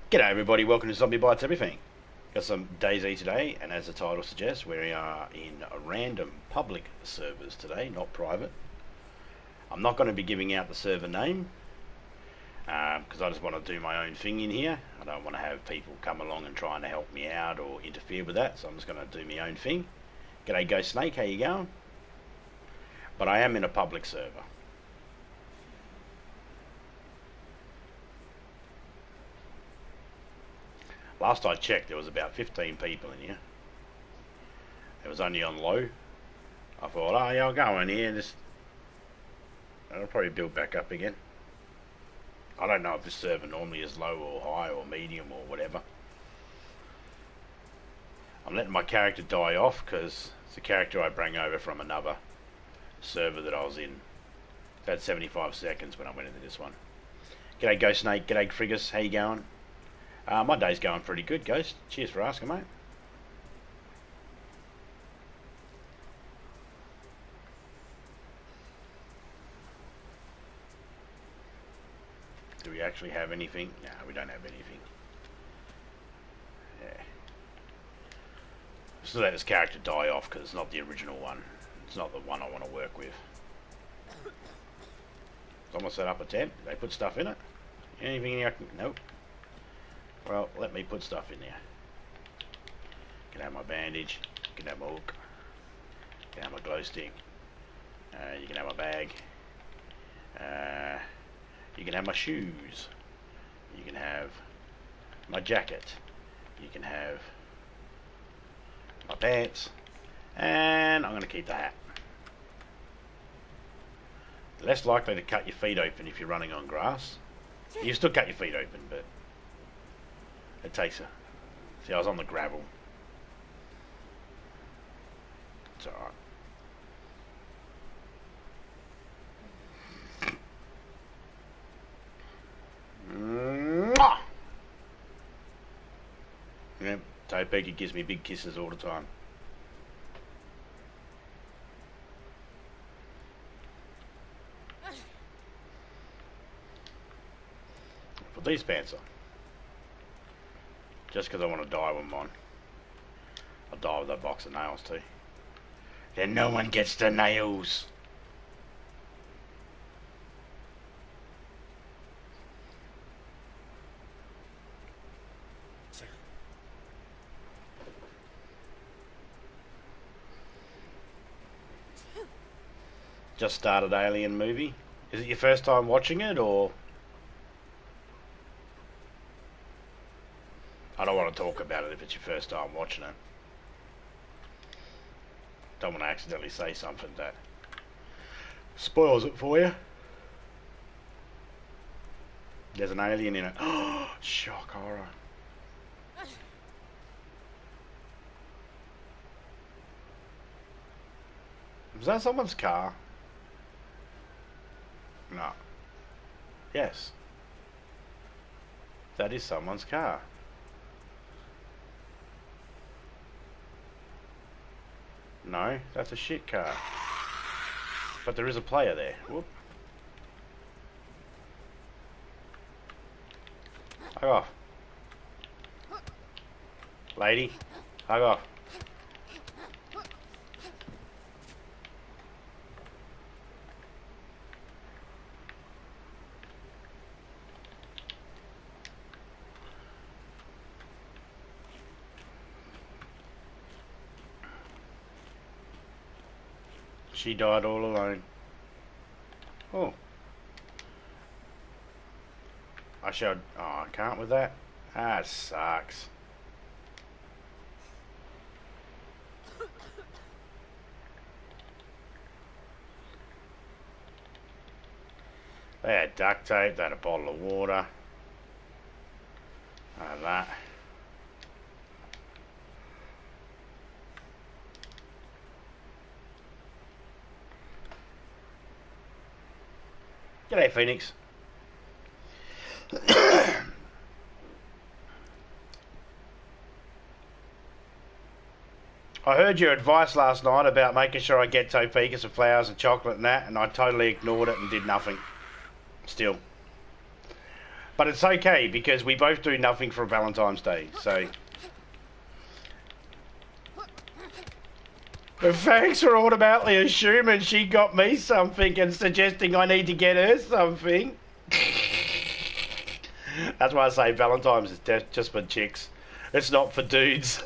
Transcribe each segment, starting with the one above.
G'day everybody, welcome to Zombie Bites Everything. Got some DayZ today, and as the title suggests, we are in random public servers today, not private. I'm not going to be giving out the server name, because I just want to do my own thing in here. I don't want to have people come along and trying to help me out or interfere with that, so I'm just going to do my own thing. G'day Ghost Snake, how you going? But I am in a public server. Last I checked, there was about 15 people in here. It was only on low. I thought, oh yeah, I'll go in here and just... I'll probably build back up again. I don't know if this server normally is low or high or medium or whatever. I'm letting my character die off because it's a character I bring over from another server that I was in. It had 75 seconds when I went into this one. G'day Ghost Snake, g'day Frigus, how you going? My day's going pretty good, Ghost. Cheers for asking, mate. Do we actually have anything? No, we don't have anything. Yeah. Just let this character die off because it's not the original one. It's not the one I want to work with. Someone set up a tent. They put stuff in it. Anything in here? Nope. Well, let me put stuff in there. Can have my bandage, you can have my hook, you can have my glow stick, you can have my bag, you can have my shoes, you can have my jacket, you can have my pants, and I'm going to keep the hat. Less likely to cut your feet open if you're running on grass. You still cut your feet open, but it takes a... See, I was on the gravel. It's alright. Yeah, Topeka gives me big kisses all the time. Put these pants on. Just because I want to die with mine. I'll die with that box of nails too. Then no one gets the nails. Just started Alien movie. Is it your first time watching it, or... I don't want to talk about it if it's your first time watching it. Don't want to accidentally say something that spoils it for you. There's an alien in it. Oh, shock horror. Was that someone's car? No. Yes. That is someone's car. No, that's a shit car. But there is a player there. Whoop. Hug off. Lady, hug off. She died all alone. Oh. I showed... Oh, I can't with that? That sucks. They had duct tape, they had a bottle of water. Like that. G'day, Phoenix. I heard your advice last night about making sure I get Topeka some flowers and chocolate and that, and I totally ignored it and did nothing. Still. But it's okay because we both do nothing for Valentine's Day, so. But thanks for automatically assuming she got me something and suggesting I need to get her something. That's why I say Valentine's is just for chicks. It's not for dudes.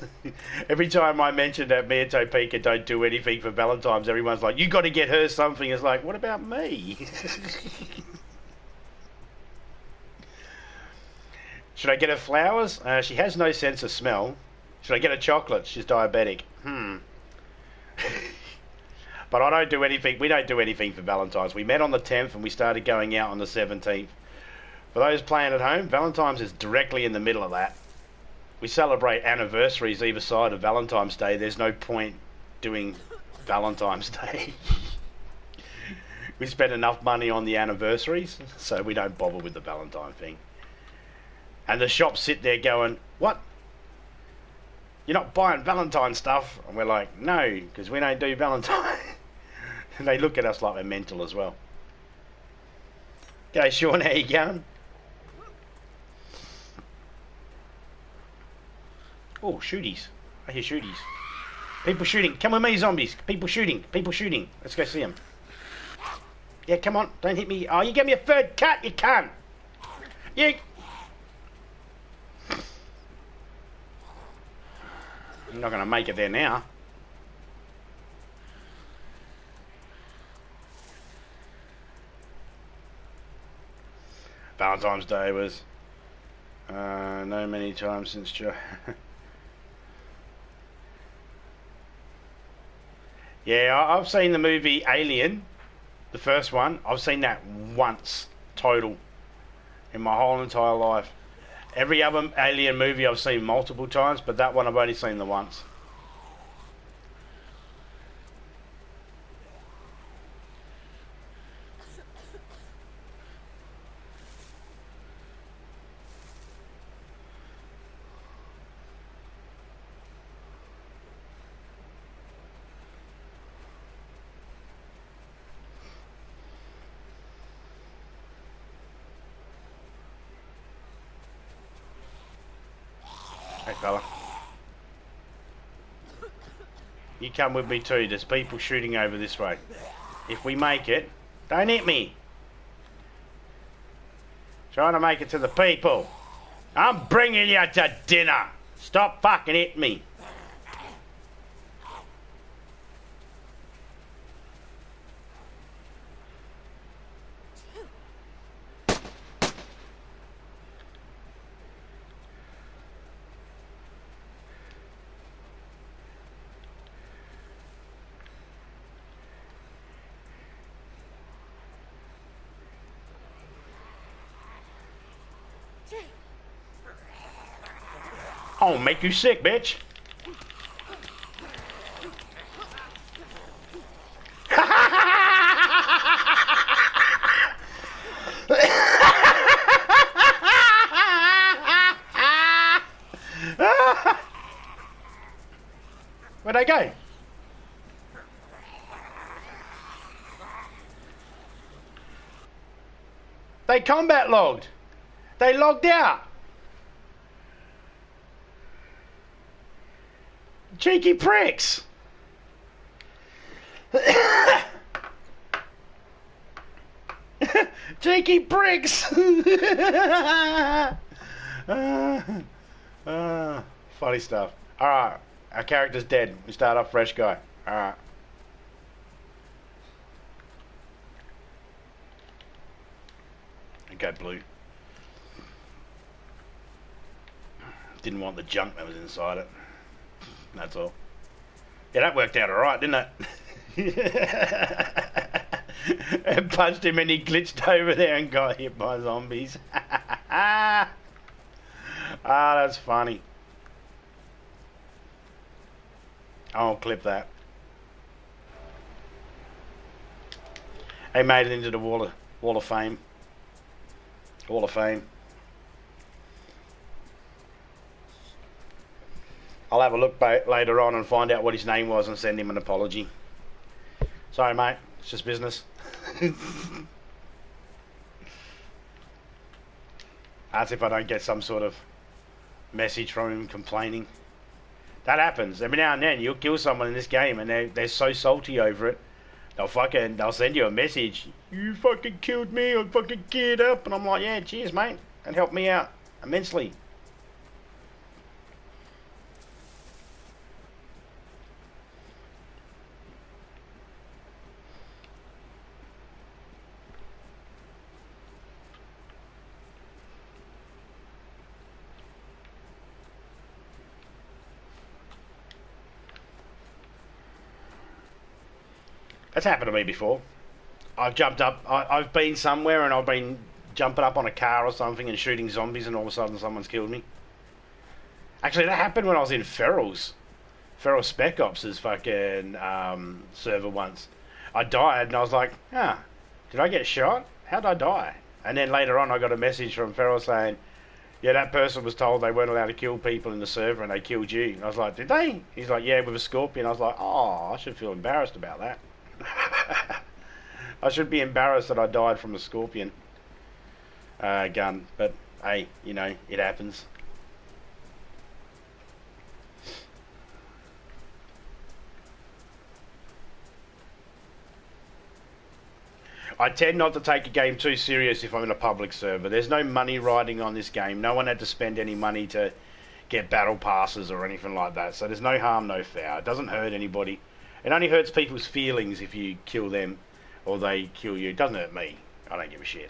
Every time I mention that me and Topeka don't do anything for Valentine's, everyone's like, you got to get her something. It's like, what about me? Should I get her flowers? She has no sense of smell. Should I get her chocolate? She's diabetic. But I don't do anything. We don't do anything for Valentine's. We met on the 10th and we started going out on the 17th. For those playing at home, Valentine's is directly in the middle of that. We celebrate anniversaries either side of Valentine's Day. There's no point doing Valentine's Day. We spend enough money on the anniversaries, so we don't bother with the Valentine thing. And the shops sit there going, what? You're not buying Valentine stuff? And we're like, no, because we don't do Valentine. And they look at us like we're mental as well. G'day, Sean, how you going? Oh, shooties. I hear shooties. People shooting. Come with me, zombies. People shooting. People shooting. Let's go see them. Yeah, come on. Don't hit me. Oh, you gave me a third cut. You can't. You... I'm not going to make it there now. Valentine's Day was... no many times since... Yeah, I've seen the movie Alien, the first one. I've seen that once, total, in my whole entire life. Every other Alien movie I've seen multiple times, but that one I've only seen the once. Hey fella, you come with me too. There's people shooting over this way. If we make it, don't hit me. Trying to make it to the people. I'm bringing you to dinner. Stop fucking hitting me. I'll make you sick, bitch. Where'd they go? They combat logged. They logged out. Cheeky pricks! Cheeky pricks! Funny stuff. Alright, our character's dead. We start off fresh guy. Alright. Okay, blue. Didn't want the junk that was inside it. That's all. Yeah, that worked out alright, didn't it? I punched him and he glitched over there and got hit by zombies. Ah, that's funny. I'll clip that. He made it into the wall of fame. Hall of Fame. I'll have a look later on and find out what his name was and send him an apology. Sorry, mate. It's just business. As if I don't get some sort of message from him complaining. That happens. Every now and then you'll kill someone in this game and they're so salty over it. They'll send you a message. You fucking killed me, I fucking geared up. And I'm like, yeah, cheers, mate. And helped me out immensely. That's happened to me before. I've jumped up. I've been somewhere and I've been jumping up on a car or something and shooting zombies, and all of a sudden someone's killed me. Actually, that happened when I was in Feral Spec Ops' fucking server once. I died and I was like, did I get shot? How'd I die? And then later on I got a message from Feral saying, yeah, that person was told they weren't allowed to kill people in the server and they killed you. And I was like, did they? He's like, yeah, with a scorpion. I was like, oh, I should feel embarrassed about that. I should be embarrassed that I died from a scorpion gun. But, hey, you know, it happens. I tend not to take a game too serious if I'm in a public server. There's no money riding on this game. No one had to spend any money to get battle passes or anything like that. So there's no harm, no foul. It doesn't hurt anybody. It only hurts people's feelings if you kill them or they kill you. It doesn't hurt me. I don't give a shit.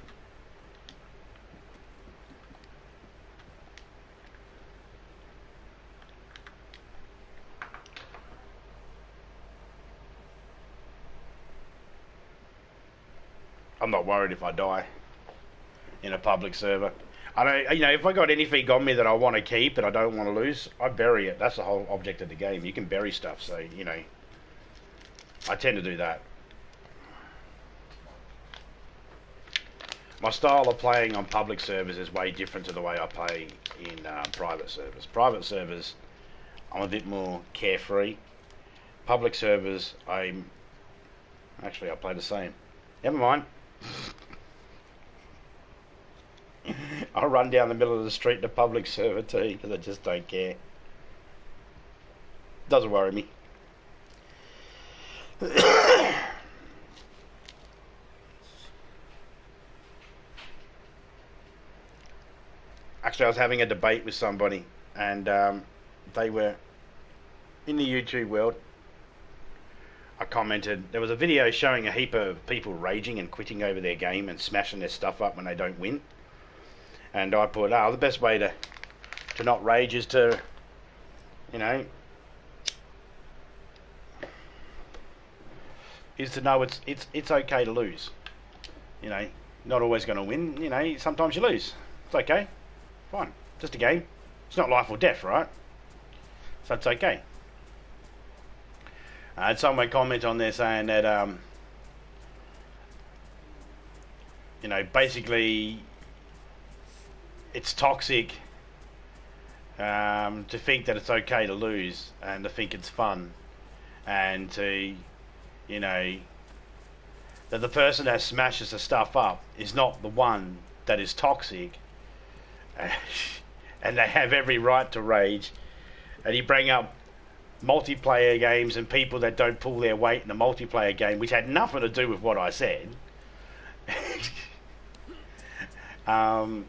I'm not worried if I die in a public server. I don't, you know, if I got anything on me that I want to keep and I don't want to lose, I bury it. That's the whole object of the game. You can bury stuff, so, you know, I tend to do that. My style of playing on public servers is way different to the way I play in private servers. Private servers, I'm a bit more carefree. Public servers, I play the same. Never mind. I'll run down the middle of the street to public server too, because I just don't care. Doesn't worry me. Actually, I was having a debate with somebody, and they were in the YouTube world. I commented, there was a video showing a heap of people raging and quitting over their game and smashing their stuff up when they don't win. And I put, the best way to not rage is to, you know, is to know it's okay to lose. You know, not always going to win. You know, sometimes you lose. It's okay. Fine. Just a game. It's not life or death, right? So it's okay. I had someone comment on there saying that, you know, basically it's toxic to think that it's okay to lose and to think it's fun and to, you know, that the person that smashes the stuff up is not the one that is toxic and they have every right to rage. And you bring up multiplayer games and people that don't pull their weight in a multiplayer game, which had nothing to do with what I said. And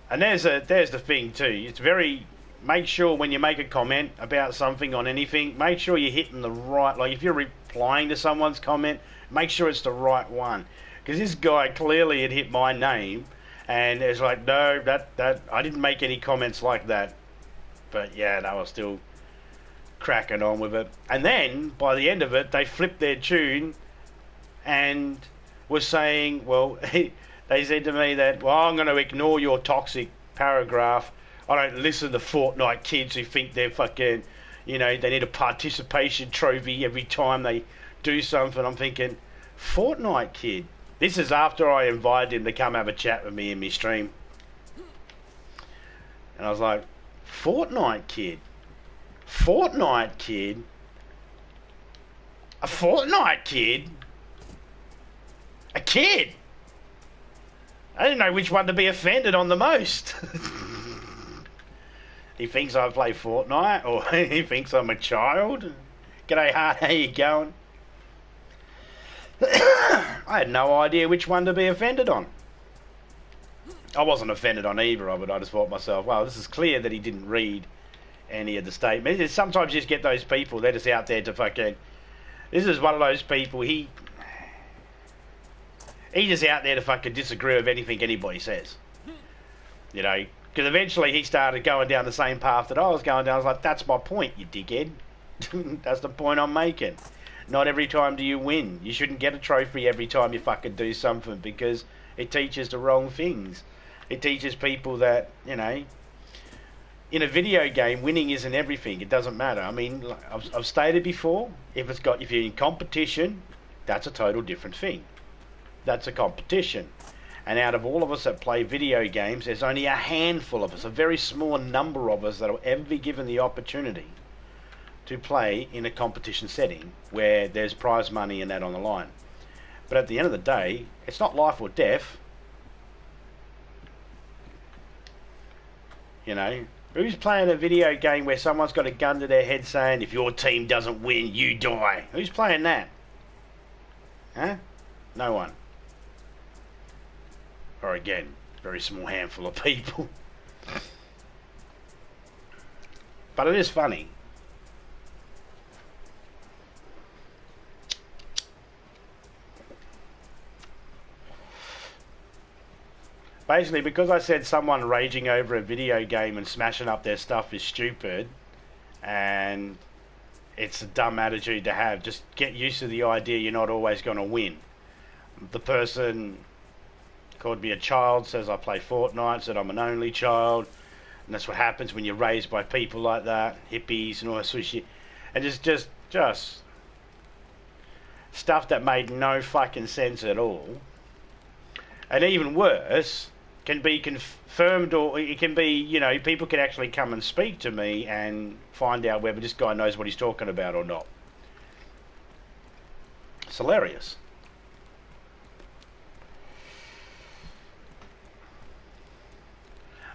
there's the thing too. It's very, make sure when you make a comment about something on anything, make sure you're hitting the right, like if you're replying to someone's comment, make sure it's the right one. Because this guy clearly had hit my name and it's like, no, that I didn't make any comments like that. But yeah, they were still cracking on with it. And then by the end of it, they flipped their tune and were saying, well, they said to me that, well, I'm going to ignore your toxic paragraph. I don't listen to Fortnite kids who think they're fucking, you know, they need a participation trophy every time they do something. I'm thinking, Fortnite kid? This is after I invited him to come have a chat with me in my stream. And I was like, Fortnite kid? Fortnite kid? A Fortnite kid? A kid? I didn't know which one to be offended on the most. He thinks I play Fortnite, or he thinks I'm a child. G'day, Hart, how you going? I had no idea which one to be offended on. I wasn't offended on either of it. I just thought to myself, well, this is clear that he didn't read any of the statements. Sometimes you just get those people, they're just out there to fucking... This is one of those people, he's just out there to fucking disagree with anything anybody says. You know, because eventually he started going down the same path that I was going down. I was like, that's my point, you dickhead. That's the point I'm making. Not every time do you win. You shouldn't get a trophy every time you fucking do something, because it teaches the wrong things. It teaches people that, you know, in a video game, winning isn't everything. It doesn't matter. I mean, I've stated before, if you're in competition, that's a total different thing. That's a competition. And out of all of us that play video games, there's only a handful of us, a very small number of us that will ever be given the opportunity to play in a competition setting where there's prize money and that on the line. But at the end of the day, it's not life or death. You know, who's playing a video game where someone's got a gun to their head saying, if your team doesn't win, you die? Who's playing that? Huh? No one. Or again, very small handful of people. But it is funny. Basically, because I said someone raging over a video game and smashing up their stuff is stupid, and it's a dumb attitude to have. Just get used to the idea you're not always going to win. The person called me a child, says I play Fortnite, said I'm an only child, and that's what happens when you're raised by people like that, hippies and all that sort of shit. And just stuff that made no fucking sense at all. And even worse, can be confirmed, or it can be, you know, people can actually come and speak to me and find out whether this guy knows what he's talking about or not. It's hilarious.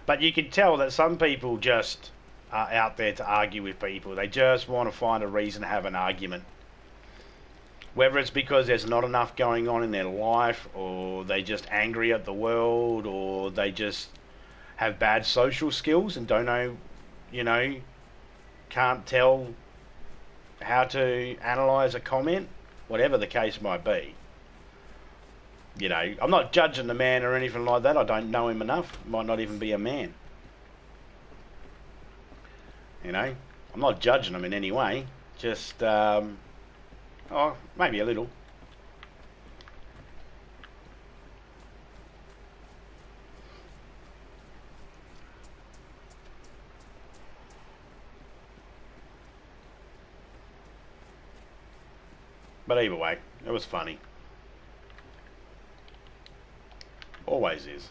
But you can tell that some people just are out there to argue with people. They just want to find a reason to have an argument. Whether it's because there's not enough going on in their life, or they just angry at the world, or they just have bad social skills and don't know, you know, can't tell how to analyse a comment, whatever the case might be. You know, I'm not judging the man or anything like that. I don't know him enough. Might not even be a man. You know, I'm not judging him in any way. Just, oh, maybe a little. But either way, it was funny. Always is.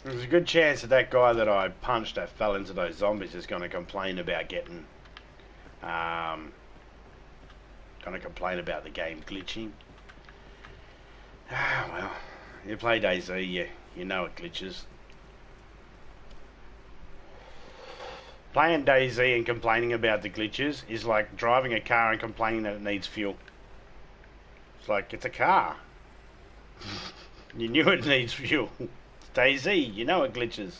There's a good chance that that guy that I punched that fell into those zombies is going to complain about getting... going to complain about the game glitching. Ah, well, you play DayZ, you know it glitches. Playing DayZ and complaining about the glitches is like driving a car and complaining that it needs fuel. It's like, it's a car. You knew it needs fuel. It's DayZ, you know it glitches.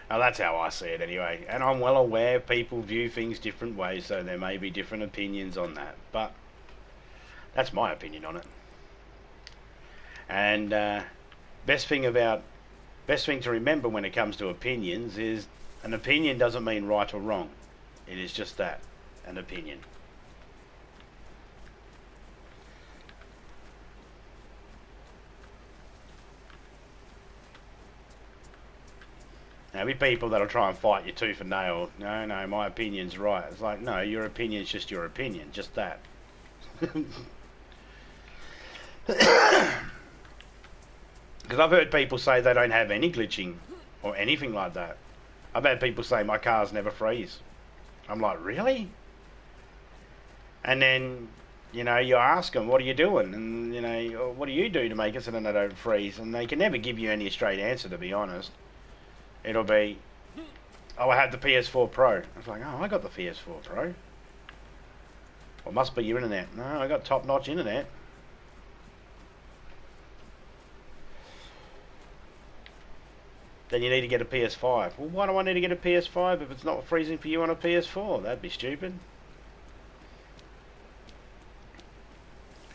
Now that's how I see it anyway. And I'm well aware people view things different ways, so there may be different opinions on that. But that's my opinion on it. And best thing to remember when it comes to opinions is an opinion doesn't mean right or wrong. It is just that, an opinion. There'll be people that'll try and fight you tooth and nail. No, my opinion's right. It's like, no, your opinion's just your opinion, just that. Because I've heard people say they don't have any glitching or anything like that. I've had people say my cars never freeze. I'm like, really? And then, you know, you ask them, what are you doing? And, you know, what do you do to make it so that they don't freeze? And they can never give you any straight answer, to be honest. It'll be, oh, I have the PS4 Pro. I was like, oh, I got the PS4 Pro. Well, must be your internet. No, I got top-notch internet. Then you need to get a PS5. Well, why do I need to get a PS5 if it's not freezing for you on a PS4? That'd be stupid.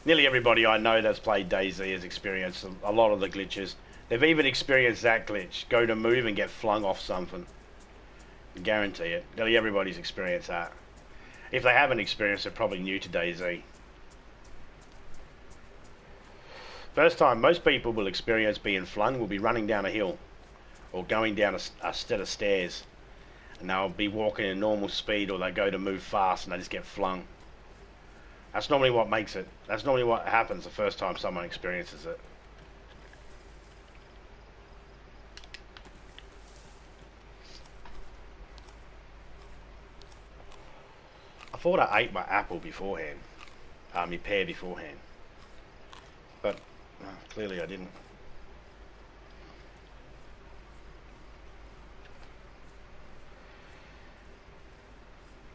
Nearly everybody I know that's played DayZ has experienced a lot of the glitches. They've even experienced that glitch. Go to move and get flung off something. I guarantee it. Nearly everybody's experienced that. If they haven't experienced it, probably new to DayZ. First time most people will experience being flung will be running down a hill or going down a set of stairs, and they'll be walking at normal speed, or they go to move fast and they just get flung. That's normally what makes it. That's normally what happens the first time someone experiences it. I thought I ate my apple beforehand, my pear beforehand, but clearly I didn't.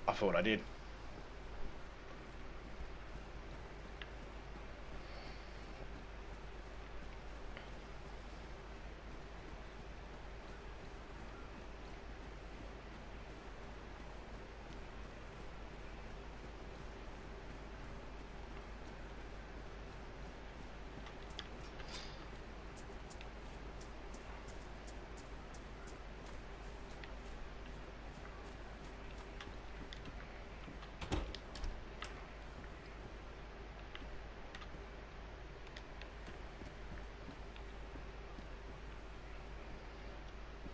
I thought I did.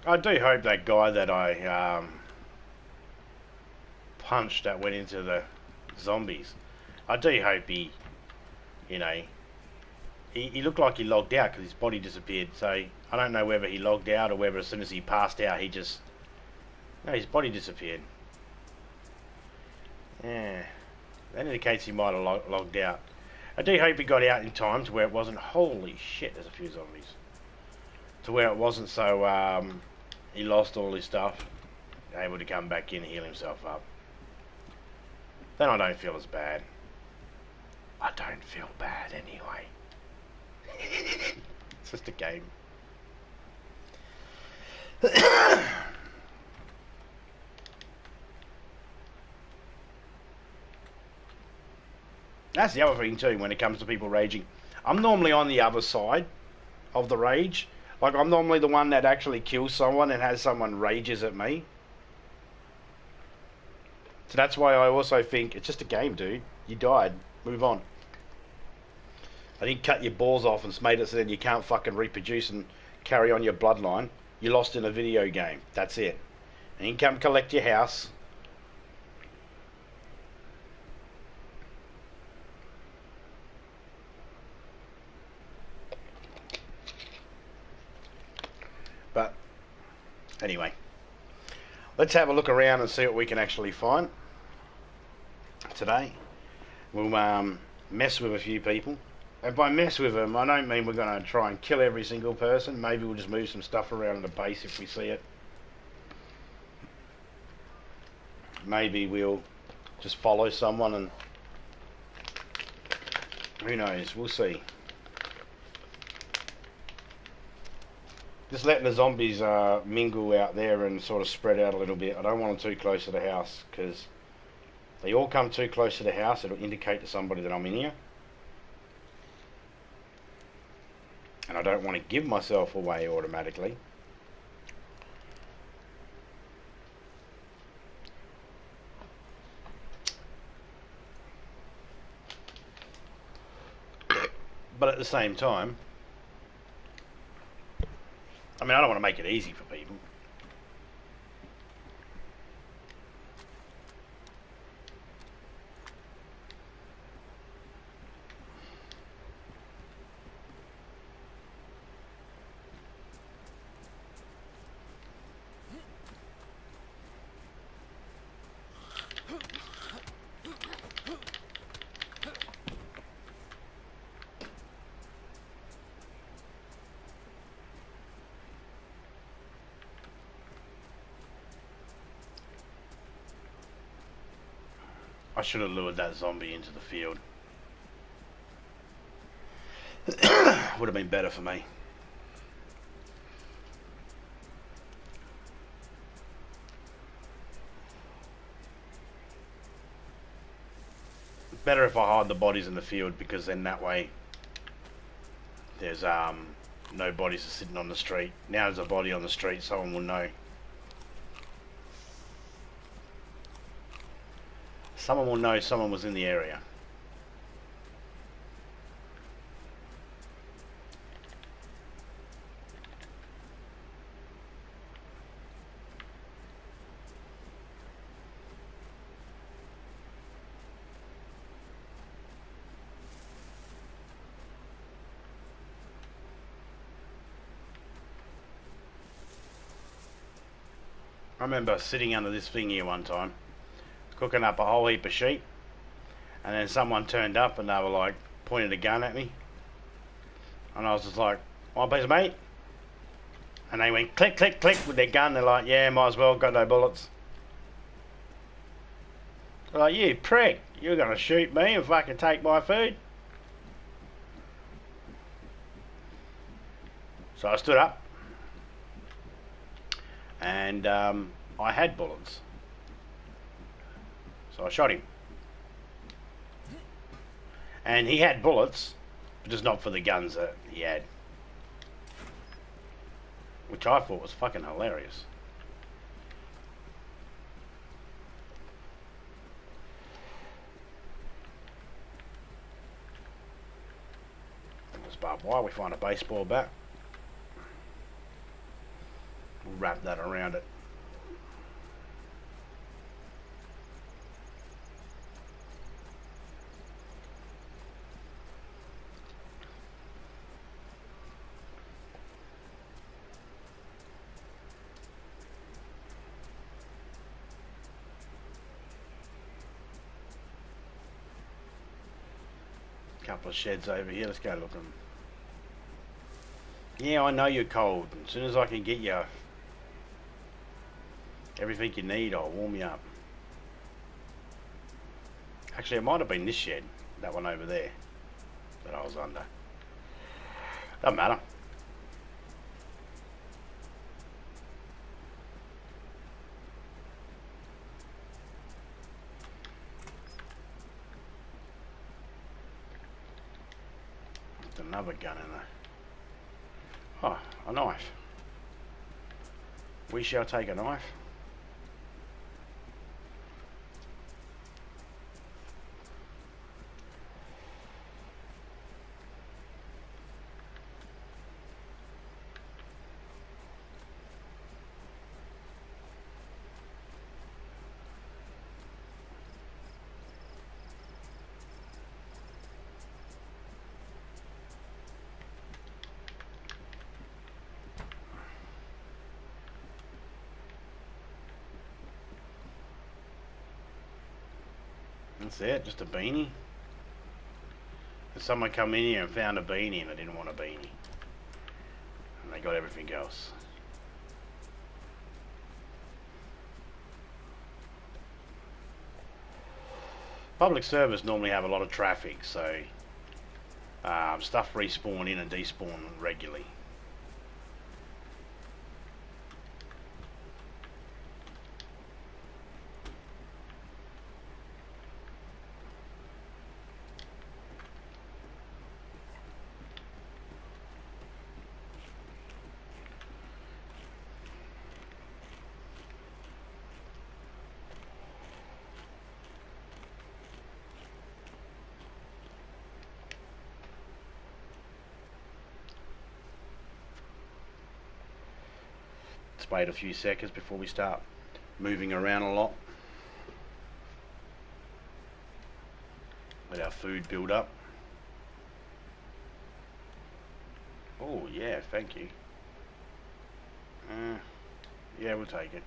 I do hope that guy that I punched that went into the zombies, I do hope he, you know, he looked like he logged out because his body disappeared. So I don't know whether he logged out or whether as soon as he passed out he just, no, his body disappeared. Yeah, that indicates he might have logged out. I do hope he got out in time to where it wasn't, holy shit, there's a few zombies, to where it wasn't so he lost all his stuff, able to come back in and heal himself up. Then I don't feel as bad. I don't feel bad anyway. It's just a game. That's the other thing too when it comes to people raging. I'm normally on the other side of the rage. Like, I'm normally the one that actually kills someone and has someone rages at me. So that's why I also think, it's just a game, dude. You died. Move on. I didn't cut your balls off and made it so then you can't fucking reproduce and carry on your bloodline. You lost in a video game. That's it. And you can come collect your house. But anyway, let's have a look around and see what we can actually find today. We'll mess with a few people, and by mess with them I don't mean we're going to try and kill every single person. Maybe we'll just move some stuff around the base if we see it. Maybe we'll just follow someone, and who knows, we'll see. Just letting the zombies mingle out there and sort of spread out a little bit. I don't want them too close to the house, because if they all come too close to the house, it'll indicate to somebody that I'm in here. And I don't want to give myself away automatically. But at the same time, I mean, I don't want to make it easy for people. I should have lured that zombie into the field. Would have been better for me. Better if I hide the bodies in the field, because then that way there's no bodies are sitting on the street. Now there's a body on the street, someone will know. Someone will know someone was in the area. I remember sitting under this thing here one time, cooking up a whole heap of sheep, and then someone turned up and they were like pointing a gun at me, and I was just like, "Want a piece of meat?" And they went click, click, click with their gun. They're like, "Yeah, might as well, got no bullets." They're like, "You prick, you're gonna shoot me and fucking take my food?" So I stood up, and I had bullets, so I shot him. And he had bullets, but just not for the guns that he had, which I thought was fucking hilarious. There's barbed wire. We find a baseball bat. We'll wrap that around it. Couple of sheds over here. Let's go look at them. Yeah, I know you're cold. As soon as I can get you everything you need, I'll warm you up. Actually, it might have been this shed, that one over there, that I was under. Doesn't matter. There's another gun in there. Oh, a knife. We shall take a knife. That's it, just a beanie. If someone come in here and found a beanie and they didn't want a beanie, and they got everything else. Public servers normally have a lot of traffic, so stuff respawn in and despawn regularly. Let's wait a few seconds before we start moving around a lot. Let our food build up. Oh yeah, thank you. Yeah, we'll take it.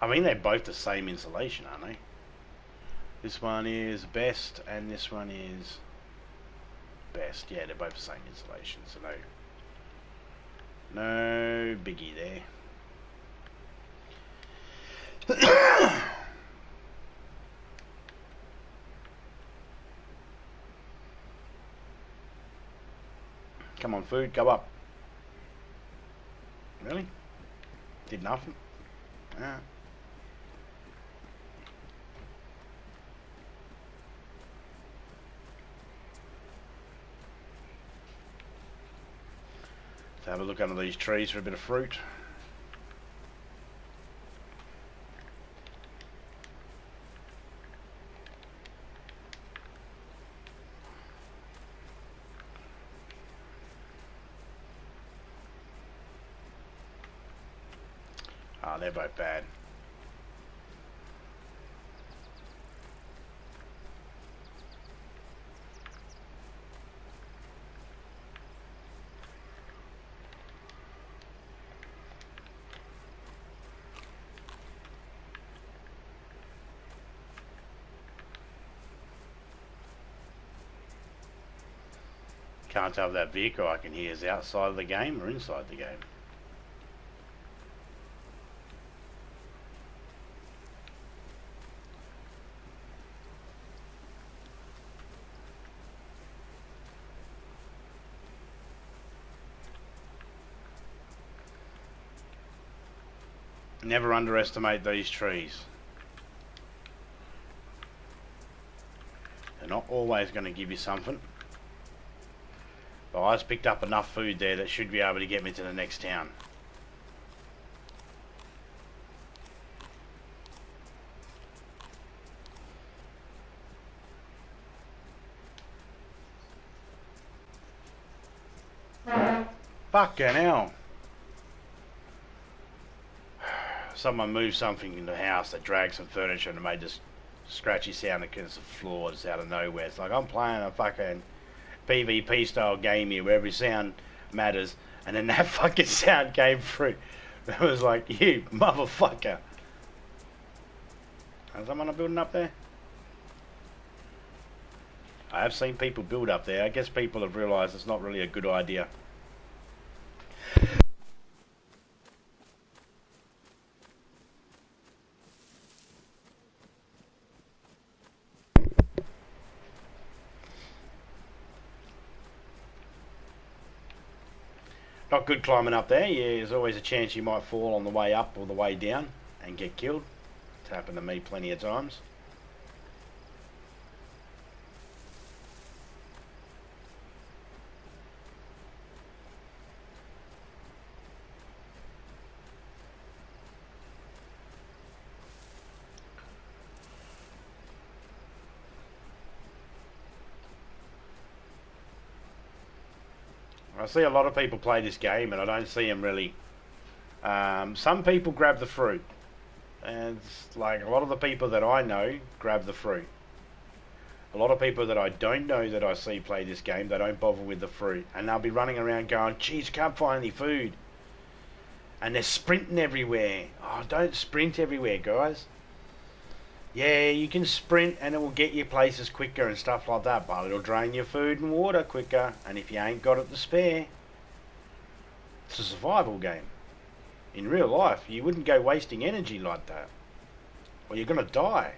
I mean, they're both the same insulation, aren't they? This one is best and this one is best. Yeah, they're both the same insulation, so no biggie there. Come on, food, go up. Really? Did nothing? Yeah. Let's have a look under these trees for a bit of fruit. Ah, they're both bad. Can't tell if that vehicle I can hear is outside of the game or inside the game. Never underestimate these trees. They're not always going to give you something. But I just picked up enough food there that should be able to get me to the next town. Fucking hell. Someone moved something in the house that dragged some furniture and it made this scratchy sound against the floor just out of nowhere. It's like I'm playing a fucking PvP style game here where every sound matters, and then that fucking sound came through. It was like, you motherfucker. Is someone building up there? I have seen people build up there. I guess people have realised it's not really a good idea. Not good climbing up there. Yeah, there's always a chance you might fall on the way up or the way down and get killed. It's happened to me plenty of times. I see a lot of people play this game and I don't see them really. Some people grab the fruit, and it's like a lot of the people that I know grab the fruit. A lot of people that I don't know that I see play this game, they don't bother with the fruit, and they'll be running around going, geez, can't find any food, and they're sprinting everywhere. Oh, don't sprint everywhere, guys. Yeah, you can sprint and it will get you places quicker and stuff like that, but it'll drain your food and water quicker, and if you ain't got it to spare, it's a survival game. In real life, you wouldn't go wasting energy like that, or you're gonna die.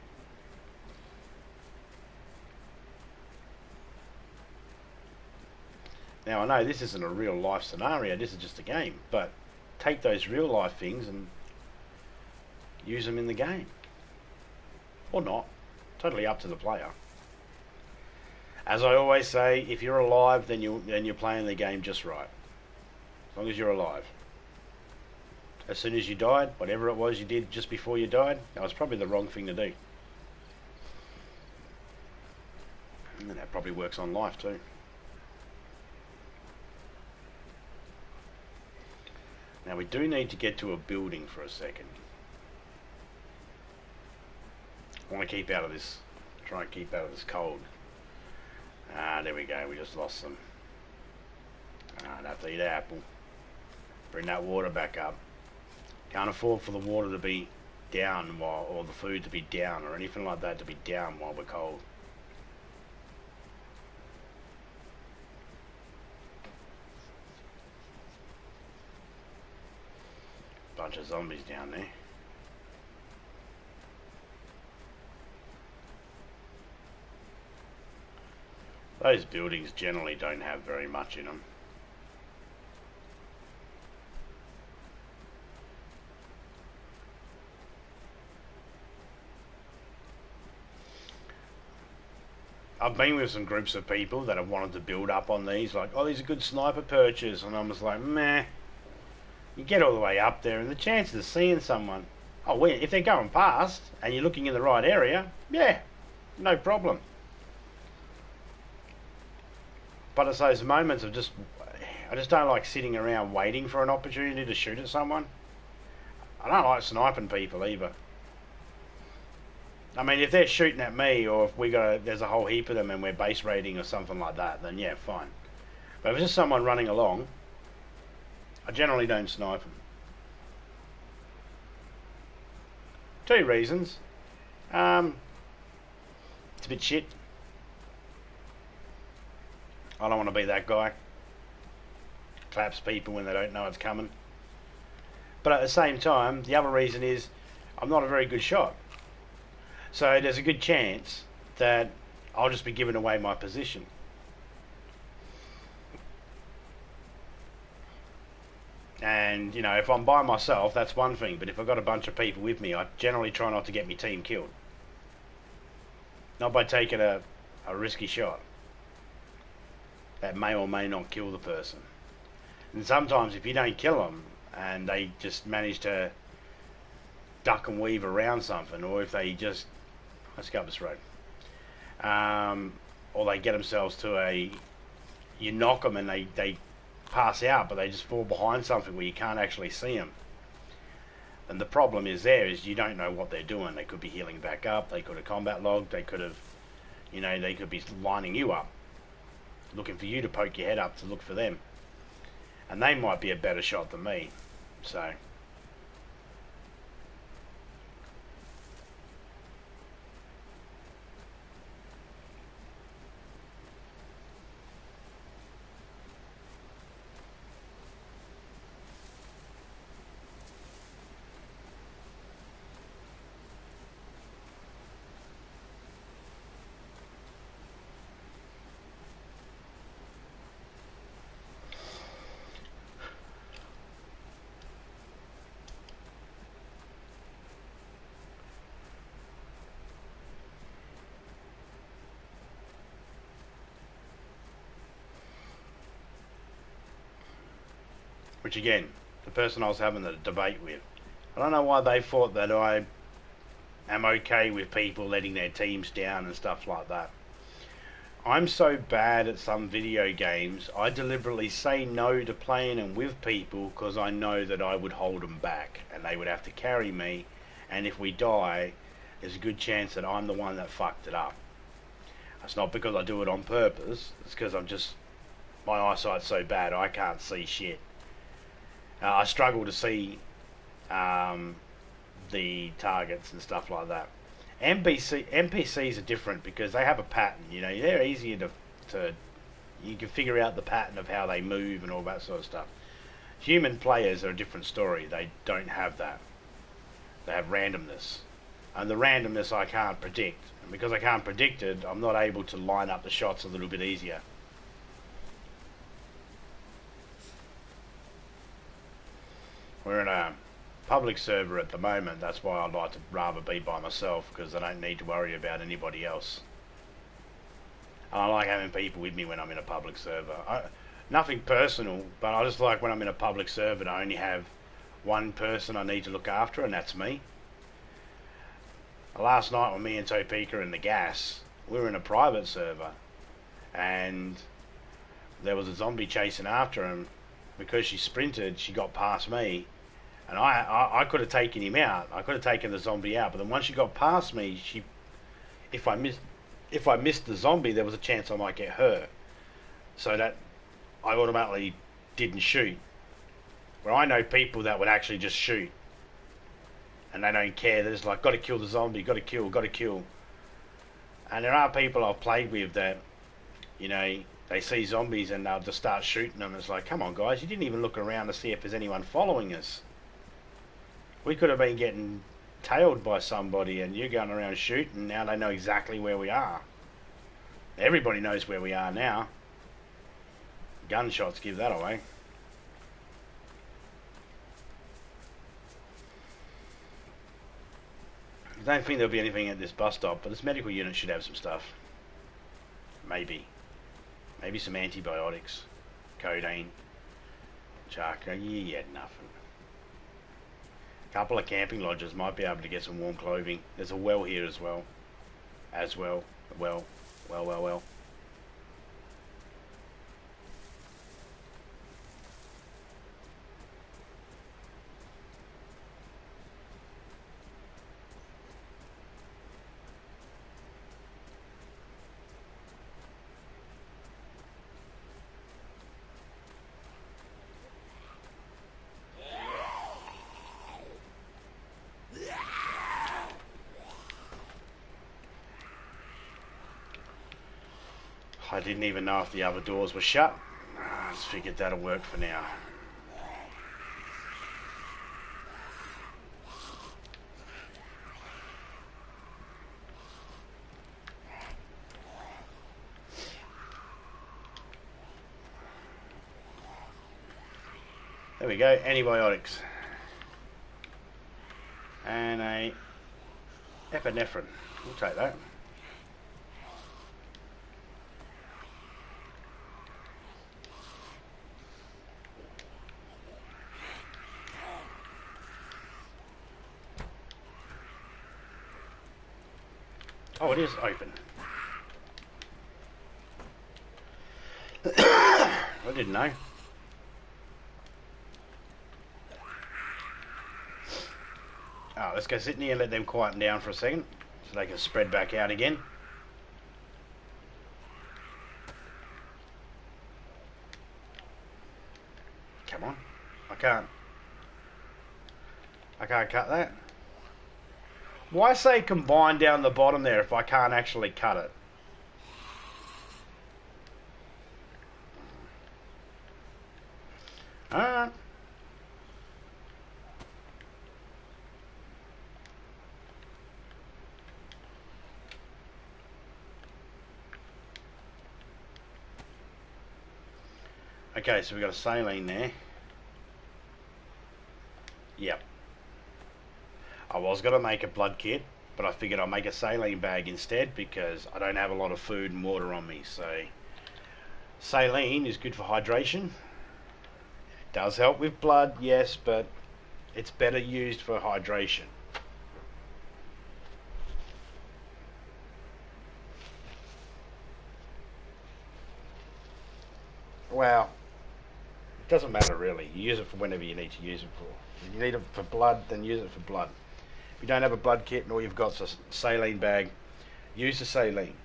Now I know this isn't a real life scenario, this is just a game, but take those real life things and use them in the game. Or not. Totally up to the player. As I always say, if you're alive, then you're playing the game just right. As long as you're alive. As soon as you died, whatever it was you did just before you died, that was probably the wrong thing to do. And that probably works on life too. Now we do need to get to a building for a second. I want to keep out of this, try and keep out of this cold. Ah, there we go, we just lost some. I'd have to eat an apple. Bring that water back up. Can't afford for the water to be down while, or the food to be down, or anything like that to be down while we're cold. Bunch of zombies down there. Those buildings generally don't have very much in them. I've been with some groups of people that have wanted to build up on these, like, oh, these are good sniper perches, and I'm just like, meh. You get all the way up there, and the chances of seeing someone, oh, well, if they're going past and you're looking in the right area, yeah, no problem. But it's those moments of I just don't like sitting around waiting for an opportunity to shoot at someone. I don't like sniping people either. I mean, if they're shooting at me, or if there's a whole heap of them and we're base raiding or something like that, then yeah, fine. But if it's just someone running along, I generally don't snipe them. Two reasons. It's a bit shit. I don't want to be that guy. Claps people when they don't know it's coming. But at the same time, the other reason is I'm not a very good shot. So there's a good chance that I'll just be giving away my position. And, you know, if I'm by myself, that's one thing. But if I've got a bunch of people with me, I generally try not to get my team killed. Not by taking a risky shot that may or may not kill the person. And sometimes if you don't kill them and they just manage to duck and weave around something, or if they just... Let's go up this road. Or they get themselves to you knock them and they pass out, but they just fall behind something where you can't actually see them. And the problem is you don't know what they're doing. They could be healing back up, they could have combat logged, they could have, you know, they could be lining you up, looking for you to poke your head up to look for them. And they might be a better shot than me. So... Which again, the person I was having the debate with, I don't know why they thought that I am okay with people letting their teams down and stuff like that. I'm so bad at some video games, I deliberately say no to playing them with people because I know that I would hold them back and they would have to carry me, and if we die, there's a good chance that I'm the one that fucked it up. It's not because I do it on purpose, it's because my eyesight's so bad I can't see shit. I struggle to see the targets and stuff like that. NPCs are different because they have a pattern. You know, they're easier to you can figure out the pattern of how they move and all that sort of stuff. Human players are a different story. They don't have that. They have randomness, and the randomness I can't predict. And because I can't predict it, I'm not able to line up the shots a little bit easier. We're in a public server at the moment, that's why I'd like to rather be by myself, because I don't need to worry about anybody else. And I like having people with me when I'm in a public server. Nothing personal, but I just like when I'm in a public server to only have one person I need to look after, and that's me. Last night when me and Topeka and the Gas, we were in a private server, and there was a zombie chasing after him. Because she sprinted, she got past me, and I could have taken him out. I could have taken the zombie out, but then once she got past me, if I missed the zombie, there was a chance I might get her. So that I automatically didn't shoot. Where I know people that would actually just shoot, and they don't care. They're just like, got to kill the zombie, got to kill. And there are people I've played with that, you know, they see zombies and they'll just start shooting them. It's like, come on guys, you didn't even look around to see if there's anyone following us. We could have been getting tailed by somebody and you're going around shooting, now they know exactly where we are. Everybody knows where we are now. Gunshots give that away. I don't think there'll be anything at this bus stop, but this medical unit should have some stuff. Maybe. Maybe some antibiotics. Codeine. Charcoal. Yeah, nothing. A couple of camping lodges might be able to get some warm clothing. There's a well here as well. Well. I didn't even know if the other doors were shut. I just figured that'll work for now. There we go, antibiotics. And a epinephrine. We'll take that. Oh, it is open. I didn't know. Oh, let's go sit in here and let them quieten down for a second so they can spread back out again. Come on. I can't cut that. Why say combine down the bottom there if I can't actually cut it? Alright. Okay, so we've got a saline there. Yep. I was going to make a blood kit, but I figured I'll make a saline bag instead because I don't have a lot of food and water on me. So saline is good for hydration. It does help with blood, yes, but it's better used for hydration. Well, it doesn't matter really. You use it for whenever you need to use it for. If you need it for blood, then use it for blood. If you don't have a blood kit and all you've got is a saline bag, use the saline.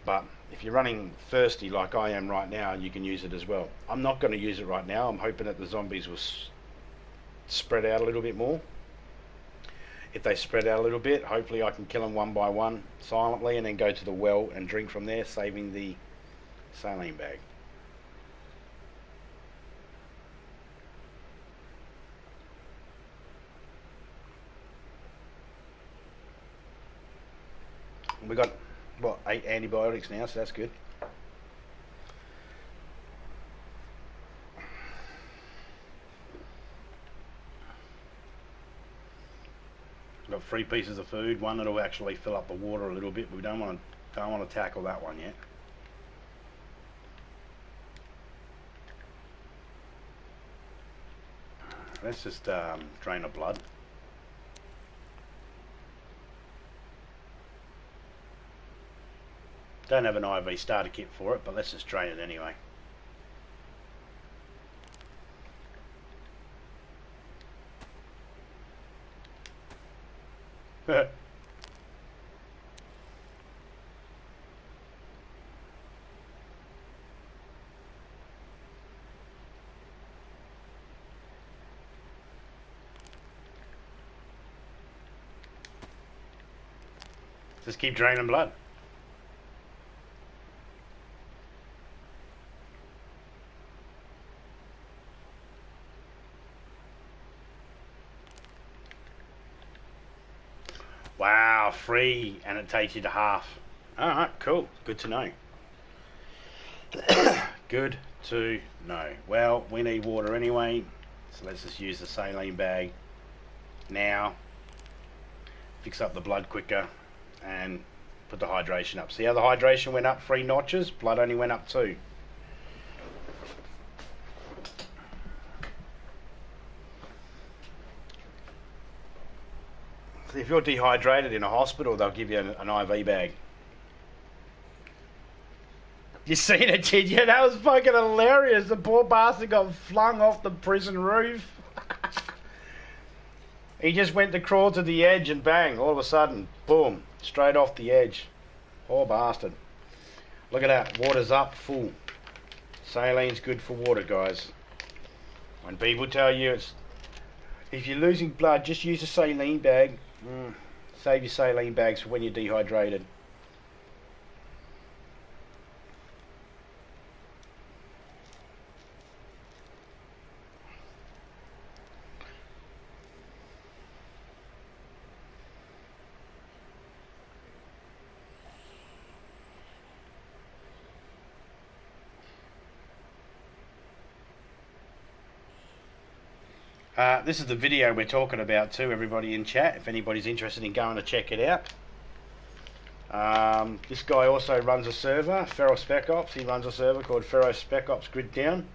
But if you're running thirsty like I am right now, you can use it as well. I'm not going to use it right now. I'm hoping that the zombies will spread out a little bit more. If they spread out a little bit, hopefully I can kill them one by one silently and then go to the well and drink from there, saving the saline bag. We got, what, 8 antibiotics now, so that's good. We've got 3 pieces of food, one that'll actually fill up the water a little bit, but we don't want to tackle that one yet. Let's just drain the blood. Don't have an IV starter kit for it, but let's just drain it anyway. Just keep draining blood. Wow, free, and it takes you to half. Alright, cool. Good to know. Good to know. Well, we need water anyway, so let's just use the saline bag now. Fix up the blood quicker and put the hydration up. See how the hydration went up 3 notches? Blood only went up 2. So if you're dehydrated in a hospital, they'll give you an IV bag. You seen it, did you? That was fucking hilarious. The poor bastard got flung off the prison roof. He just went to crawl to the edge and bang, all of a sudden, boom, straight off the edge. Poor bastard. Look at that, water's up, full. Saline's good for water, guys. When people tell you if you're losing blood, just use a saline bag. Save your saline bags for when you're dehydrated. This is the video we're talking about too, everybody in chat, if anybody's interested in going to check it out. This guy also runs a server, Ferro Spec Ops. He runs a server called Ferro Spec Ops Grid Down.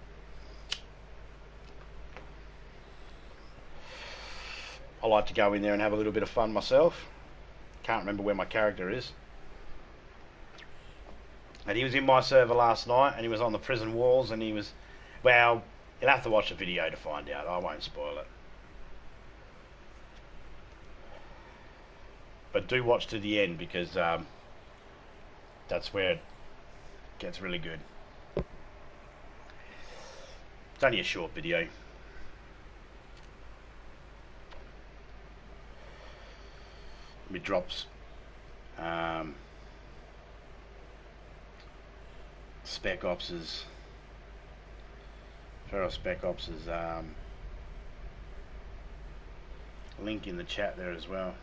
I like to go in there and have a little bit of fun myself. Can't remember where my character is. And he was in my server last night and he was on the prison walls and he was, well, you'll have to watch the video to find out. I won't spoil it. But do watch to the end because that's where it gets really good. It's only a short video. It drops Spec Ops's Ferro Spec Ops's link in the chat there as well.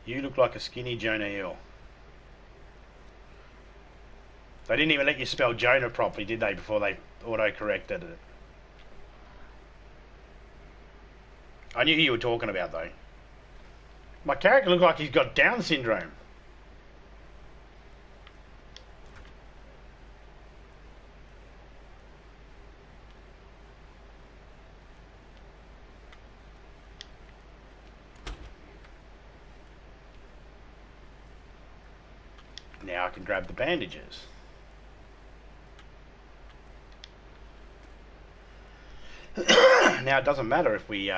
You look like a skinny Jonah Hill. They didn't even let you spell Jonah properly, did they, before they auto-corrected it? I knew who you were talking about, though. My character looked like he's got Down syndrome. Now I can grab the bandages. Now it doesn't matter if we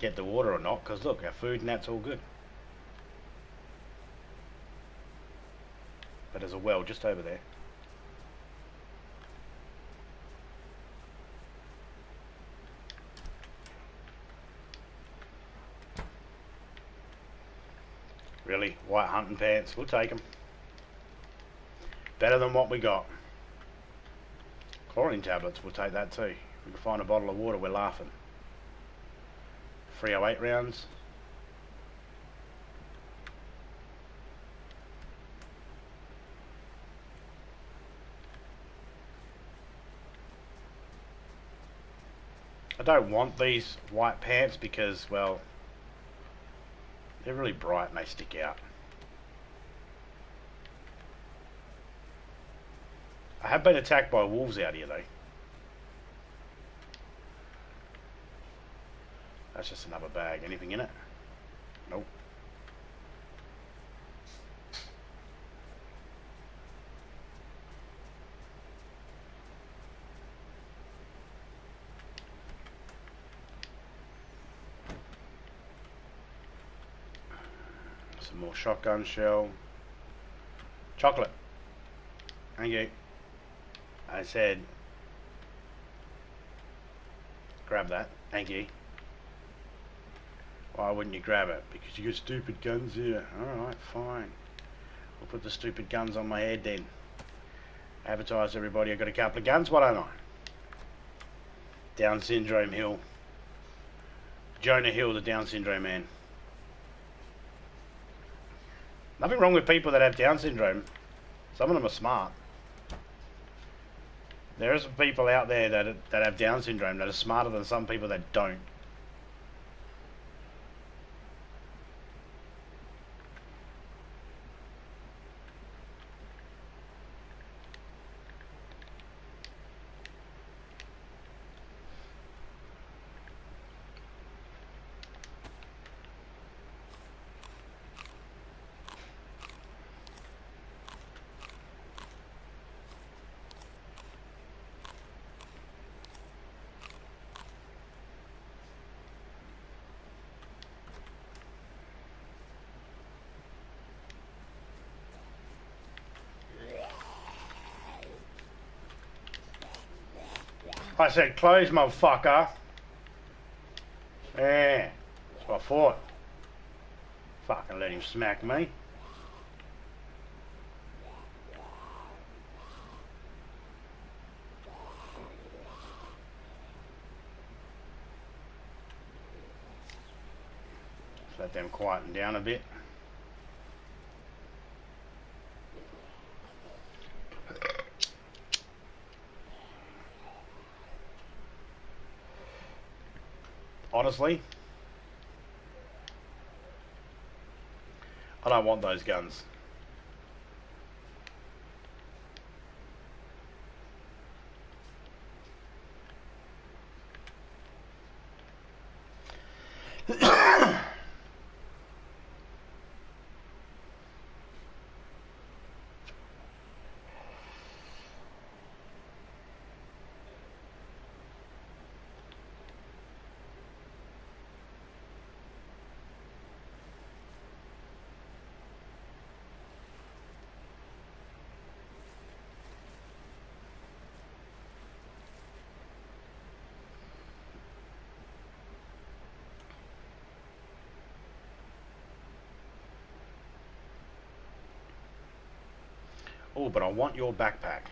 get the water or not, because look, our food and that's all good. But there's a well just over there. Really? White hunting pants? We'll take them. Better than what we got. Chlorine tablets, we'll take that too. If we can find a bottle of water, we're laughing. 308 rounds. I don't want these white pants because, well, they're really bright and they stick out. I have been attacked by wolves out here though. That's just another bag. Anything in it? Nope. Some more shotgun shell. Chocolate. Thank you. I said, grab that. Thank you. Why wouldn't you grab it? Because you got stupid guns here. Alright, fine. We'll put the stupid guns on my head then. Advertise everybody, I've got a couple of guns, why don't I? Down syndrome Hill. Jonah Hill, the Down syndrome man. Nothing wrong with people that have Down syndrome. Some of them are smart. There are some people out there that have Down syndrome that are smarter than some people that don't. I said, close, motherfucker. Yeah, that's what I thought. Fucking let him smack me. Just let them quieten down a bit. Honestly, I don't want those guns. Oh, but I want your backpack.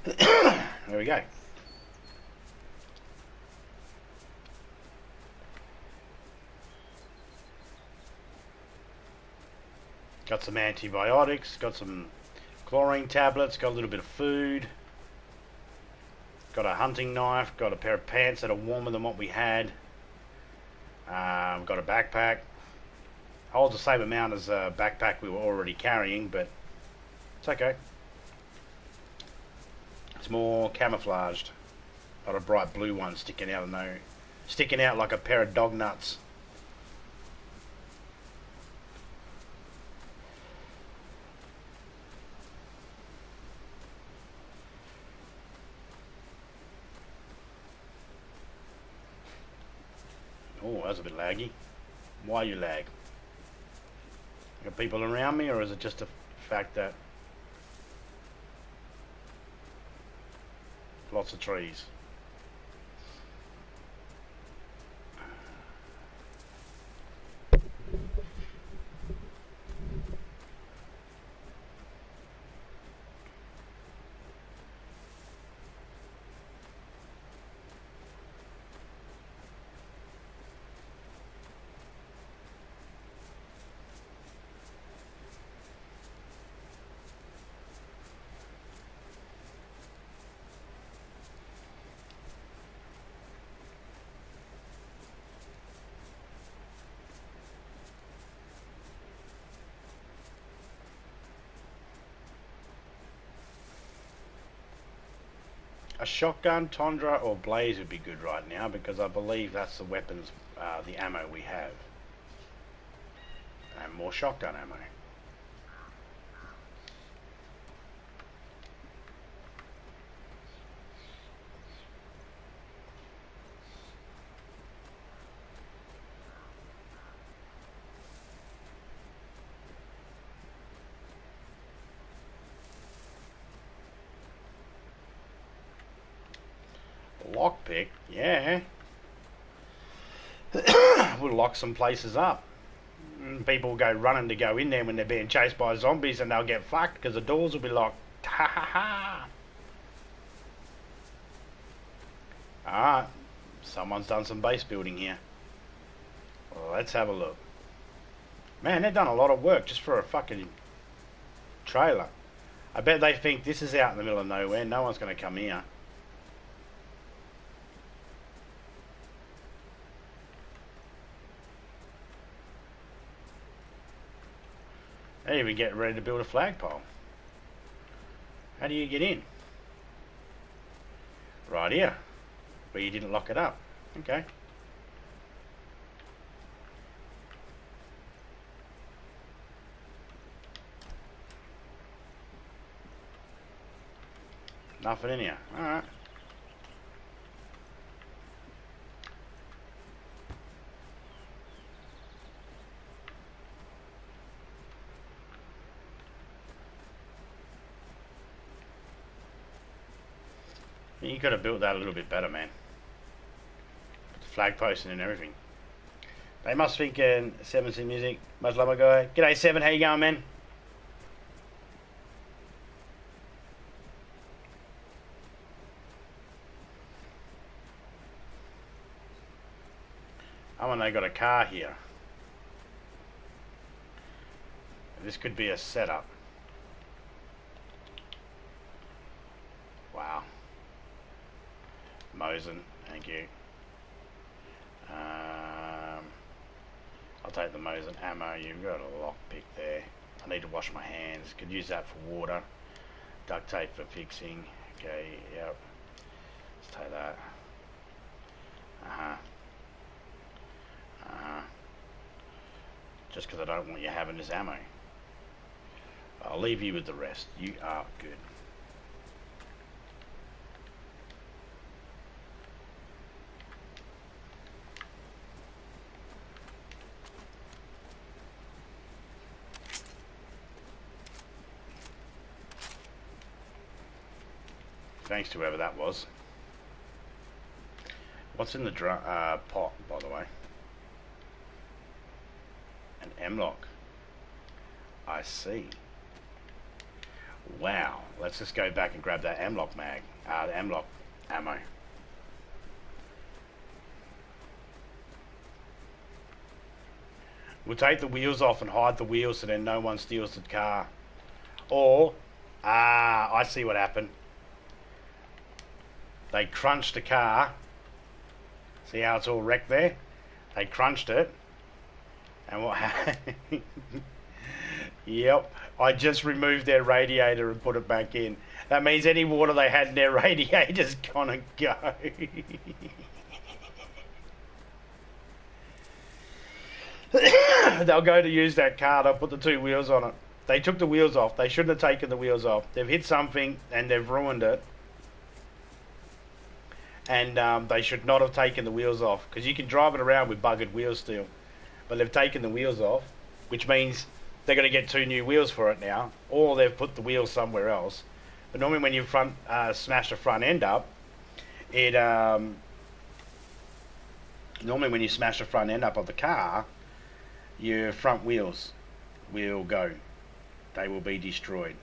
There we go. Got some antibiotics, got some chlorine tablets, got a little bit of food, got a hunting knife, got a pair of pants that are warmer than what we had, got a backpack. Holds the same amount as a backpack we were already carrying, but it's okay. It's more camouflaged. Not a bright blue one sticking out sticking out like a pair of dog nuts. Oh, that's a bit laggy. Why you lag? Got people around me, or is it just a fact that Lots of trees. A shotgun, Tundra, or Blaze would be good right now because I believe that's the weapons, the ammo we have. And more shotgun ammo. Lockpick, yeah. We'll lock some places up. People will go running to go in there when they're being chased by zombies and they'll get fucked because the doors will be locked. Ha ha ha. Alright, someone's done some base building here. Well, let's have a look. Man, they've done a lot of work just for a fucking trailer. I bet they think this is out in the middle of nowhere. No one's going to come here. They even get ready to build a flagpole. How do you get in? Right here, where you didn't lock it up. Okay. Nothing in here. Alright. You could have built that a little bit better, man. The flag posting and everything. They must think Seven's in music. Much love, my guy. G'day, Seven. How you going, man? Oh, and they got a car here. This could be a setup. Wow. Mosin, thank you. I'll take the Mosin ammo. You've got a lockpick there. I need to wash my hands. Could use that for water. Duct tape for fixing. Okay, yep. Let's take that. Just because I don't want you having this ammo. I'll leave you with the rest. You are good. Thanks to whoever that was. What's in the pot, by the way? An M-lock. I see. Wow. Let's just go back and grab that M-lock mag. The M-lock ammo. We'll take the wheels off and hide the wheels so then no one steals the car. Or, I see what happened. They crunched the car. See how it's all wrecked there? They crunched it. And what happened? Yep. I just removed their radiator and put it back in. That means any water they had in their radiator's gonna go. They'll go to use that car. They'll put the two wheels on it. They took the wheels off. They shouldn't have taken the wheels off. They've hit something and they've ruined it. And they should not have taken the wheels off, because you can drive it around with buggered wheels still, but they've taken the wheels off, which means they're going to get two new wheels for it now, or they've put the wheels somewhere else. But normally when you smash the front end up, It normally when you smash the front end up of the car, your front wheels will go. They will be destroyed.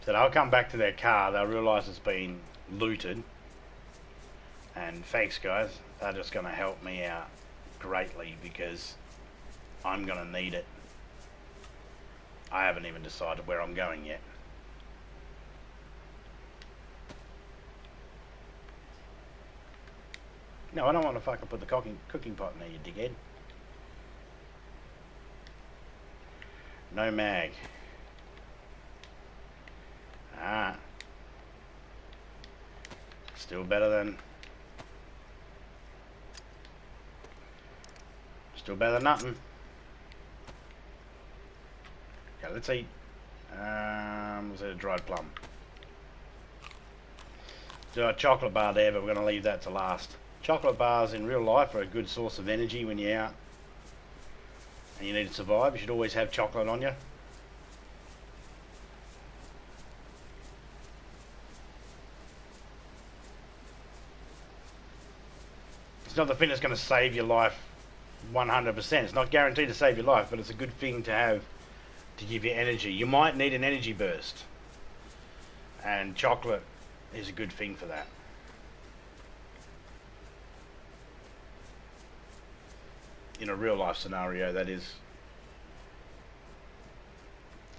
So they'll come back to their car, they'll realise it's been looted, and thanks guys, they're just going to help me out greatly because I'm going to need it. I haven't even decided where I'm going yet. No, I don't want to fucking put the cooking pot in there, you dickhead. No mag. Ah. Still better than... Still better than nothing. Okay, let's eat... was it a dried plum? Do a chocolate bar there, but we're going to leave that to last. Chocolate bars in real life are a good source of energy when you're out and you need to survive. You should always have chocolate on you. It's not the thing that's going to save your life 100%. It's not guaranteed to save your life, but it's a good thing to have to give you energy. You might need an energy burst, and chocolate is a good thing for that. In a real life scenario, that is.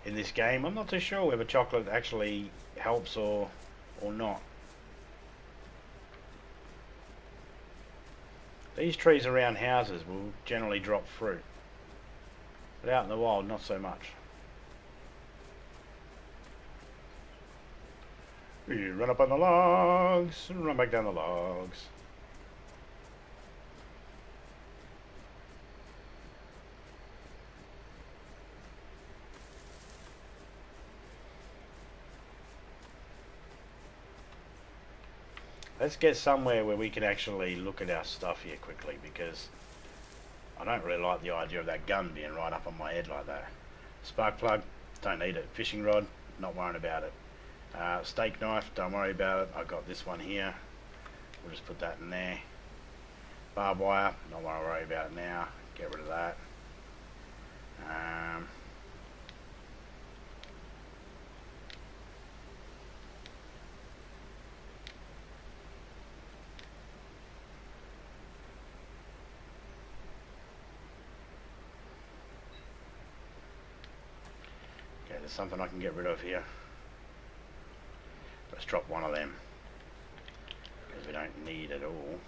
In this game, I'm not too sure whether chocolate actually helps or not. These trees around houses will generally drop fruit, but out in the wild, not so much. You run up on the logs, and run back down the logs. Let's get somewhere where we can actually look at our stuff here quickly, because I don't really like the idea of that gun being right up on my head like that. Spark plug, don't need it. Fishing rod, not worrying about it. Steak knife, don't worry about it. I've got this one here. We'll just put that in there. Barbed wire, not want to worry about it now. Get rid of that. Okay, there's something I can get rid of here. Let's drop one of them, because we don't need it all.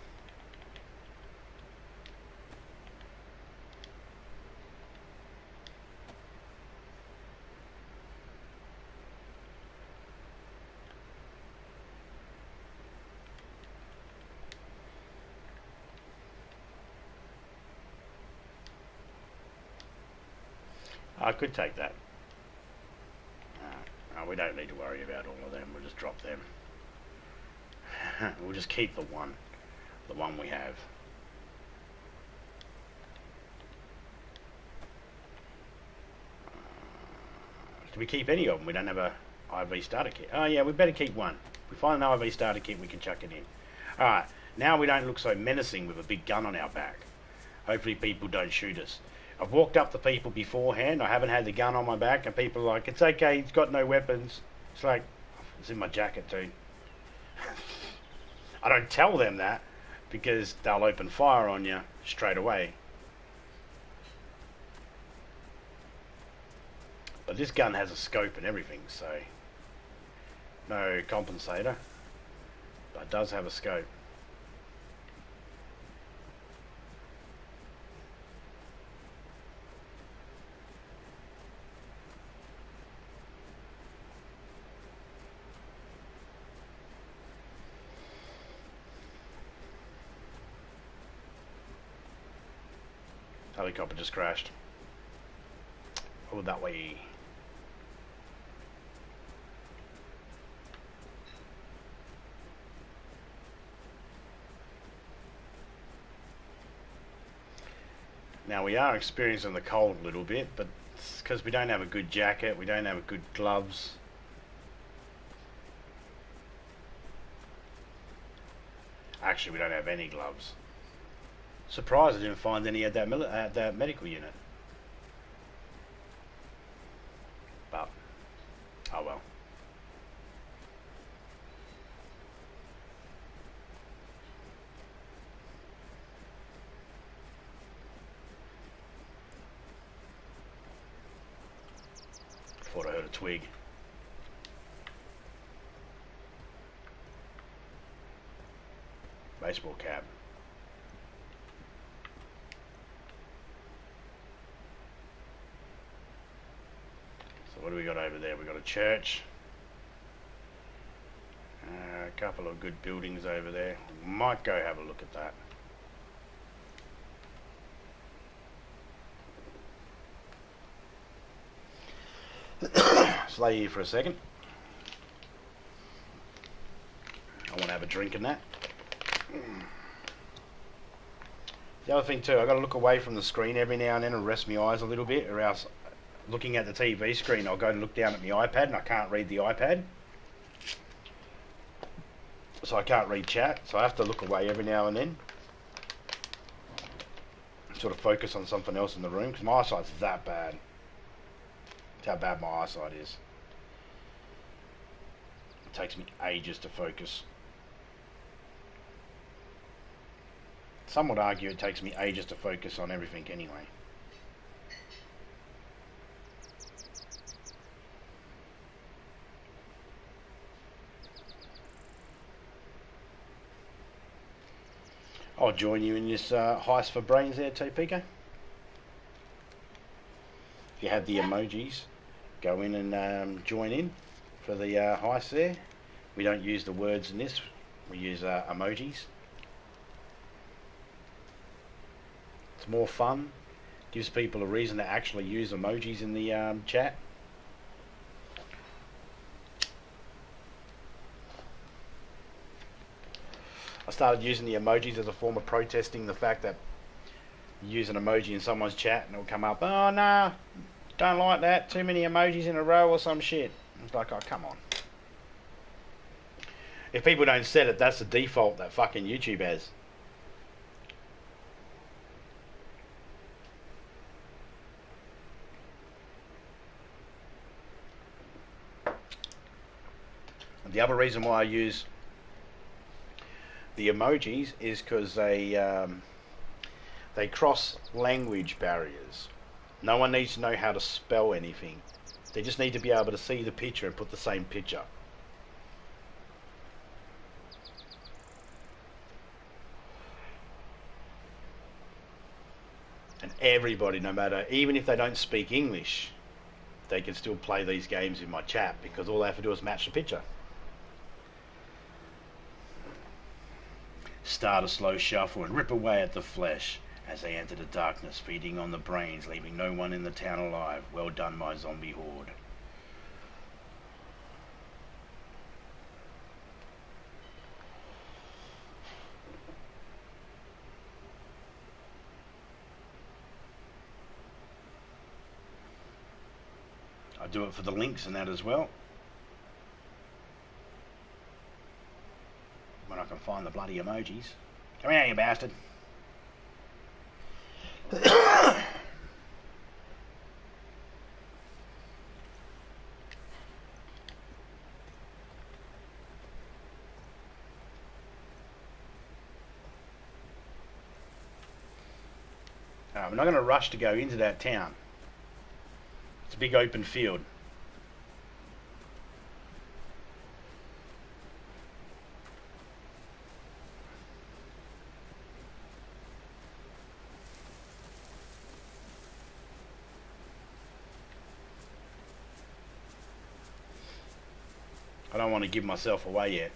I could take that. We don't need to worry about all of them. We'll just drop them. We'll just keep the one we have. Do we keep any of them? We don't have a IV starter kit. Oh yeah, we better keep one. If we find an IV starter kit, we can chuck it in. Alright, now we don't look so menacing with a big gun on our back. Hopefully people don't shoot us. I've walked up to people beforehand, I haven't had the gun on my back, and people are like, it's okay, he's got no weapons. It's like, it's in my jacket too. I don't tell them that, because they'll open fire on you straight away. But this gun has a scope and everything, so no compensator, but it does have a scope. Helicopter just crashed. Oh, that way. Now we are experiencing the cold a little bit, but it's because we don't have a good jacket, we don't have good gloves. Actually, we don't have any gloves. Surprised I didn't find any at that medical unit. But, oh well. Thought I heard a twig. Baseball cap. So what do we got over there? We got a church. A couple of good buildings over there. Might go have a look at that. Stay here for a second. I want to have a drink in that. The other thing too, I've got to look away from the screen every now and then and rest my eyes a little bit, or else looking at the TV screen I'll go and look down at my iPad and I can't read the iPad. So I can't read chat, so I have to look away every now and then. Sort of focus on something else in the room, because my eyesight's that bad. That's how bad my eyesight is. It takes me ages to focus. Some would argue it takes me ages to focus on everything anyway. I'll join you in this heist for brains there, TPK. If you have the emojis, go in and join in for the heist there. We don't use the words in this, we use emojis. It's more fun, gives people a reason to actually use emojis in the chat. I started using the emojis as a form of protesting the fact that you use an emoji in someone's chat and it'll come up, oh nah, don't like that, too many emojis in a row or some shit. It's like, oh come on. If people don't set it, that's the default that fucking YouTube has. The other reason why I use the emojis is because they cross language barriers. No one needs to know how to spell anything. They just need to be able to see the picture and put the same picture. And everybody, no matter, even if they don't speak English, they can still play these games in my chat because all they have to do is match the picture. Start a slow shuffle and rip away at the flesh as they enter the darkness, feeding on the brains, leaving no one in the town alive. Well done, my zombie horde. I do it for the links and that as well. When I can find the bloody emojis. Come here, you bastard. We're not going to rush to go into that town. It's a big open field. I don't want to give myself away yet.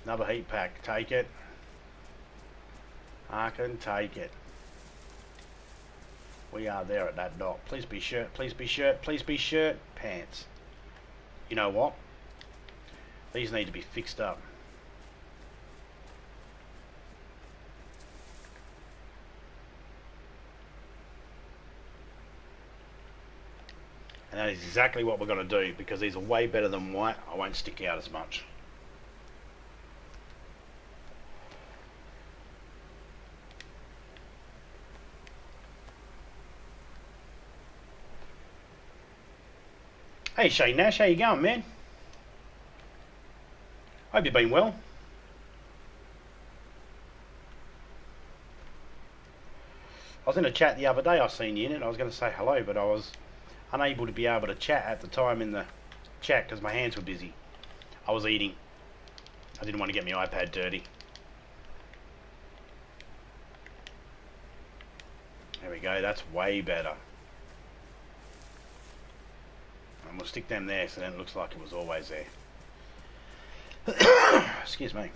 Another heat pack. Take it. I can take it. We are there at that dock. Please be shirt. Please be shirt. Please be shirt. Pants. You know what? These need to be fixed up. And that is exactly what we're going to do, because these are way better than white. I won't stick out as much. Hey Shane Nash, how you going, man? Hope you've been well. I was in a chat the other day, I seen you in it. I was going to say hello, but I was unable to be able to chat at the time in the chat because my hands were busy. I was eating. I didn't want to get my iPad dirty. There we go, that's way better. And we'll stick them there so then it looks like it was always there. Excuse me.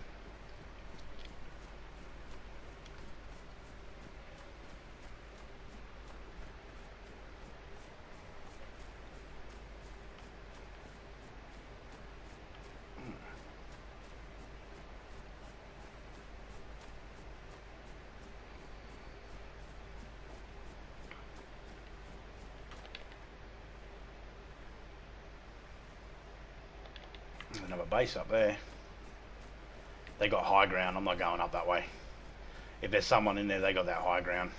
Another base up there. They got high ground. I'm not going up that way. If there's someone in there, they got that high ground.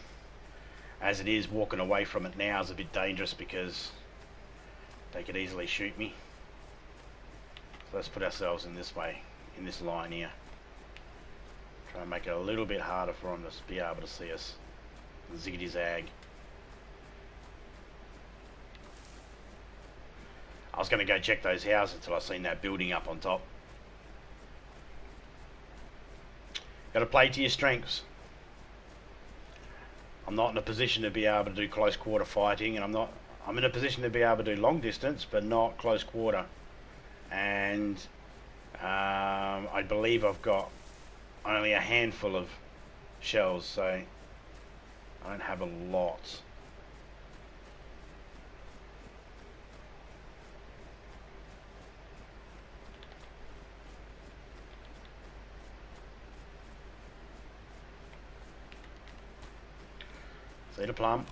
As it is, walking away from it now is a bit dangerous because they could easily shoot me. So let's put ourselves in this way, in this line here. Try and make it a little bit harder for them to be able to see us. Ziggity zag. I was going to go check those houses until I seen that building up on top. Got to play to your strengths. I'm not in a position to be able to do close quarter fighting, and I'm in a position to be able to do long distance, but not close quarter. And I believe I've got only a handful of shells, so I don't have a lot. See the plum.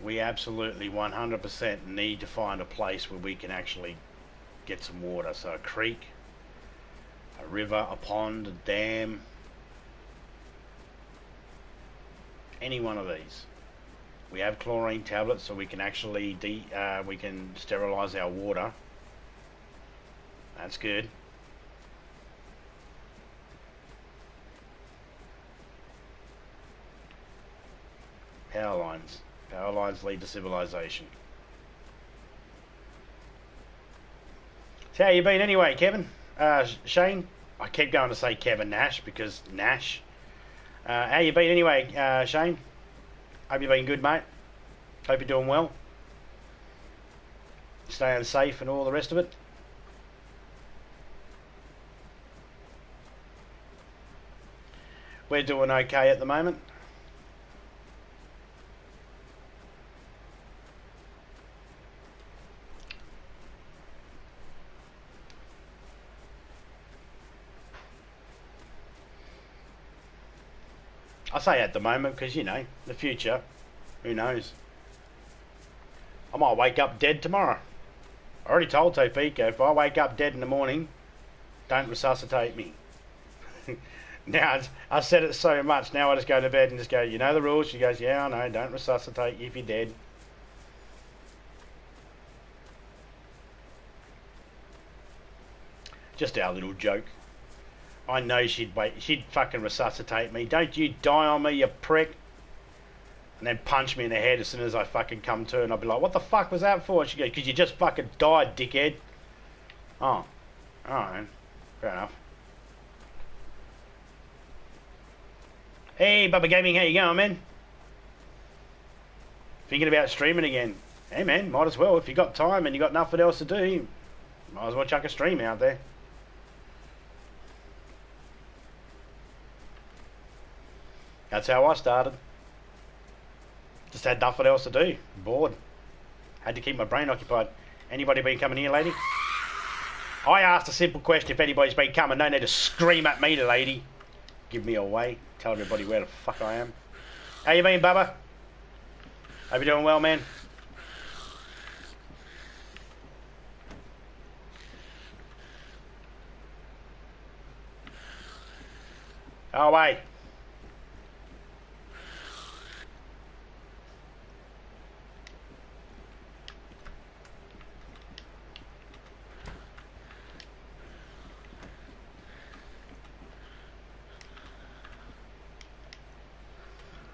We absolutely 100% need to find a place where we can actually get some water. So a creek, a river, a pond, a dam. Any one of these. We have chlorine tablets, so we can actually we can sterilize our water. That's good. Power lines. Power lines lead to civilization. So how you been anyway, Kevin? Shane? I keep going to say Kevin Nash because Nash. How you been anyway, Shane? Hope you've been good, mate. Hope you're doing well. Staying safe and all the rest of it. We're doing okay at the moment. I say at the moment because, you know, the future, who knows. I might wake up dead tomorrow. I already told Topeka, if I wake up dead in the morning, don't resuscitate me. Now, I've said it so much, now I just go to bed and just go, you know the rules? She goes, yeah, I know, don't resuscitate you if you're dead. Just our little joke. I know she'd fucking resuscitate me. Don't you die on me, you prick. And then punch me in the head as soon as I fucking come to, and I'd be like, what the fuck was that for? She goes, because you just fucking died, dickhead. Oh, alright. Fair enough. Hey, Bubba Gaming, how you going, man? Thinking about streaming again. Hey, man, might as well. If you got time and you got nothing else to do, might as well chuck a stream out there. That's how I started. Just had nothing else to do. Bored. Had to keep my brain occupied. Anybody been coming here, lady? I asked a simple question if anybody's been coming. No need to scream at me, lady. Give me away. Tell everybody where the fuck I am. How you been, Bubba? Hope you're doing well, man. Oh, wait.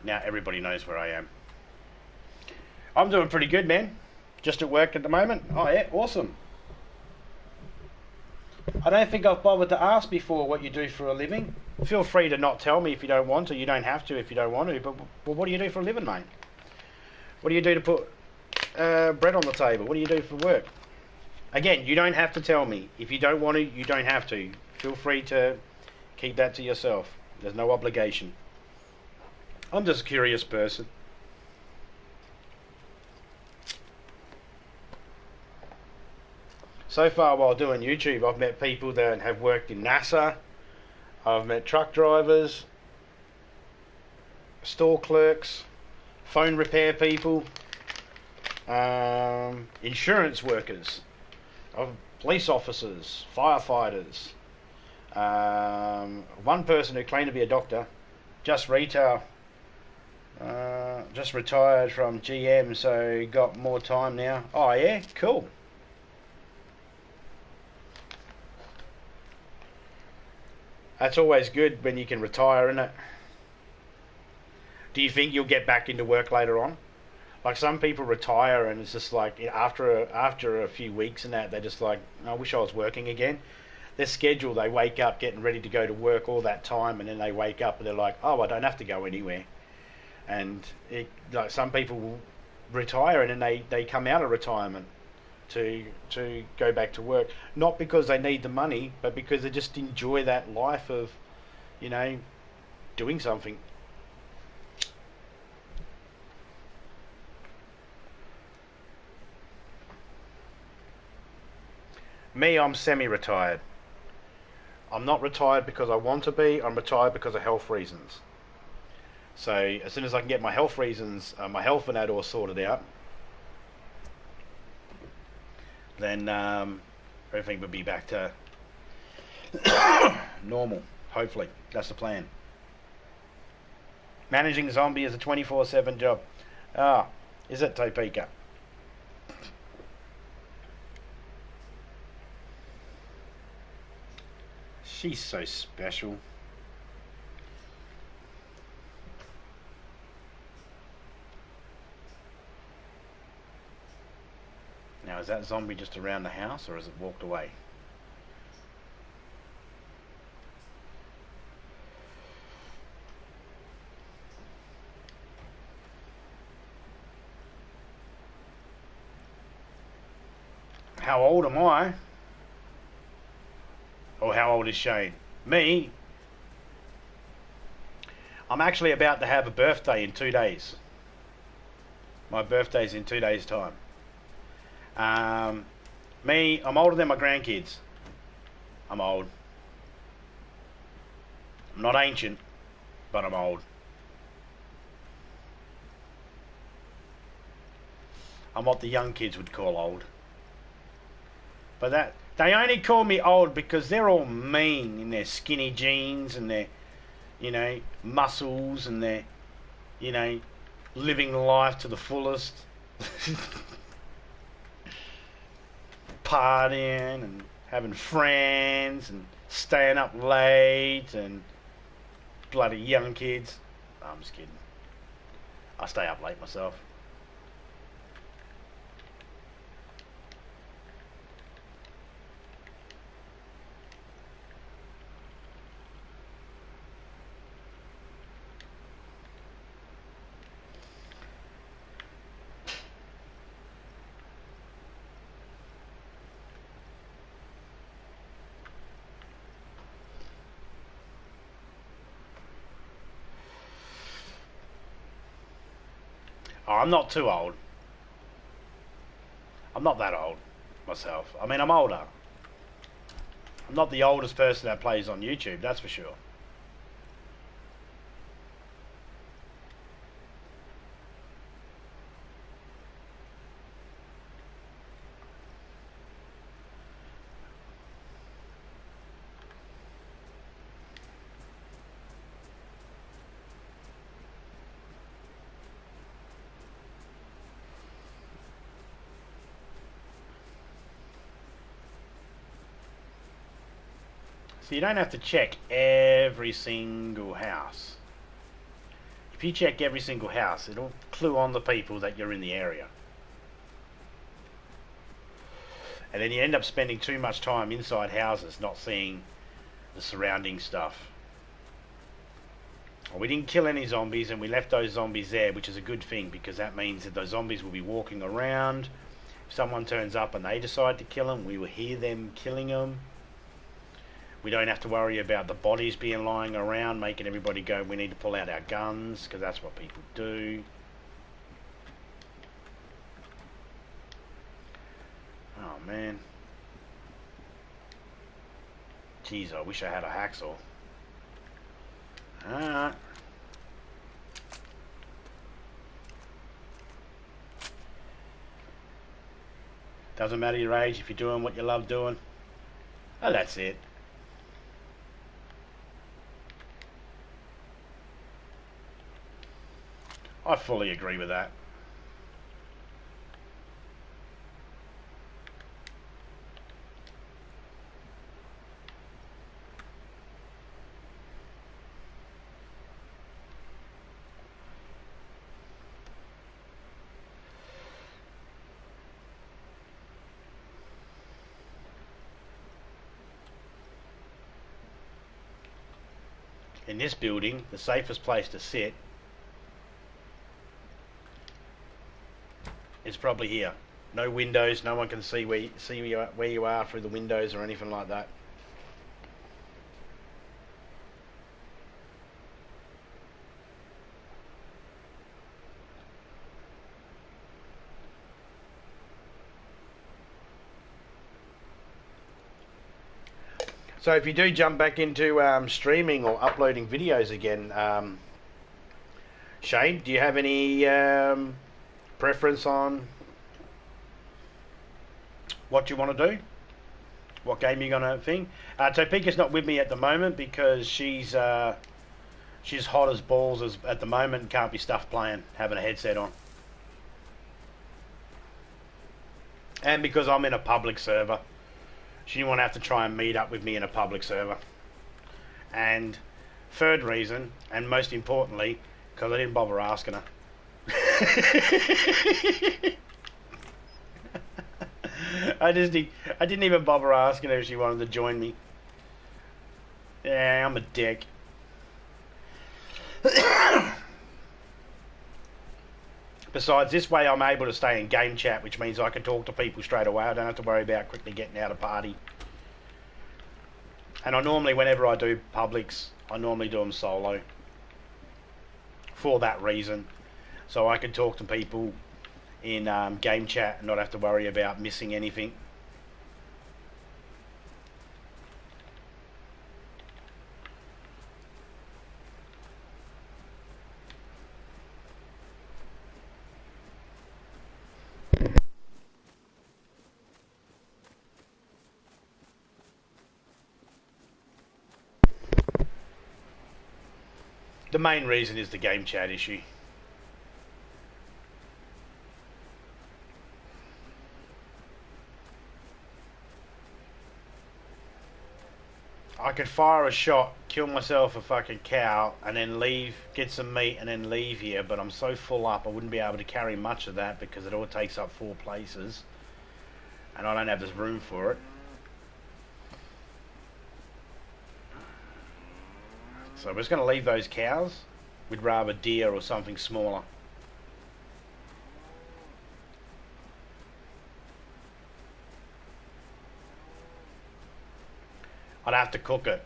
Now everybody knows where I am. I'm doing pretty good, man. Just at work at the moment. Oh, yeah, awesome. I don't think I've bothered to ask before what you do for a living. Feel free to not tell me if you don't want to. You don't have to if you don't want to. But well, what do you do for a living, mate? What do you do to put bread on the table? What do you do for work? Again, you don't have to tell me. If you don't want to, you don't have to. Feel free to keep that to yourself. There's no obligation. I'm just a curious person. So far while doing YouTube, I've met people that have worked in NASA. I've met truck drivers, store clerks, phone repair people, insurance workers, police officers, firefighters, one person who claimed to be a doctor, just retail. Just retired from GM, so got more time now. Oh yeah, cool. That's always good when you can retire, isn't it? Do you think you'll get back into work later on? Like some people retire and it's just like after a few weeks and that they're just like, I wish I was working again. Their schedule, they wake up getting ready to go to work all that time, and then they wake up and they're like, oh, I don't have to go anywhere. And like some people will retire and then they come out of retirement to go back to work, not because they need the money, but because they just enjoy that life of, you know, doing something. Me, I'm semi-retired. I'm not retired because I want to be. I'm retired because of health reasons. So as soon as I can get my health reasons, my health and that all sorted out, then everything would be back to normal. Hopefully, that's the plan. Managing zombie is a 24/7 job. Ah, is it, Topeka? She's so special. Now, is that zombie just around the house, or has it walked away? How old am I? Or how old is Shane? Me? I'm actually about to have a birthday in 2 days. My birthday's in 2 days' time. Me, I'm older than my grandkids. I'm old. I'm not ancient, but I'm old. I'm what the young kids would call old. But that they only call me old because they're all mean in their skinny jeans and their, you know, muscles and their, you know, living life to the fullest. Partying and having friends and staying up late and bloody young kids. No, I'm just kidding. I stay up late myself. I'm not too old. I'm not that old myself. I mean, I'm older. I'm not the oldest person that plays on YouTube, that's for sure. So you don't have to check every single house. If you check every single house, it'll clue on the people that you're in the area. And then you end up spending too much time inside houses not seeing the surrounding stuff. Well, we didn't kill any zombies and we left those zombies there, which is a good thing because that means that those zombies will be walking around. If someone turns up and they decide to kill them, we will hear them killing them. We don't have to worry about the bodies being lying around, making everybody go, we need to pull out our guns, because that's what people do. Oh, man. Jeez, I wish I had a hacksaw. Alright. Doesn't matter your age if you're doing what you love doing. Oh, that's it. I fully agree with that. In this building, the safest place to sit is probably here. No windows, no one can see where you are through the windows or anything like that. So if you do jump back into streaming or uploading videos again, Shane, do you have any preference on what you want to do? What game you're gonna think? Topeka's not with me at the moment because she's hot as balls at the moment. Can't be stuffed playing, having a headset on, and because I'm in a public server. She didn't want to have to try and meet up with me in a public server. And third reason, and most importantly, because I didn't bother asking her. I didn't even bother asking her if she wanted to join me. Yeah, I'm a dick. Besides, this way I'm able to stay in game chat, which means I can talk to people straight away. I don't have to worry about quickly getting out of party. And I normally, whenever I do publics, I normally do them solo. For that reason. So I can talk to people in game chat and not have to worry about missing anything. The main reason is the game chat issue. I could fire a shot, kill myself a fucking cow, and then leave, get some meat, and then leave here, but I'm so full up I wouldn't be able to carry much of that because it all takes up 4 places, and I don't have this room for it. So we're just going to leave those cows. We'd rather deer or something smaller. I'd have to cook it.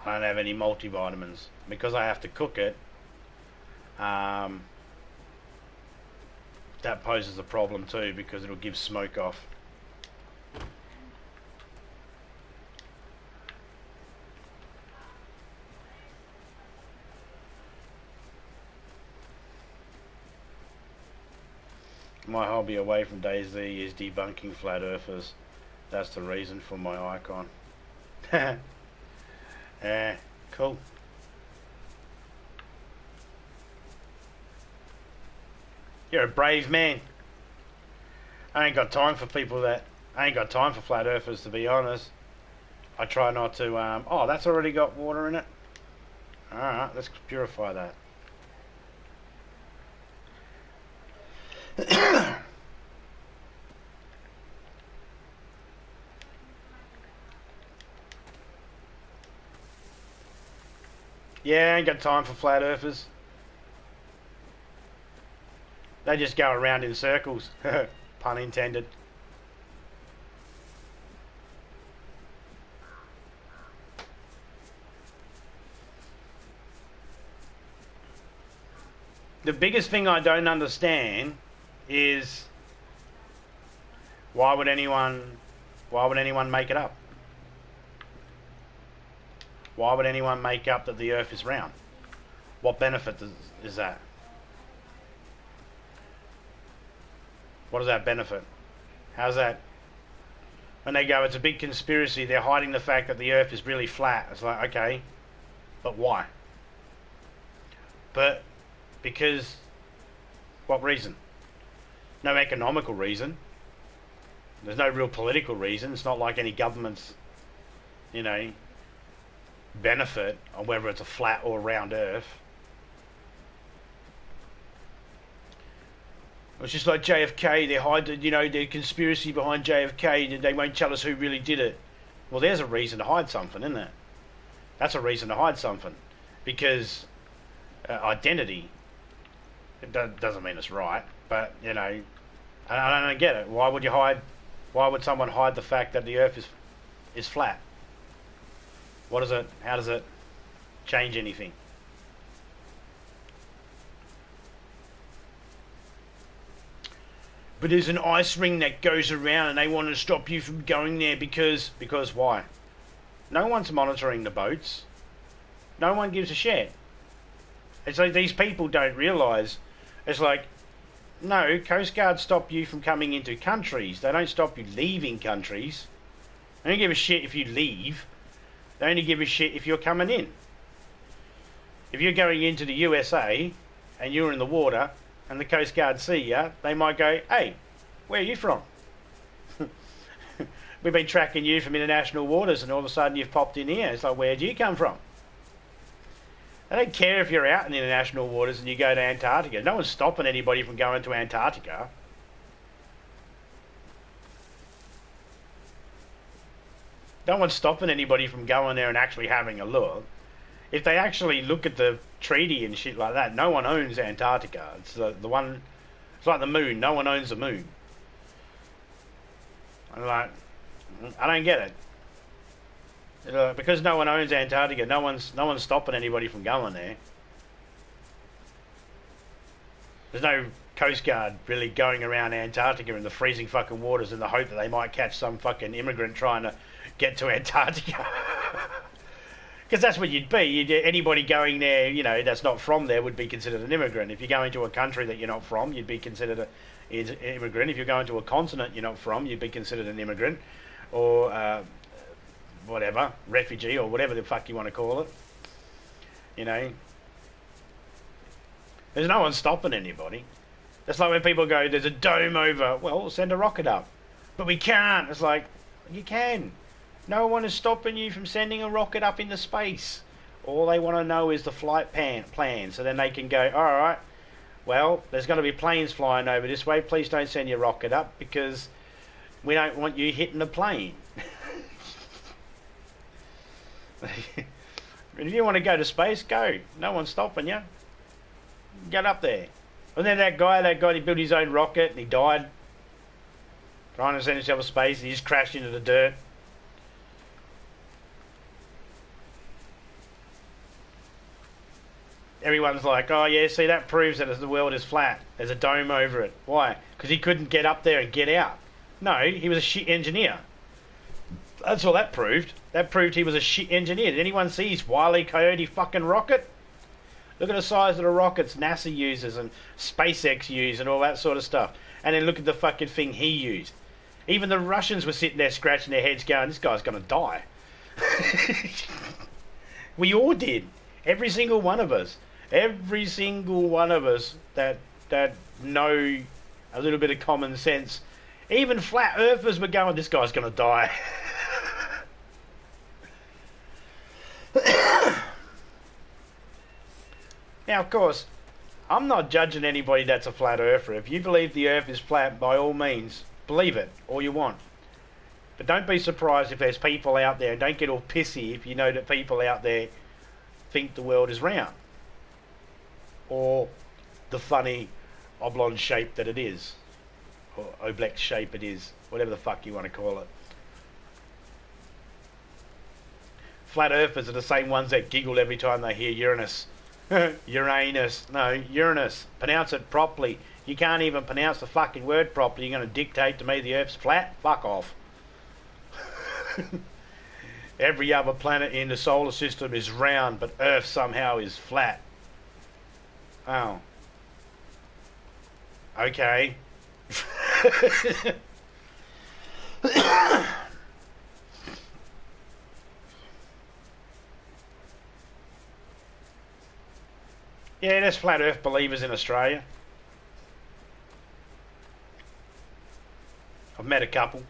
I don't have any multivitamins. Because I have to cook it, that poses a problem too, because it'll give smoke off. My hobby away from DayZ is debunking flat earthers. That's the reason for my icon. Yeah, cool. You're a brave man. I ain't got time for people that... I ain't got time for flat earthers, to be honest. I try not to... oh, that's already got water in it. Alright, let's purify that. Yeah, I ain't got time for flat earthers. They just go around in circles. Pun intended. The biggest thing I don't understand is why would anyone make it up? Why would anyone make up that the earth is round? What benefit is that? What does that benefit? How's that? When they go, it's a big conspiracy, they're hiding the fact that the earth is really flat. It's like, okay, but why? But because, what reason? No economical reason. There's no real political reason. It's not like any government's, you know, benefit on whether it's a flat or round earth. It's just like JFK, they hide the, you know, the conspiracy behind JFK, they won't tell us who really did it. Well, there's a reason to hide something, isn't there? That's a reason to hide something. Because identity, it doesn't mean it's right, but, you know, I don't get it. Why would someone hide the fact that the earth is flat? How does it change anything? But there's an ice ring that goes around and they want to stop you from going there because why? No one's monitoring the boats. No one gives a shit. It's like these people don't realise. It's like, no, Coast Guard stop you from coming into countries. They don't stop you leaving countries. They don't give a shit if you leave. They only give a shit if you're coming in. If you're going into the USA and you're in the water and the Coast Guard see you, they might go, hey, where are you from? We've been tracking you from international waters and all of a sudden you've popped in here. It's like, where do you come from? They don't care if you're out in international waters and you go to Antarctica. No one's stopping anybody from going to Antarctica. No one's stopping anybody from going there and actually having a look. If they actually look at the treaty and shit like that, no one owns Antarctica. It's the one. It's like the moon. No one owns the moon. I'm like, I don't get it. Because no one owns Antarctica, no one's stopping anybody from going there. There's no Coast Guard really going around Antarctica in the freezing fucking waters in the hope that they might catch some fucking immigrant trying to get to Antarctica. Because that's what you'd be. Anybody going there, you know, that's not from there would be considered an immigrant. If you go into a country that you're not from, you'd be considered an immigrant. If you're going to a continent you're not from, you'd be considered an immigrant. Or whatever, refugee or whatever the fuck you want to call it. You know. There's no one stopping anybody. That's like when people go, there's a dome over. Well, send a rocket up. But we can't. It's like, you can. No one is stopping you from sending a rocket up into space. All they want to know is the flight plan. So then they can go, alright, well, there's going to be planes flying over this way. Please don't send your rocket up because we don't want you hitting the plane. If you want to go to space, go. No one's stopping you. Get up there. And then that guy, he built his own rocket and he died trying to send himself to space. He just crashed into the dirt. everyone's like, oh yeah, see, that proves that the world is flat. There's a dome over it. Why? Because he couldn't get up there and get out. No, he was a shit engineer. That's all that proved. That proved he was a shit engineer. Did anyone see his Wile E. Coyote fucking rocket? Look at the size of the rockets NASA uses and SpaceX use and all that sort of stuff. And then look at the fucking thing he used. Even the Russians were sitting there scratching their heads going, this guy's going to die. We all did. Every single one of us. Every single one of us that know a little bit of common sense. Even flat earthers were going, this guy's going to die. Now, of course, I'm not judging anybody that's a flat earther. If you believe the earth is flat, by all means, believe it all you want. But don't be surprised if there's people out there, and don't get all pissy if you know that people out there think the world is round. Or the funny oblong shape that it is. Or oblate shape it is. Whatever the fuck you want to call it. Flat earthers are the same ones that giggle every time they hear Uranus. Uranus. No, Uranus. Pronounce it properly. You can't even pronounce the fucking word properly. You're going to dictate to me the earth's flat? Fuck off. Every other planet in the solar system is round, but Earth somehow is flat. Oh. Okay. Yeah, there's flat earth believers in Australia. I've met a couple.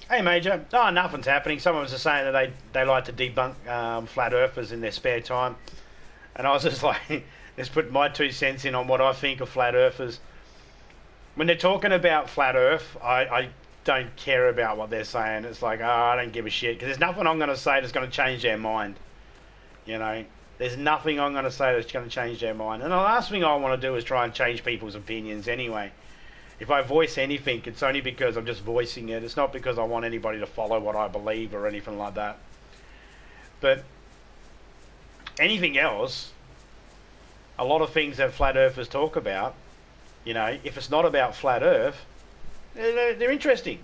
Hey Major, oh, nothing's happening. Some of us are saying that they like to debunk flat earthers in their spare time. And I was just like, let's put my 2 cents in on what I think of flat earthers. When they're talking about flat earth, I don't care about what they're saying. It's like, oh, I don't give a shit. Because there's nothing I'm going to say that's going to change their mind. You know, there's nothing I'm going to say that's going to change their mind. And the last thing I want to do is try and change people's opinions anyway. If I voice anything, it's only because I'm just voicing it. It's not because I want anybody to follow what I believe or anything like that. But anything else, a lot of things that flat earthers talk about, you know, if it's not about flat earth, they're interesting.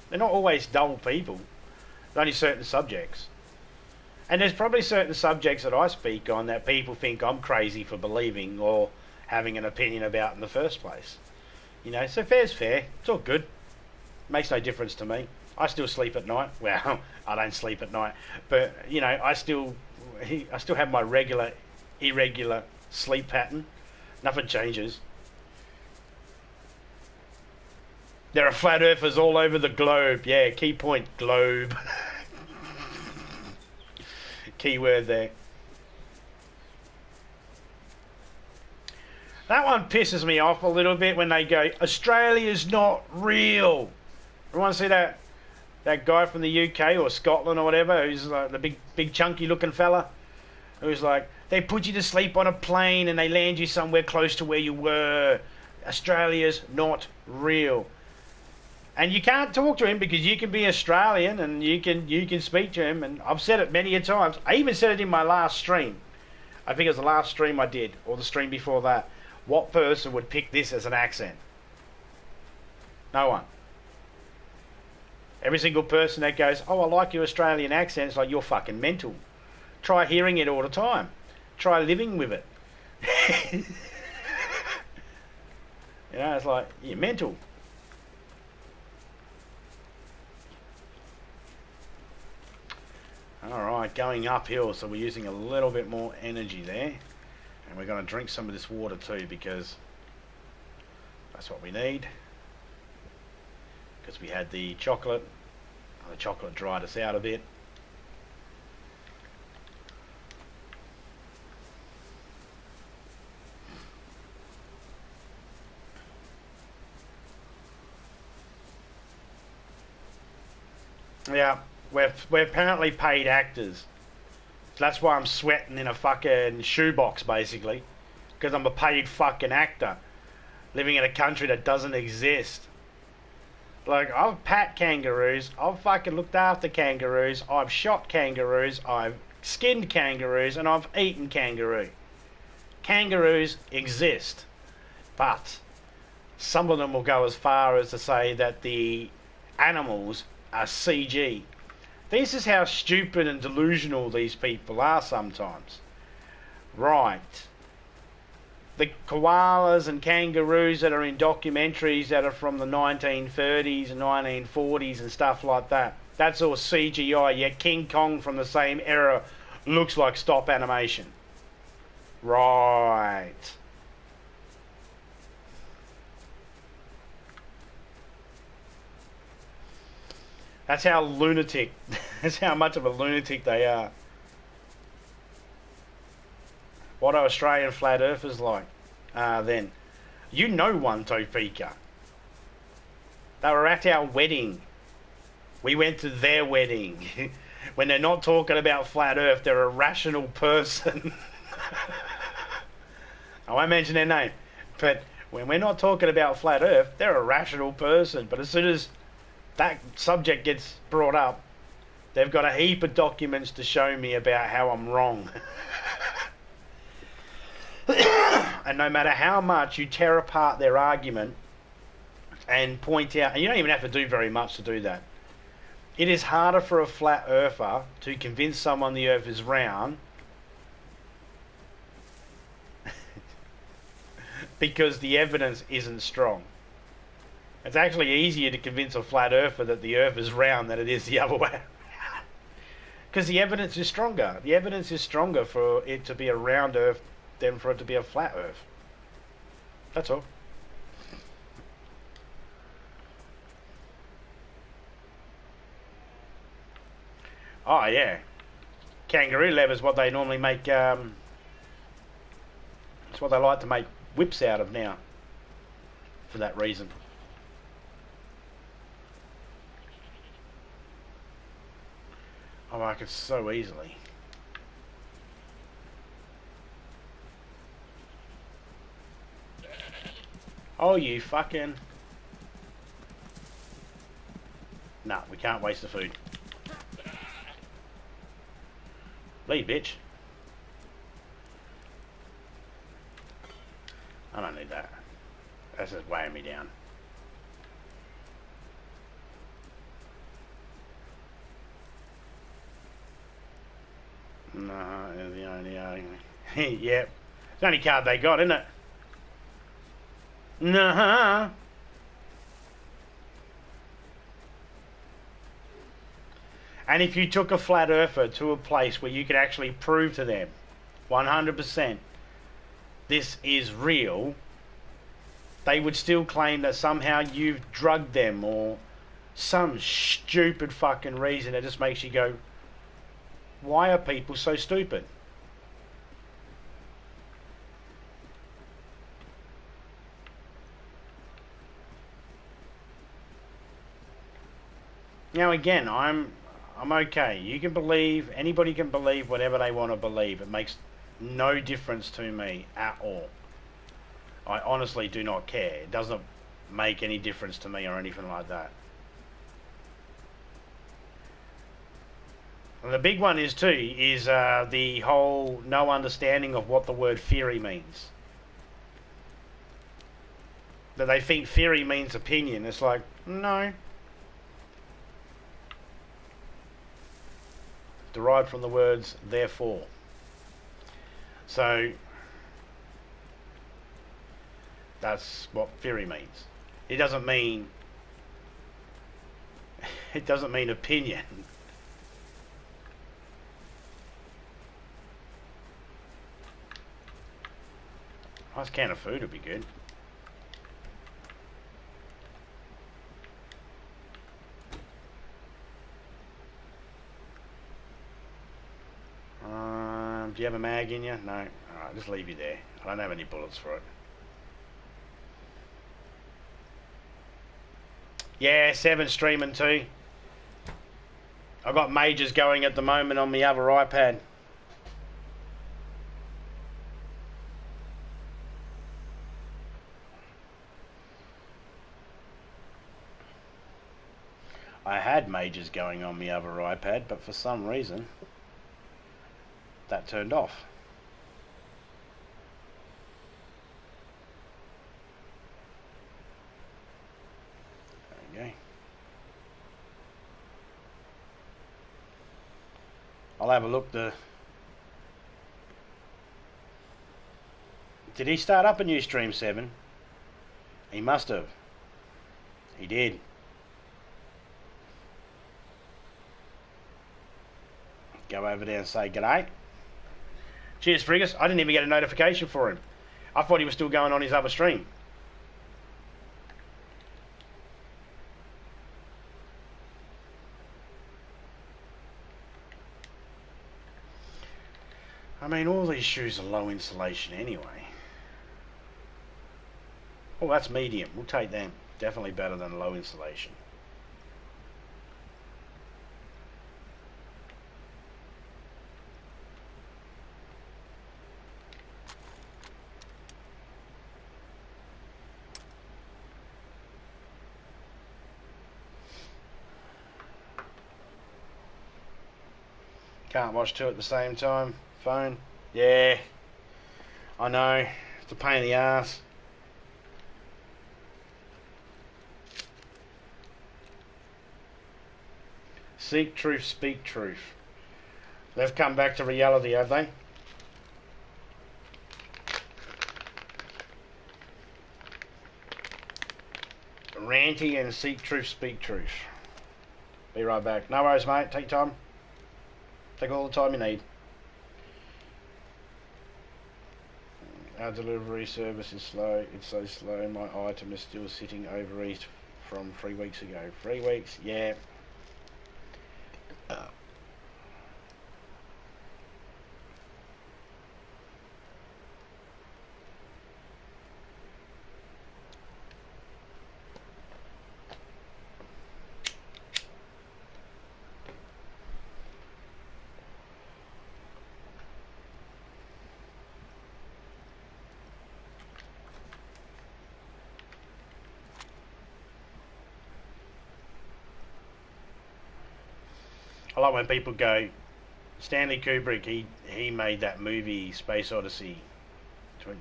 They're not always dull people. There's only certain subjects. And there's probably certain subjects that I speak on that people think I'm crazy for believing or having an opinion about in the first place. You know, so fair's fair. It's all good. Makes no difference to me. I still sleep at night. Well, I don't sleep at night. But, you know, I still have my irregular sleep pattern. Nothing changes. There are flat earthers all over the globe. Yeah, key point, globe. Key word there. That one pisses me off a little bit when they go, Australia's not real. Everyone see that guy from the UK or Scotland or whatever, who's like the big chunky looking fella, who's like, they put you to sleep on a plane and they land you somewhere close to where you were. Australia's not real. And you can't talk to him because you can be Australian and you can speak to him. And I've said it many a times. I even said it in my last stream. I think it was the last stream I did, or the stream before that. What person would pick this as an accent? No one. Every single person that goes, oh, I like your Australian accent, it's like, you're fucking mental. Try hearing it all the time. Try living with it. You know, it's like, you're mental. Alright, going uphill, so we're using a little bit more energy there. And we're going to drink some of this water too, because that's what we need. Because we had the chocolate. The chocolate dried us out a bit. Yeah, we're apparently paid actors. So that's why I'm sweating in a fucking shoebox, basically. Because I'm a paid fucking actor. Living in a country that doesn't exist. Like, I've pat kangaroos, I've fucking looked after kangaroos, I've shot kangaroos, I've skinned kangaroos, and I've eaten kangaroo. Kangaroos exist, but some of them will go as far as to say that the animals are CG. This is how stupid and delusional these people are sometimes. Right. The koalas and kangaroos that are in documentaries that are from the 1930s and 1940s and stuff like that, that's all CGI, yet King Kong from the same era looks like stop animation. Right. That's how lunatic, that's how much of a lunatic they are. What are Australian flat earthers like then? You know one, Topeka. They were at our wedding. We went to their wedding. When they're not talking about flat earth, they're a rational person. I won't mention their name. But when we're not talking about flat earth, they're a rational person. But as soon as that subject gets brought up, they've got a heap of documents to show me about how I'm wrong. And no matter how much you tear apart their argument and point out, and you don't even have to do very much to do that, it is harder for a flat earther to convince someone the earth is round because the evidence isn't strong. It's actually easier to convince a flat earther that the earth is round than it is the other way. Because the evidence is stronger. The evidence is stronger for it to be a round earth than for it to be a flat earth. That's all. Oh yeah, kangaroo leather is what they normally make. It's what they like to make whips out of now. For that reason. Oh, I could so easily. Oh, you fucking... Nah, we can't waste the food. Leave, bitch. I don't need that. That's just weighing me down. No, the only... yep. It's the only card they got, isn't it? Nah. And if you took a flat earther to a place where you could actually prove to them 100% this is real, they would still claim that somehow you've drugged them or some stupid fucking reason that just makes you go, why are people so stupid? Now again, I'm okay. You can believe, anybody can believe whatever they want to believe. It makes no difference to me at all. I honestly do not care. It doesn't make any difference to me or anything like that. And the big one is too, is the whole no understanding of what the word theory means. That they think theory means opinion. It's like, no. Derived from the words therefore. So that's what theory means. It doesn't mean opinion. Nice can of food would be good. Do you have a mag in you? No. Alright, just leave you there. I don't have any bullets for it. Yeah, 7 streaming too. I've got majors going at the moment on the other iPad. pages going on my other iPad, but for some reason that turned off. There we go. I'll have a look. Did he start up a new stream 7? He must have. He did. Go over there and say g'day. Cheers, Frigus. I didn't even get a notification for him. I thought he was still going on his other stream. I mean, all these shoes are low insulation anyway. Oh, that's medium. We'll take them. Definitely better than low insulation. Can't watch two at the same time. Phone. Yeah. I know. It's a pain in the ass. Seek truth, speak truth. They've come back to reality, have they? Ranty and seek truth, speak truth. Be right back. No worries, mate. Take time. Take all the time you need. Our delivery service is slow. It's so slow. My item is still sitting over east from 3 weeks ago. 3 weeks? Yeah. I like when people go, Stanley Kubrick, he made that movie Space Odyssey,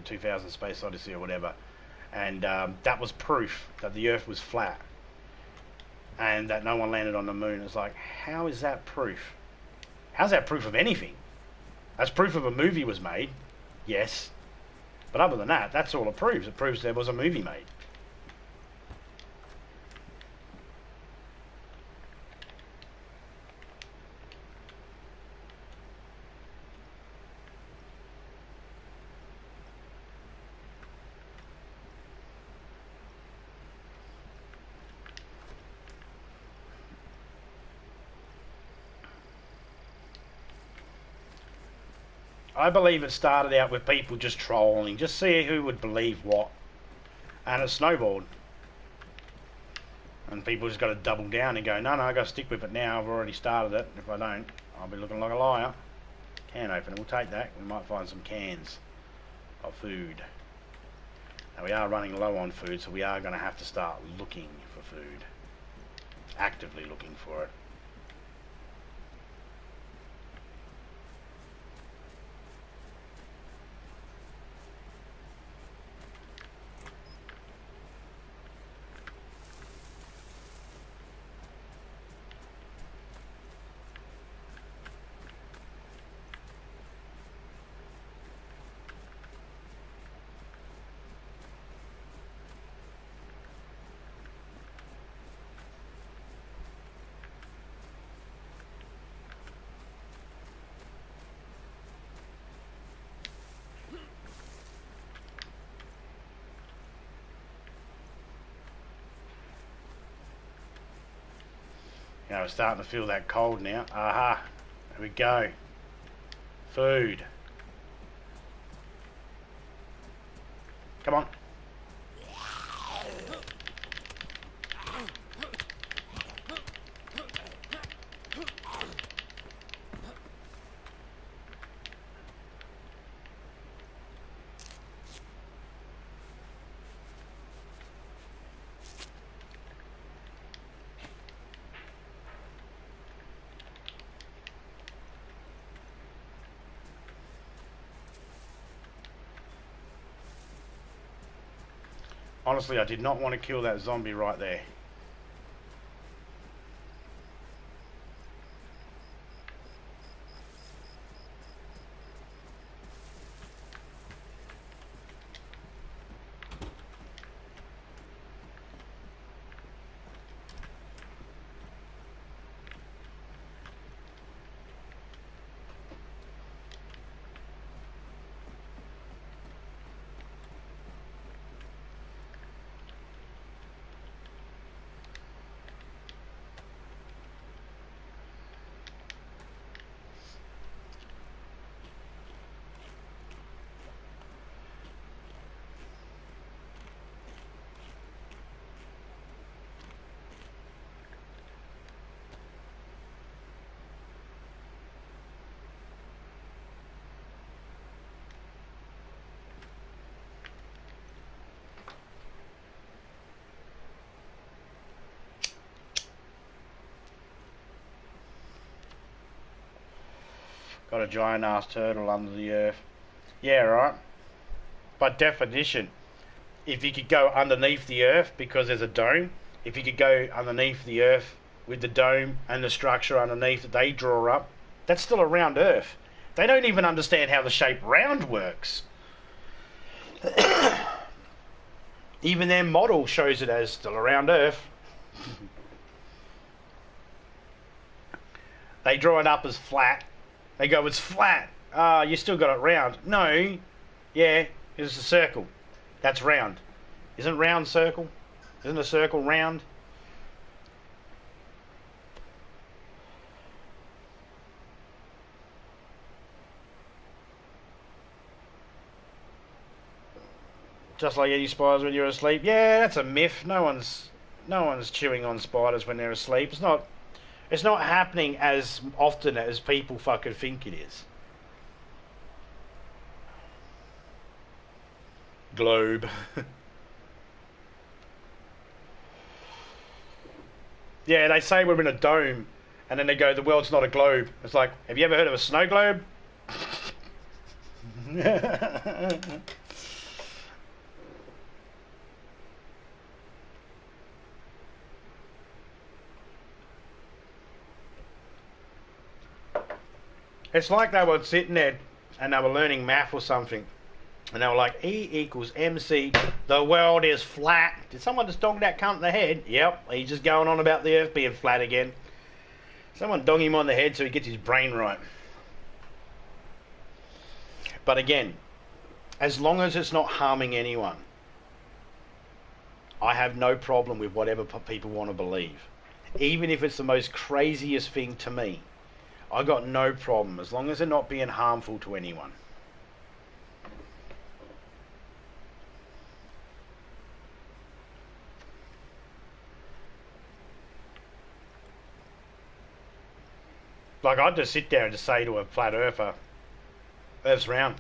2000 Space Odyssey or whatever, and that was proof that the Earth was flat and that no one landed on the moon. It's like, how is that proof? How's that proof of anything? That's proof of a movie was made, yes, but other than that, that's all it proves. It proves there was a movie made. I believe it started out with people just trolling, just see who would believe what, and it snowballed. And people just got to double down and go, no, I got to stick with it now. I've already started it. If I don't, I'll be looking like a liar. Can opener, we'll take that. We might find some cans of food. Now we are running low on food, so we are going to have to start looking for food, actively looking for it. You know, we're starting to feel that cold now. Aha, there we go. Food. Come on. Honestly, I did not want to kill that zombie right there. Got a giant ass turtle under the earth. Yeah, right. By definition, if you could go underneath the earth because there's a dome, if you could go underneath the earth with the dome and the structure underneath that they draw up, that's still a round earth. They don't even understand how the shape round works. Even their model shows it as still a round earth. They draw it up as flat. They go, it's flat. Ah, you still got it round. No, yeah, it's a circle. That's round. Isn't round circle? Isn't a circle round? Just like eating spiders when you're asleep. Yeah, that's a myth. No one's chewing on spiders when they're asleep. It's not happening as often as people fucking think it is. Globe. Yeah, they say we're in a dome, and then they go, the world's not a globe. It's like, have you ever heard of a snow globe? It's like they were sitting there and they were learning math or something. And they were like, E equals MC, the world is flat. Did someone just dong that cunt in the head? Yep, he's just going on about the earth being flat again. Someone dong him on the head so he gets his brain right. But again, as long as it's not harming anyone, I have no problem with whatever people want to believe. Even if it's the most craziest thing to me, I got no problem as long as they're not being harmful to anyone. Like, I'd just sit there and just say to a flat earther, Earth's round.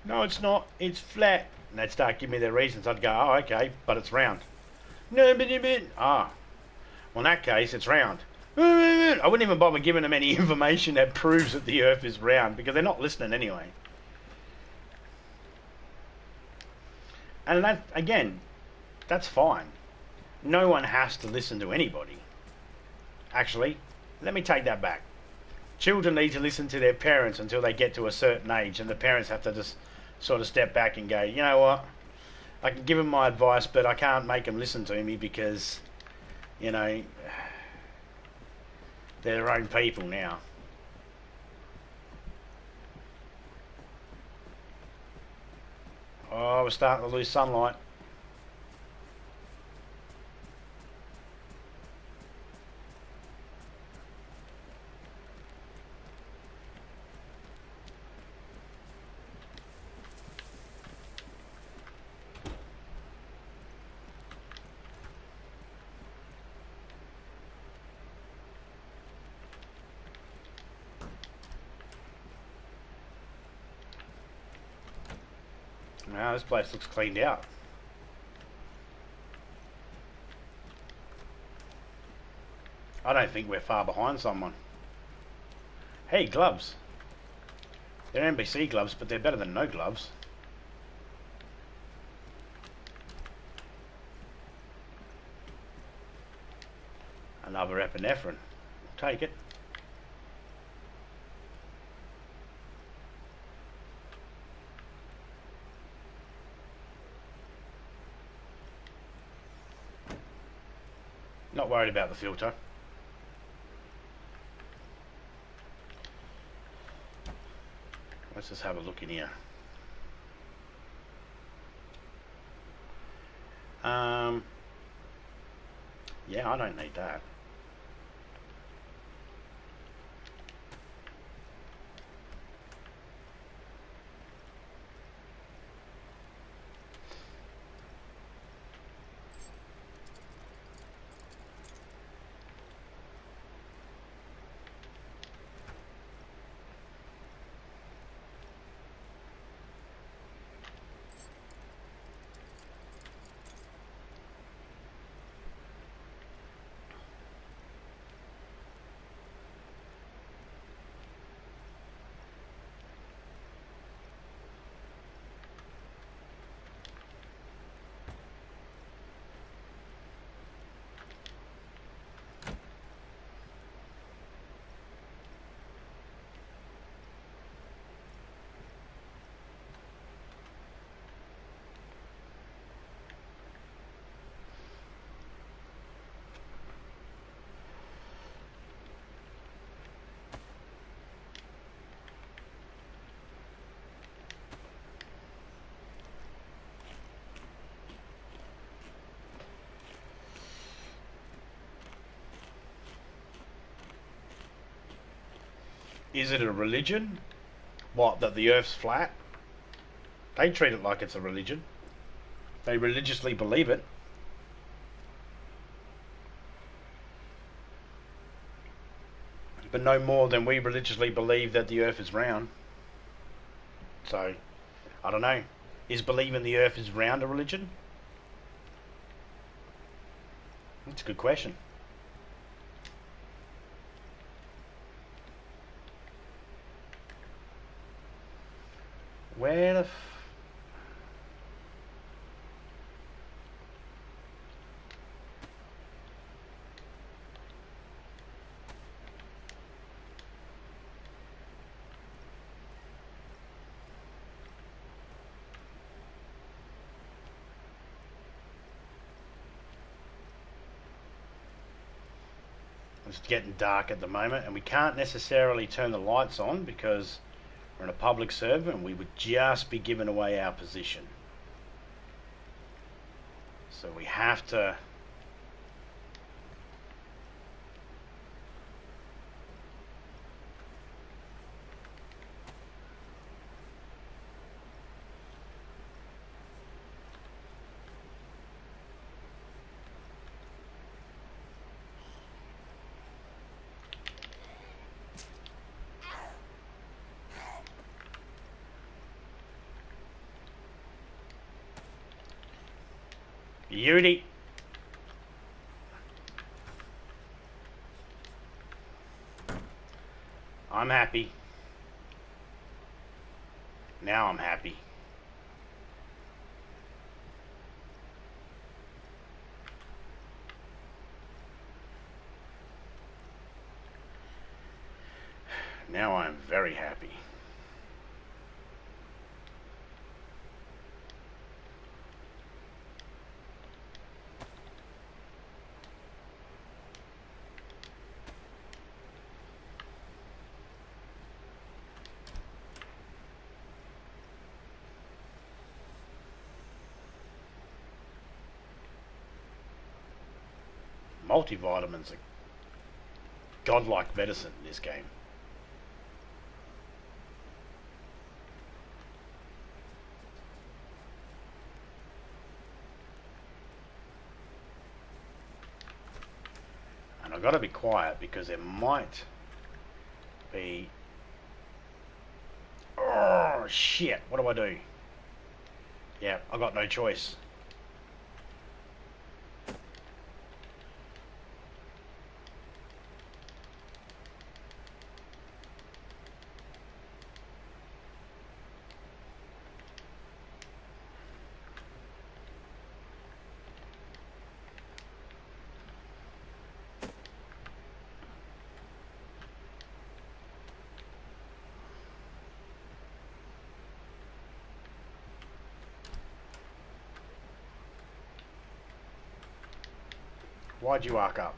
No, it's not. It's flat. And they'd start giving me their reasons. I'd go, oh, okay, but it's round. No, but ah. Well, in that case, it's round. I wouldn't even bother giving them any information that proves that the Earth is round because they're not listening anyway. And that, again, that's fine. No one has to listen to anybody. Actually, let me take that back. Children need to listen to their parents until they get to a certain age, and the parents have to just sort of step back and go, you know what, I can give them my advice, but I can't make them listen to me because, you know, they're their own people now. Oh, we're starting to lose sunlight. Wow, this place looks cleaned out. I don't think we're far behind someone. Hey, gloves. They're NBC gloves, but they're better than no gloves. Another epinephrine. Take it. Not worried about the filter. Let's just have a look in here. Yeah, I don't need that. Is it a religion? What, that the Earth's flat? They treat it like it's a religion. They religiously believe it. But no more than we religiously believe that the Earth is round. So, I don't know. Is believing the Earth is round a religion? That's a good question. Where the It's getting dark at the moment, and we can't necessarily turn the lights on because we're in a public server and we would just be giving away our position. So we have to Beauty. I'm happy. Now I'm happy. Now I'm very happy. Multivitamins are godlike medicine in this game. And I've got to be quiet because there might be... Oh, shit. What do I do? Yeah, I've got no choice. Why'd you arc up?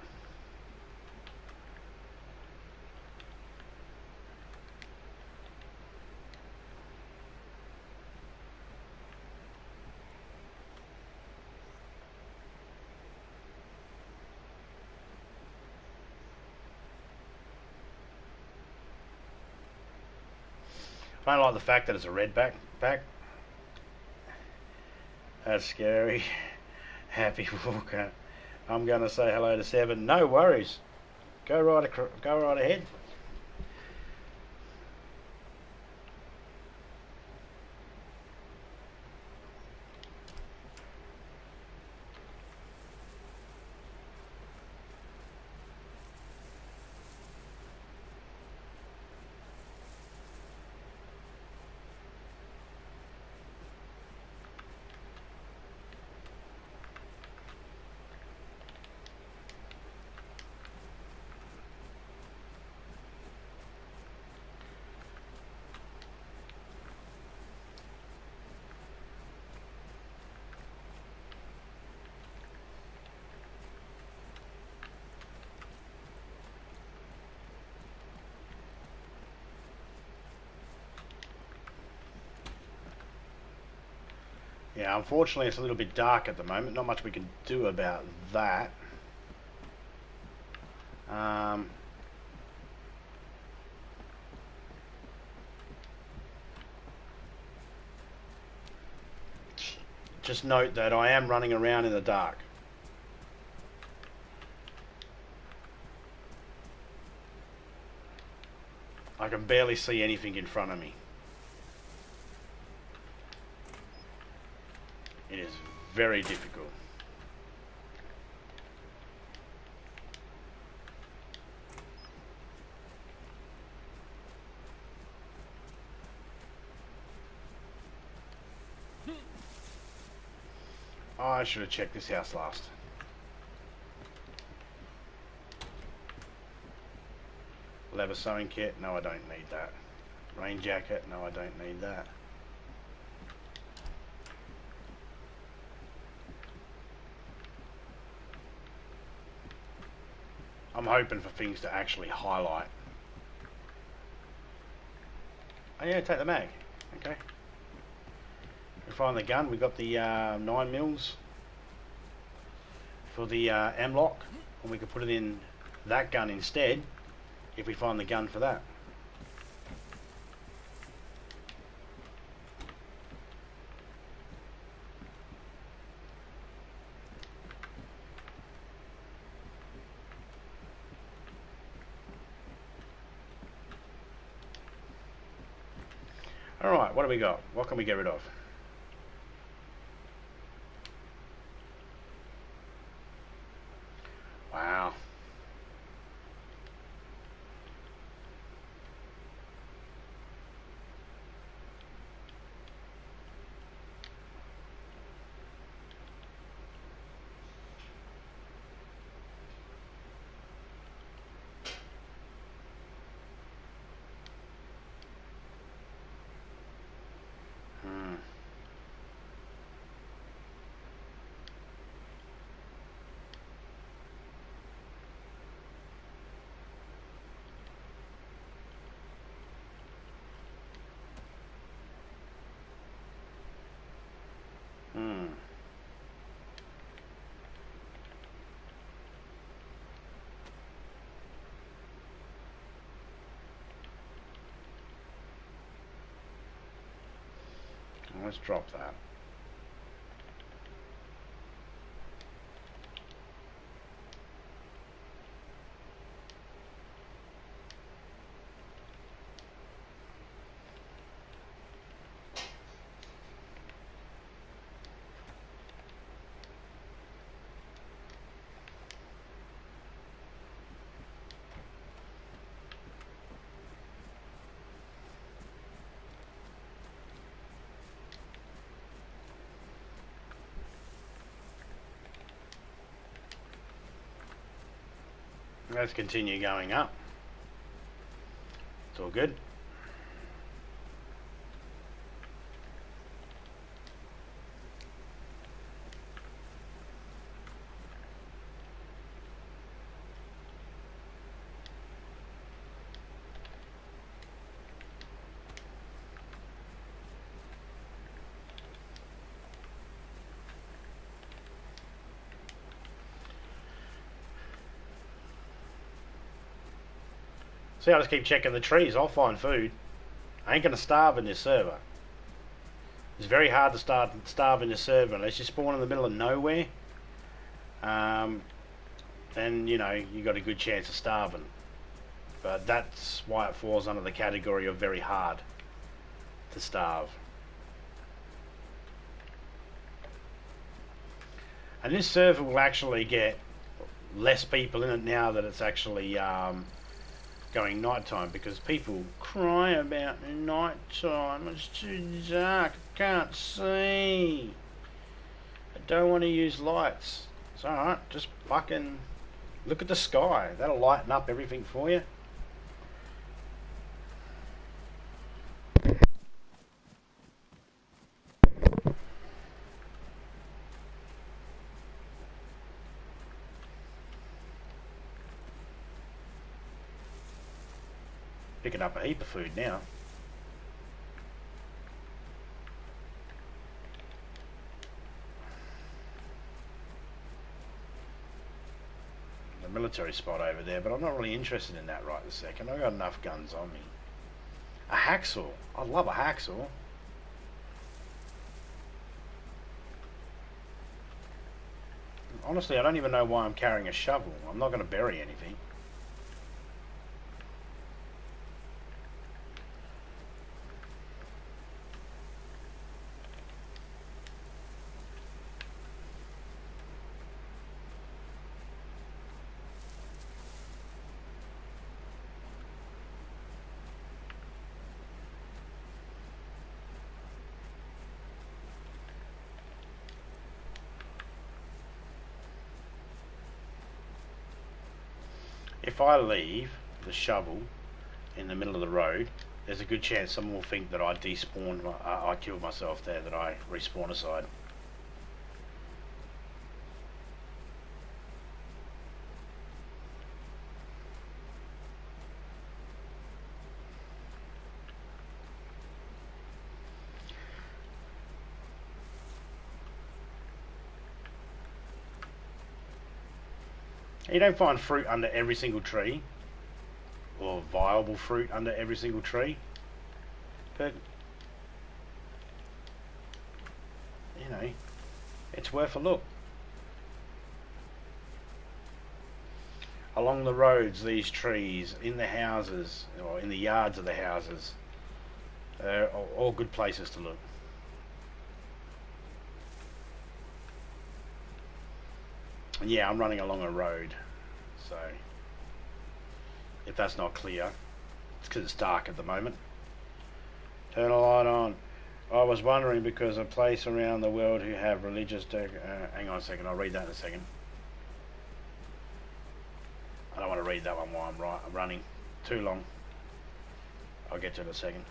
I don't like the fact that it's a red backpack. That's scary. Happy Walker. I'm going to say hello to Seven. No worries. Go right ahead. Yeah, unfortunately it's a little bit dark at the moment. Not much we can do about that. Just note that I am running around in the dark. I can barely see anything in front of me. It is very difficult. Oh, I should have checked this house last. Leather sewing kit, no I don't need that. Rain jacket, no I don't need that. I'm hoping for things to actually highlight. Oh yeah, take the mag. Okay. We find the gun. We got the 9mm for the M-lock, and we could put it in that gun instead if we find the gun for that. Alright, what do we got? What can we get rid of? Wow. Let's drop that. Let's continue going up. It's all good. See, I just keep checking the trees. I'll find food. I ain't going to starve in this server. It's very hard to starve in this server unless you spawn in the middle of nowhere. Then, you know, you got a good chance of starving. But that's why it falls under the category of very hard to starve. And this server will actually get less people in it now that it's actually going nighttime, because people cry about nighttime. It's too dark, I can't see. I don't want to use lights. It's alright, just fucking look at the sky. That'll lighten up everything for you. Picking up a heap of food now. The military spot over there, but I'm not really interested in that right this second. I've got enough guns on me. A hacksaw. I love a hacksaw. Honestly, I don't even know why I'm carrying a shovel. I'm not going to bury anything. If I leave the shovel in the middle of the road, there's a good chance someone will think that I despawned, I killed myself there, that I respawn aside. You don't find fruit under every single tree, or viable fruit under every single tree, but you know, it's worth a look. Along the roads, these trees, in the houses, or in the yards of the houses, they're all good places to look. Yeah, I'm running along a road, so if that's not clear, it's because it's dark at the moment. Turn a light on. I was wondering, because a place around the world who have religious hang on a second, I'll read that in a second. I don't want to read that one while I'm running. Too long. I'll get to it in a second.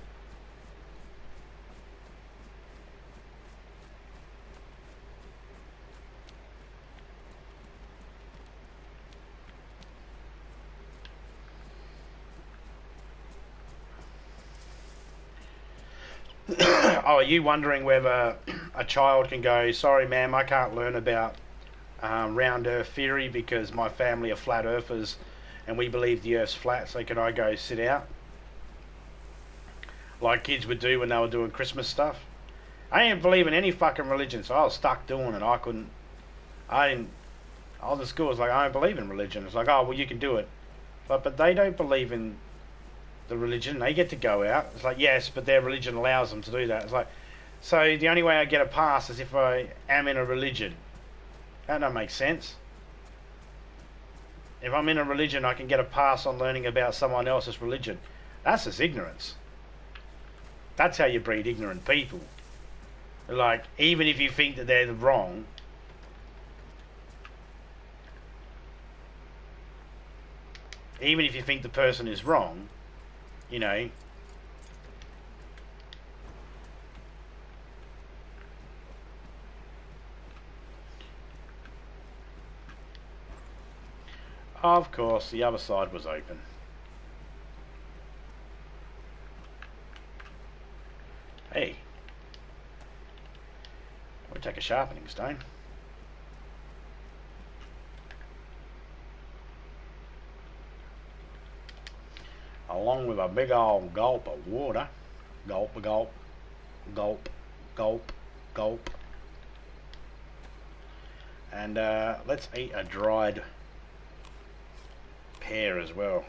Oh, are you wondering whether a child can go, sorry ma'am, I can't learn about round earth theory because my family are flat earthers and we believe the earth's flat, so can I go sit out? Like kids would do when they were doing Christmas stuff. I didn't believe in any fucking religion, so I was stuck doing it. All the school was like, I don't believe in religion. It's like, oh, well, you can do it. But they don't believe in the religion. They get to go out. It's like, yes, but their religion allows them to do that. It's like, so the only way I get a pass is if I am in a religion. That don't make sense. If I'm in a religion, I can get a pass on learning about someone else's religion. That's just ignorance. That's how you breed ignorant people. Like, even if you think that they're wrong, even if you think the person is wrong, you know, of course the other side was open. Hey, we'll take a sharpening stone. along with a big old gulp of water. Gulp, gulp, gulp, gulp, gulp. And let's eat a dried pear as well.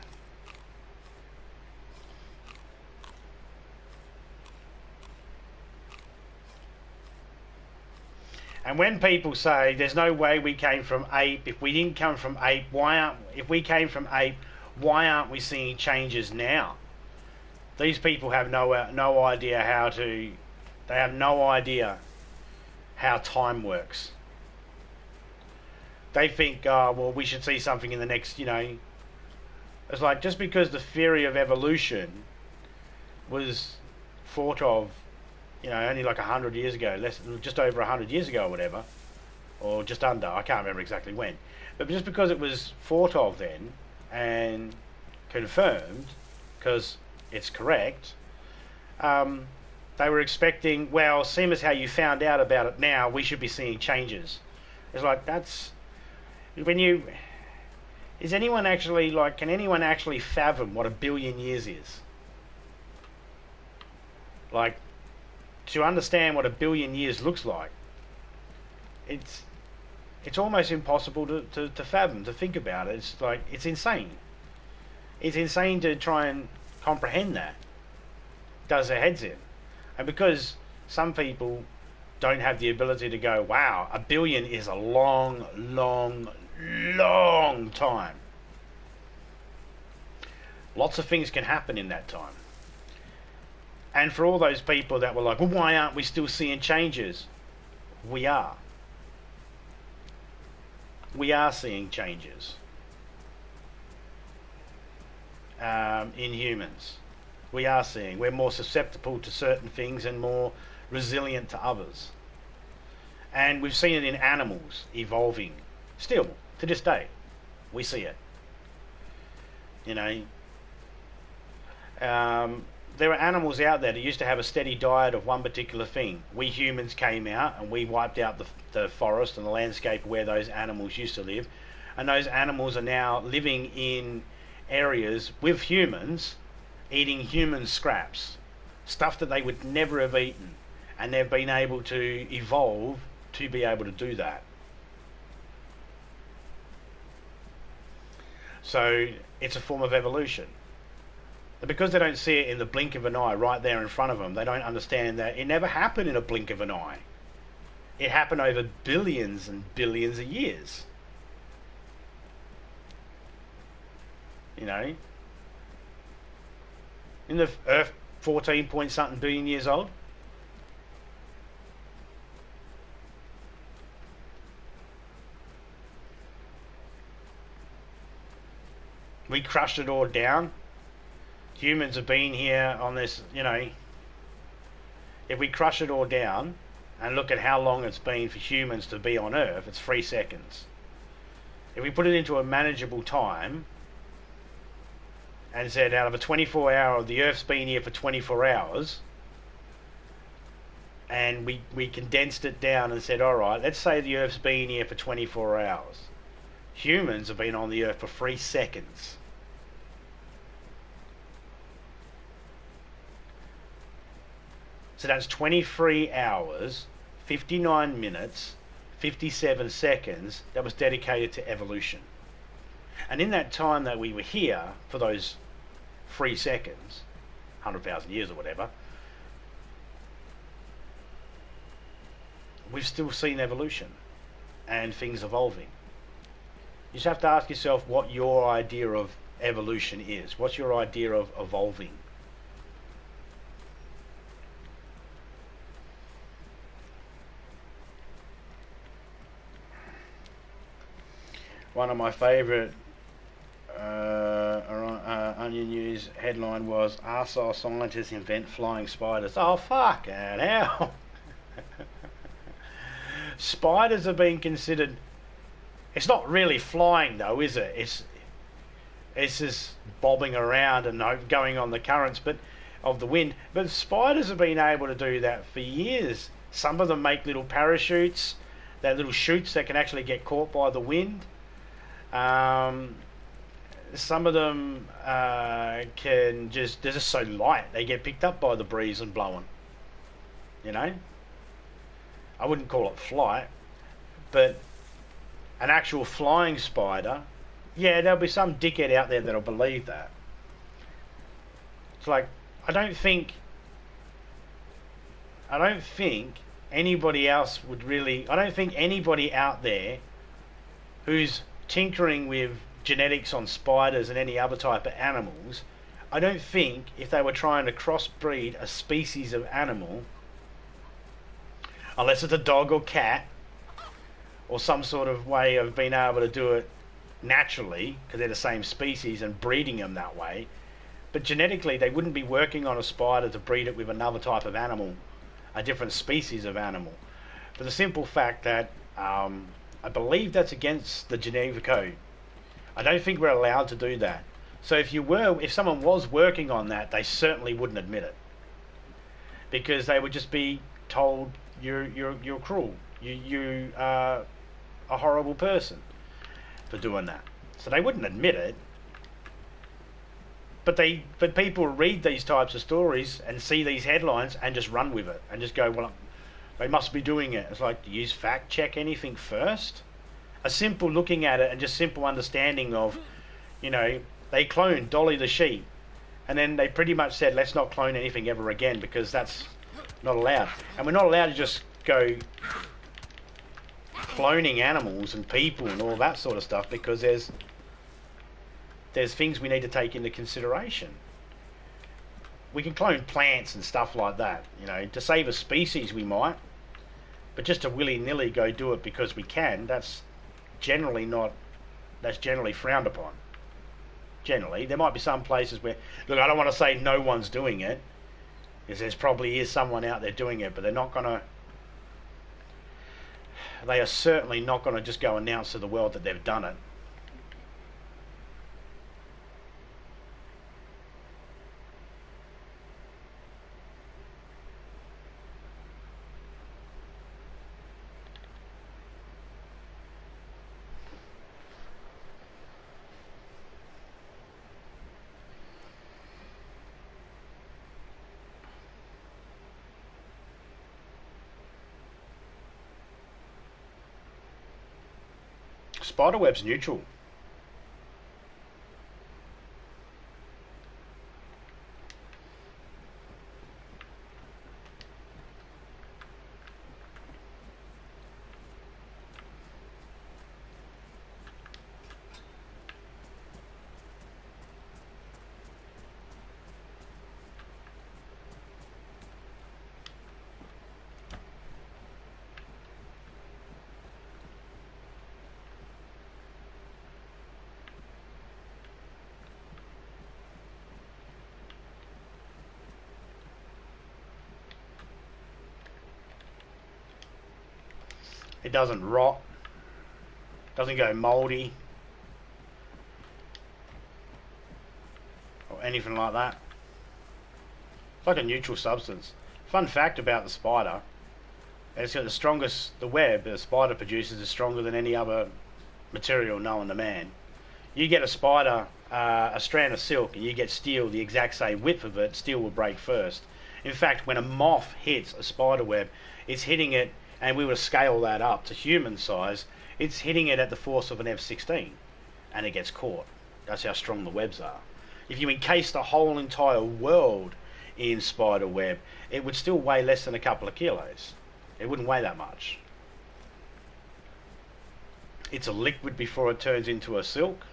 And when people say there's no way we came from ape, if we didn't come from ape, if we came from ape, why aren't we seeing changes now? These people have no idea they have no idea how time works. They think, oh, well, we should see something in the next, it's like, just because the theory of evolution was thought of, only like 100 years ago, just over 100 years ago or whatever, or just under, I can't remember exactly when, but just because it was thought of then and confirmed, because it's correct, they were expecting, well, same as how you found out about it now, we should be seeing changes. It's like, is anyone actually, can anyone actually fathom what 1 billion years is? Like, to understand what 1 billion years looks like, it's almost impossible to fathom, to think about it. It's like, it's insane. It's insane to try and comprehend that. It does their heads in. And because some people don't have the ability to go, wow, 1 billion is a long, long, long time. Lots of things can happen in that time. And for all those people that were like, well, why aren't we still seeing changes? We are. We are seeing changes in humans. We are seeing. We're more susceptible to certain things and more resilient to others. And we've seen it in animals evolving. Still, to this day, we see it. There are animals out there that used to have a steady diet of one particular thing. We humans came out and we wiped out the forest and the landscape where those animals used to live. And those animals are now living in areas with humans, eating human scraps. Stuff that they would never have eaten. And they've been able to evolve to be able to do that. So it's a form of evolution. And because they don't see it in the blink of an eye right there in front of them, they don't understand that it never happened in a blink of an eye. It happened over billions and billions of years. In the Earth, 14 point something billion years old. We crushed it all down. Humans have been here on this, if we crush it all down and look at how long it's been for humans to be on Earth, it's 3 seconds. If we put it into a manageable time and said out of a 24 hour, the Earth's been here for 24 hours, and we condensed it down and said, alright, let's say the Earth's been here for 24 hours. Humans have been on the Earth for 3 seconds. So that's 23 hours, 59 minutes, 57 seconds that was dedicated to evolution. And in that time that we were here, for those 3 seconds, 100,000 years or whatever, we've still seen evolution and things evolving. You just have to ask yourself what your idea of evolution is. What's your idea of evolving? One of my favourite Onion News headline was, arsehole scientists invent flying spiders. Oh, fuck it, hell. Spiders are being considered... It's not really flying though, is it? It's just bobbing around and going on the currents of the wind. But spiders have been able to do that for years. Some of them make little parachutes, that little chutes that can actually get caught by the wind. some of them can just, they're just so light, they get picked up by the breeze and blowing. You know? I wouldn't call it flight, but an actual flying spider, yeah, there'll be some dickhead out there that'll believe that. It's like, I don't think anybody else would really, I don't think anybody out there who's tinkering with genetics on spiders and any other type of animals, I don't think if they were trying to crossbreed a species of animal, unless it's a dog or cat, or some sort of way of being able to do it naturally, because they're the same species, and breeding them that way, but genetically they wouldn't be working on a spider to breed it with another type of animal, a different species of animal, for the simple fact that I believe that's against the genetic code. I don't think we're allowed to do that. So if someone was working on that, they certainly wouldn't admit it, because they would just be told you're cruel, you are a horrible person for doing that. So they wouldn't admit it. But people read these types of stories and see these headlines and just run with it and just go, well, they must be doing it. It's like, do you fact check anything first? A simple looking at it and just simple understanding of, they cloned Dolly the sheep, and then they pretty much said, let's not clone anything ever again, because that's not allowed. And we're not allowed to just go cloning animals and people and all that sort of stuff, because there's things we need to take into consideration. We can clone plants and stuff like that, to save a species we might, but just to willy-nilly go do it because we can, that's generally frowned upon. Generally, there might be some places where, look, I don't want to say no one's doing it, because there's probably is someone out there doing it, but they are certainly not going to just go announce to the world that they've done it. Spiderweb's neutral. It doesn't rot, doesn't go mouldy, or anything like that. It's like a neutral substance. Fun fact about the spider, it's got the web the spider produces is stronger than any other material known to man. You get a spider, a strand of silk, and you get steel the exact same width of it, steel will break first. In fact, when a moth hits a spider web, it's hitting it, and we would scale that up to human size, it's hitting it at the force of an F-16, and it gets caught. That's how strong the webs are. If you encase the whole entire world in spider web, it would still weigh less than a couple of kilos. It wouldn't weigh that much. It's a liquid before it turns into a silk.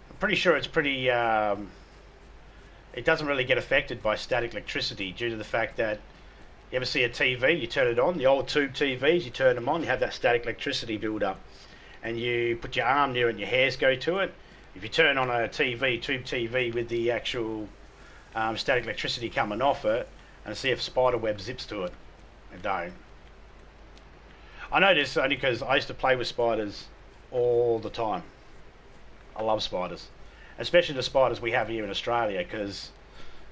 I'm pretty sure it's pretty... it doesn't really get affected by static electricity due to the fact that you ever see a TV, you turn it on, the old tube TVs, you turn them on, you have that static electricity build up, and you put your arm near it and your hairs go to it. If you turn on a TV, tube TV, with the actual static electricity coming off it, and see if spider web zips to it, it don't. I know this only because I used to play with spiders all the time. I love spiders, especially the spiders we have here in Australia, because,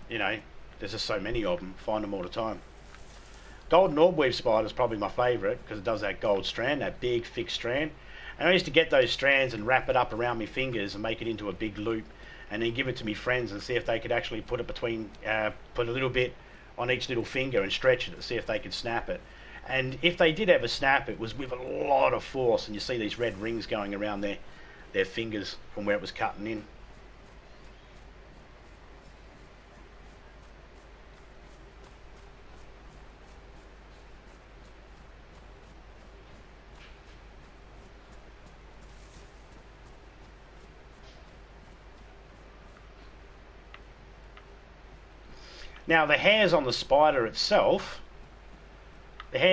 there's just so many of them, find them all the time. Golden orb weave spider is probably my favourite, because it does that gold strand, that big thick strand, And I used to get those strands and wrap it up around my fingers and make it into a big loop, and then give it to my friends and see if they could actually put it between, put a little bit on each little finger and stretch it to see if they could snap it. And if they did ever snap, it was with a lot of force, and you see these red rings going around their fingers from where it was cutting in. Now the hairs on the spider itself, they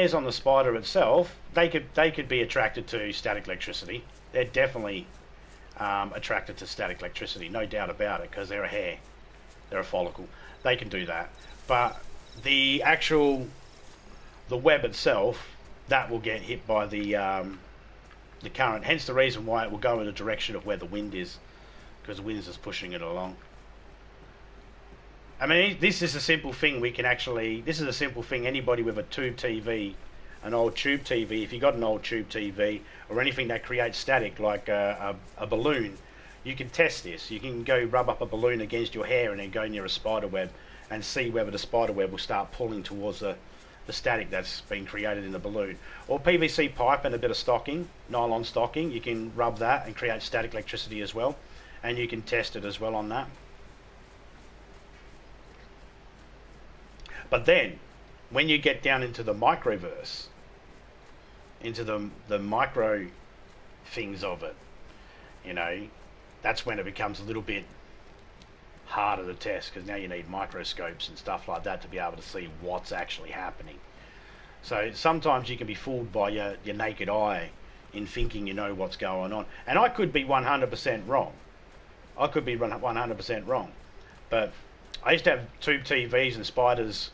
could be attracted to static electricity. They're definitely attracted to static electricity, no doubt about it, because they're a hair, they're a follicle. They can do that. But the web itself, that will get hit by the current. Hence the reason why it will go in the direction of where the wind is, because the wind is just pushing it along. I mean, this is a simple thing this is a simple thing anybody with a tube TV, an old tube TV, if you got an old tube TV, or anything that creates static, like a balloon, you can test this. You can go rub up a balloon against your hair and then go near a spider web and see whether the spider web will start pulling towards the static that's been created in the balloon. Or PVC pipe and a bit of stocking, nylon stocking, you can rub that and create static electricity as well, and you can test it as well on that. But then, when you get down into the microverse, into the micro things of it, you know, that's when it becomes a little bit harder to test, because now you need microscopes and stuff like that to be able to see what's actually happening. So sometimes you can be fooled by your naked eye in thinking you know what's going on. And I could be 100% wrong. I could be 100% wrong. But I used to have tube TVs and spiders.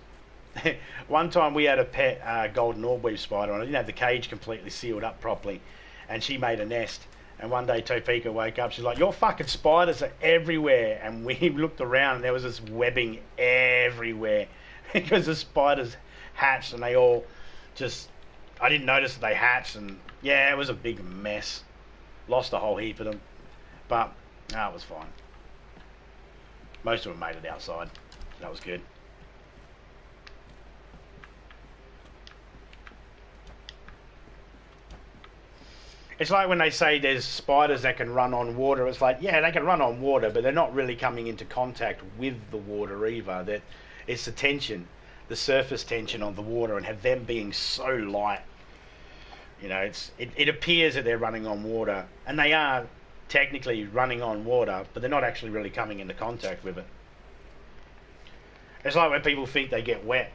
One time we had a pet golden orb spider, and I didn't have the cage completely sealed up properly, and she made a nest. And one day Topeka woke up, she's like, "Your fucking spiders are everywhere." And we looked around and there was this webbing everywhere because the spiders hatched, and they all just, I didn't notice that they hatched, and yeah, it was a big mess. Lost a whole heap of them, but no, it was fine. Most of them made it outside. That was good. It's like when they say there's spiders that can run on water. It's like, yeah, they can run on water, but they're not really coming into contact with the water either. That it's the tension, the surface tension on the water, and have them being so light. You know, it appears that they're running on water, and they are technically running on water, but they're not actually really coming into contact with it. It's like when people think they get wet.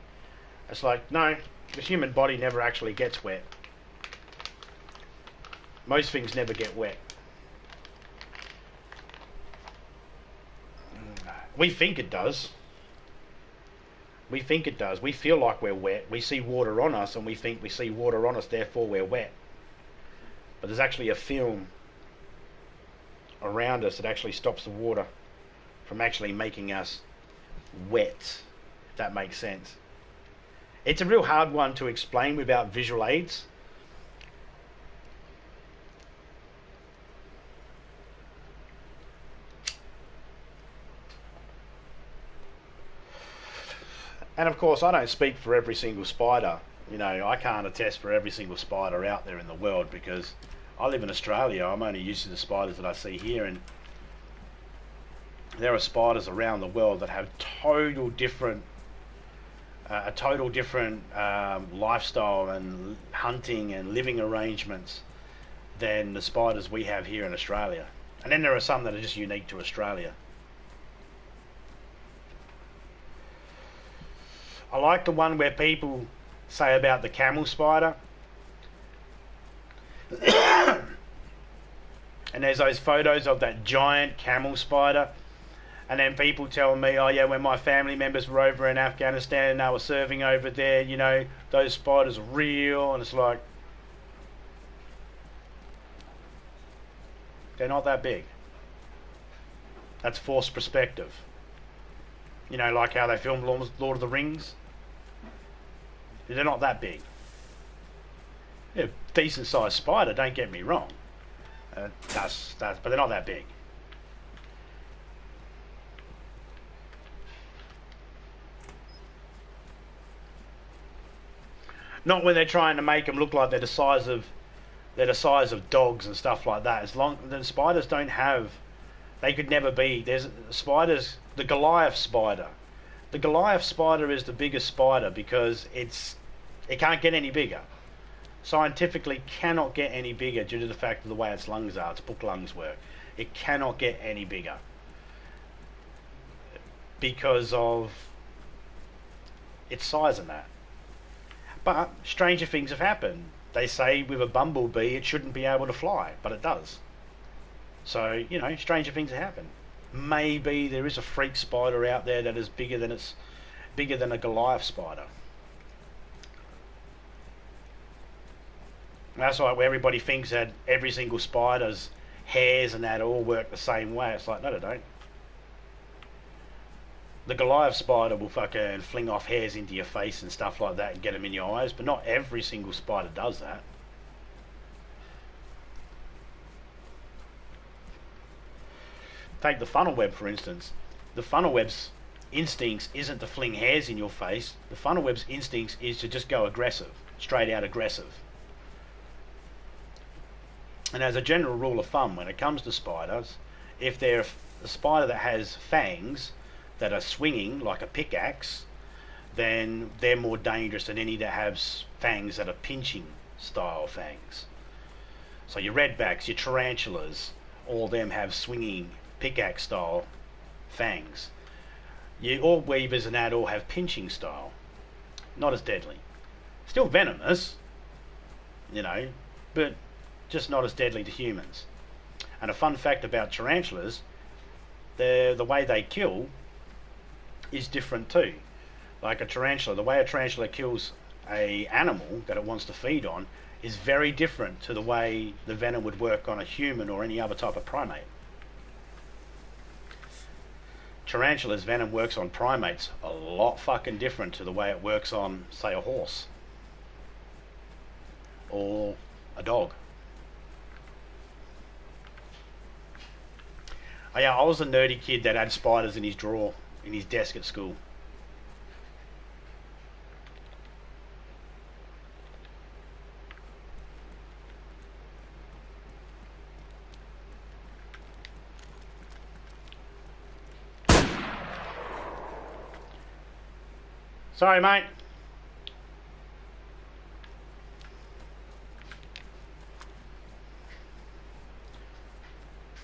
It's like, no, the human body never actually gets wet. Most things never get wet. We think it does. We think it does. We feel like we're wet. We see water on us and we think we see water on us, therefore we're wet. But there's actually a film around us that actually stops the water from actually making us wet, if that makes sense. It's a real hard one to explain without visual aids. And of course, I don't speak for every single spider. You know, I can't attest for every single spider out there in the world, because I live in Australia. I'm only used to the spiders that I see here, and there are spiders around the world that have a total different lifestyle and hunting and living arrangements than the spiders we have here in Australia. And then there are some that are just unique to Australia. I like the one where people say about the camel spider. And there's those photos of that giant camel spider. And then people tell me, oh yeah, when my family members were over in Afghanistan and they were serving over there, you know, those spiders are real. And it's like, they're not that big. That's forced perspective. You know, like how they filmed Lord of the Rings. They're not that big. They're a decent sized spider, don't get me wrong. That's but they're not that big. Not when they're trying to make them look like they're the size of dogs and stuff like that. As long the spiders don't have, they could never be. There's spiders. The Goliath spider. The Goliath spider is the biggest spider because it can't get any bigger. Scientifically, cannot get any bigger due to the fact of the way its lungs are. Its book lungs work. It cannot get any bigger because of its size and that. But stranger things have happened. They say with a bumblebee it shouldn't be able to fly, but it does. So, you know, stranger things have happened. Maybe there is a freak spider out there that is bigger than a Goliath spider. That's like where everybody thinks that every single spider's hairs and that all work the same way. It's like, no, they don't. The Goliath spider will fucking fling off hairs into your face and stuff like that and get them in your eyes, but not every single spider does that. Take the funnel web, for instance. The funnel web's instincts isn't to fling hairs in your face. The funnel web's instincts is to just go aggressive, straight out aggressive. And as a general rule of thumb, when it comes to spiders, if they're a spider that has fangs that are swinging like a pickaxe, then they're more dangerous than any that have fangs that are pinching style fangs. So your redbacks, your tarantulas, all of them have swinging pickaxe style fangs. Your orb weavers and that all have pinching style. Not as deadly. Still venomous, you know, but just not as deadly to humans. And a fun fact about tarantulas, the way they kill is different too. Like a tarantula, the way a tarantula kills a animal that it wants to feed on is very different to the way the venom would work on a human or any other type of primate. Tarantula's venom works on primates a lot fucking different to the way it works on, say, a horse or a dog. Oh yeah, I was a nerdy kid that had spiders in his drawer, in his desk at school. Sorry, mate.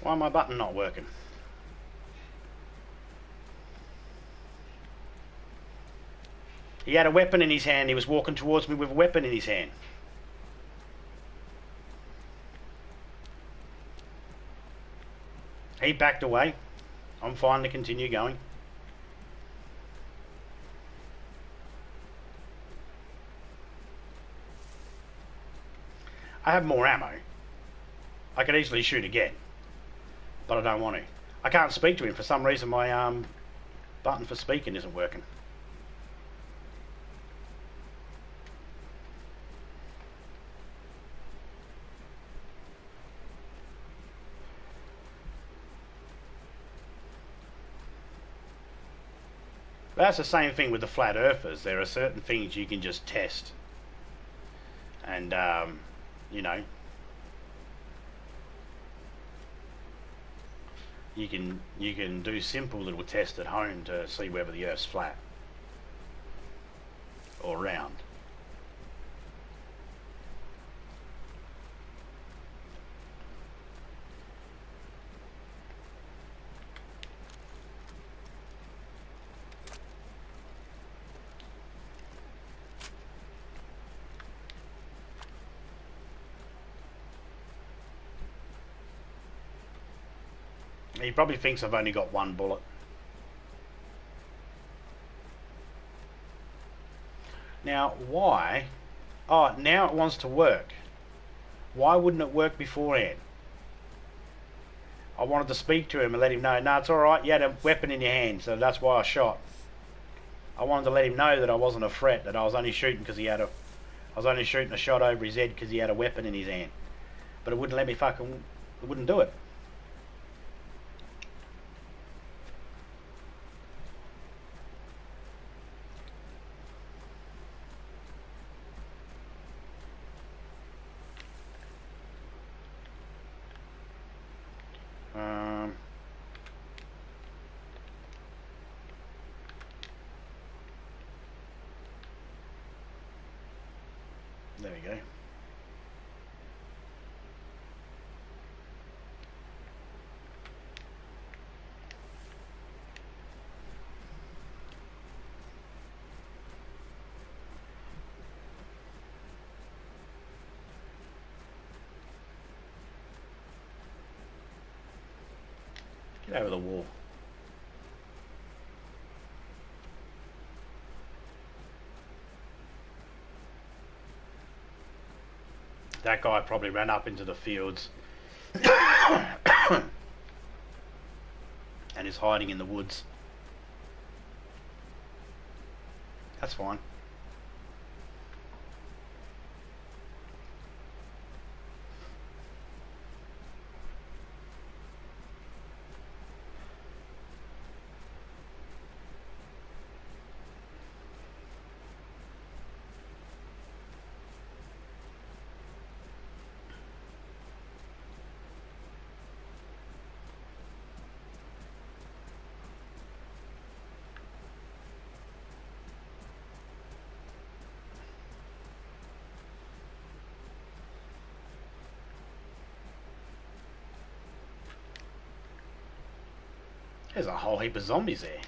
Why my button not working? He had a weapon in his hand. He was walking towards me with a weapon in his hand. He backed away. I'm fine to continue going. I have more ammo. I could easily shoot again, but I don't want to. I can't speak to him. For some reason my button for speaking isn't working. But that's the same thing with the flat earthers. There are certain things you can just test. And you know, you can do simple little tests at home to see whether the Earth's flat or round. He probably thinks I've only got one bullet. Now, why? Oh, now it wants to work. Why wouldn't it work beforehand? I wanted to speak to him and let him know, no, it's alright, you had a weapon in your hand, so that's why I shot. I wanted to let him know that I wasn't a threat, that I was only shooting because he had a... I was only shooting a shot over his head because he had a weapon in his hand. But it wouldn't let me fucking It wouldn't do it. There we go. Get over the wall. That guy probably ran up into the fields and is hiding in the woods. That's fine. There's a whole heap of zombies there.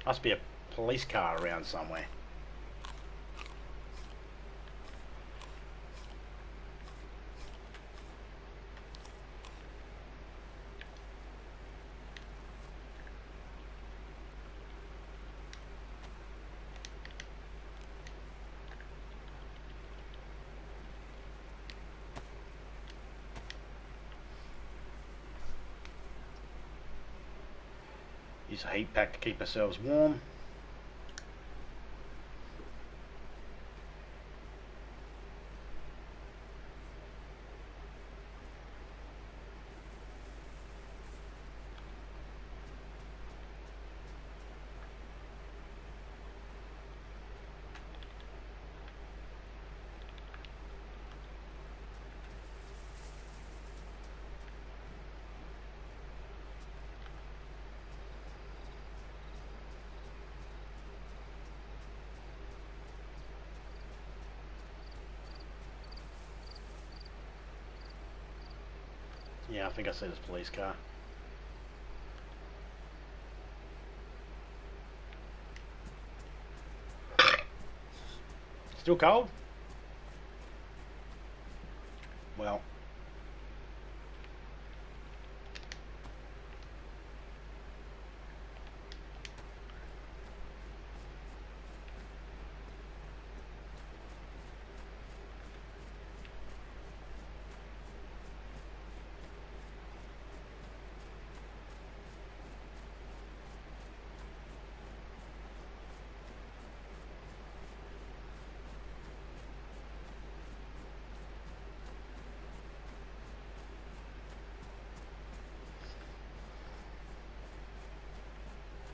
Must be a police car around somewhere. Use a heat pack to keep ourselves warm. Yeah, I think I see this police car. Still cold? Well.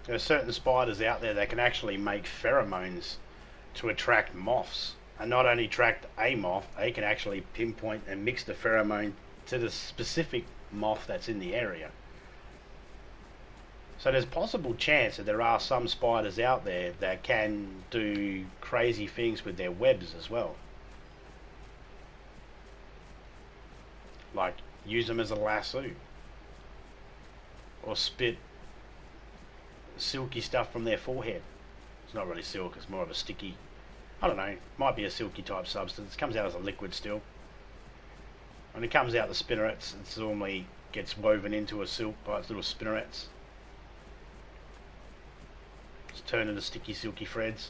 There are certain spiders out there that can actually make pheromones to attract moths. And not only attract a moth, they can actually pinpoint and mix the pheromone to the specific moth that's in the area. So there's possible chance that there are some spiders out there that can do crazy things with their webs as well. Like use them as a lasso. Or spit silky stuff from their forehead. It's not really silk, it's more of a sticky, I don't know, might be a silky type substance. It comes out as a liquid still. When it comes out the spinnerets, it normally gets woven into a silk by its little spinnerets. It's turned into sticky silky threads.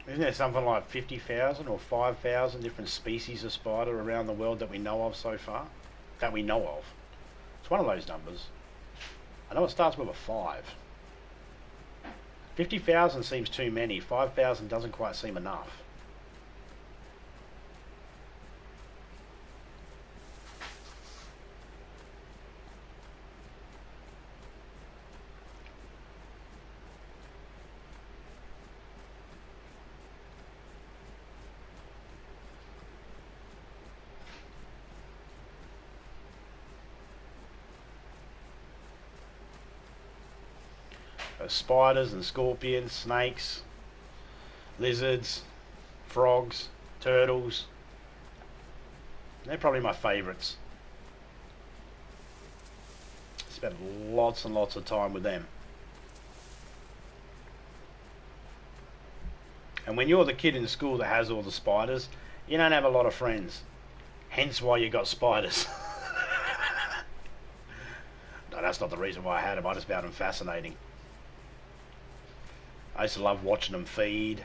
Isn't there something like 50,000 or 5,000 different species of spider around the world that we know of so far? that we know of. It's one of those numbers. I know it starts with a 5. 50,000 seems too many. 5,000 doesn't quite seem enough. Spiders and scorpions, snakes, lizards, frogs, turtles. They're probably my favourites. Spent lots and lots of time with them. And when you're the kid in school that has all the spiders, you don't have a lot of friends. Hence why you got spiders. No, that's not the reason why I had them. I just found them fascinating. I used to love watching them feed,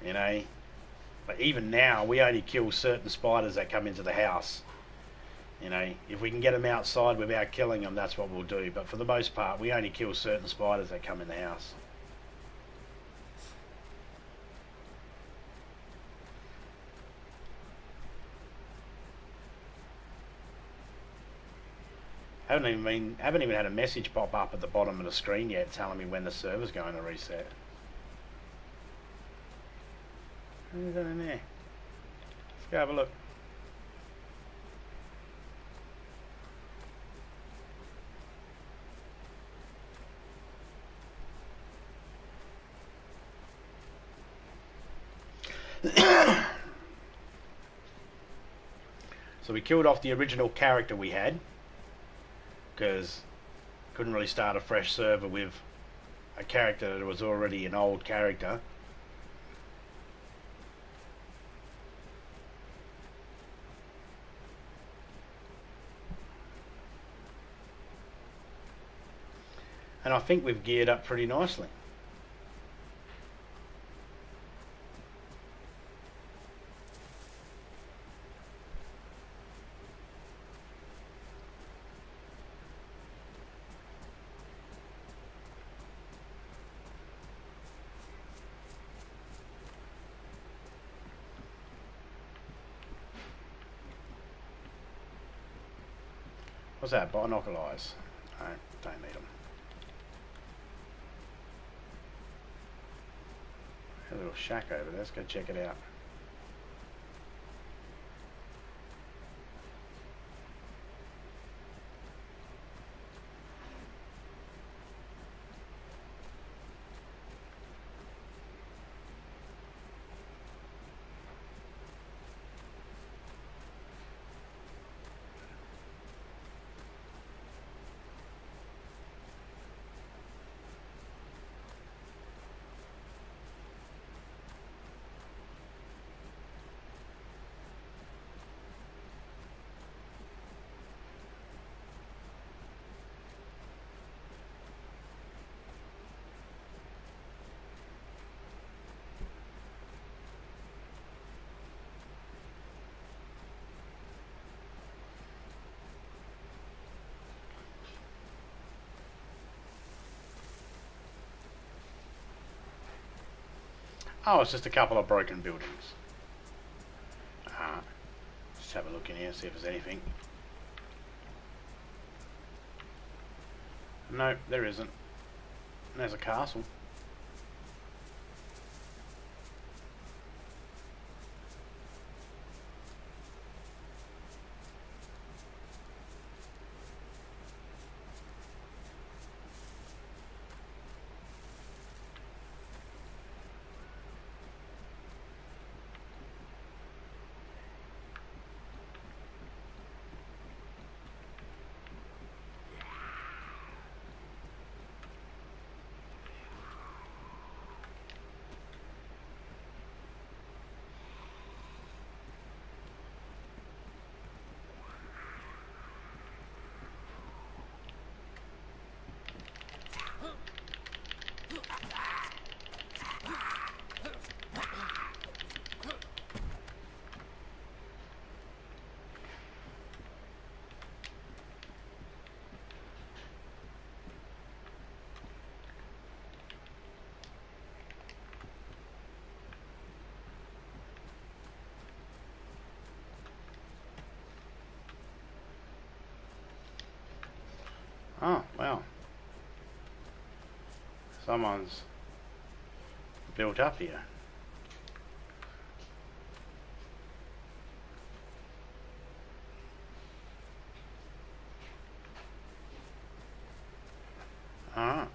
you know. But even now, we only kill certain spiders that come into the house. You know, if we can get them outside without killing them, that's what we'll do. But for the most part, we only kill certain spiders that come in the house. Haven't even had a message pop up at the bottom of the screen yet telling me when the server's going to reset. Who's that in there? Let's go have a look. So we killed off the original character we had, because couldn't really start a fresh server with a character that was already an old character. And I think we've geared up pretty nicely. What's that? Binocular eyes? No, don't need them. A little shack over there. Let's go check it out. Oh, it's just a couple of broken buildings. Just have a look in here, see if there's anything. No, there isn't. There's a castle. Oh, wow. Someone's built up here. Alright.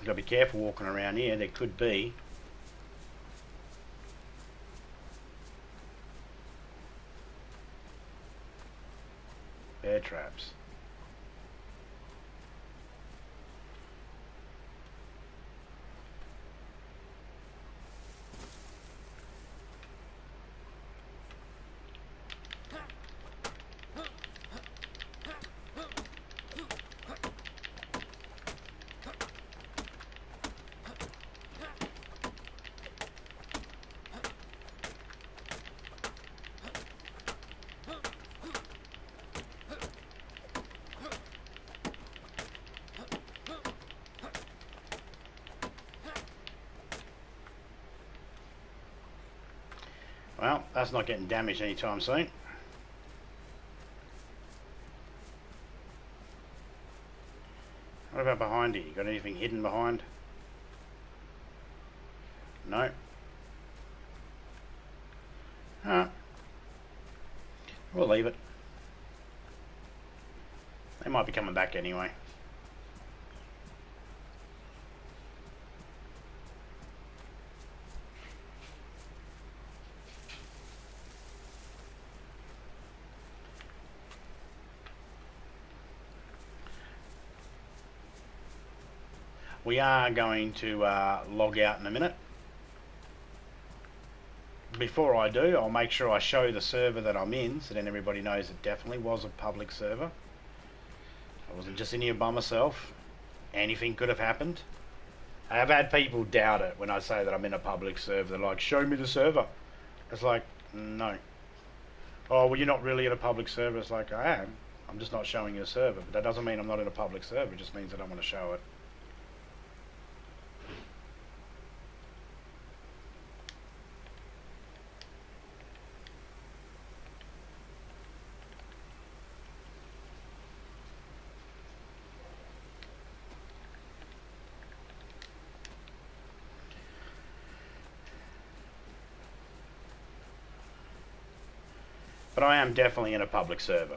Gotta be careful walking around here. There could be bear traps. Well, that's not getting damaged anytime soon. What about behind you? You got anything hidden behind? No. Alright. We'll leave it. They might be coming back anyway. We are going to log out in a minute. Before I do, I'll make sure I show the server that I'm in, so then everybody knows it definitely was a public server. I wasn't just in here by myself. Anything could have happened. I have had people doubt it when I say that I'm in a public server. They're like, show me the server. It's like, no. Oh, well, you're not really in a public server. It's like, I am. I'm just not showing you a server. But that doesn't mean I'm not in a public server. It just means that I want to show it. But I am definitely in a public server.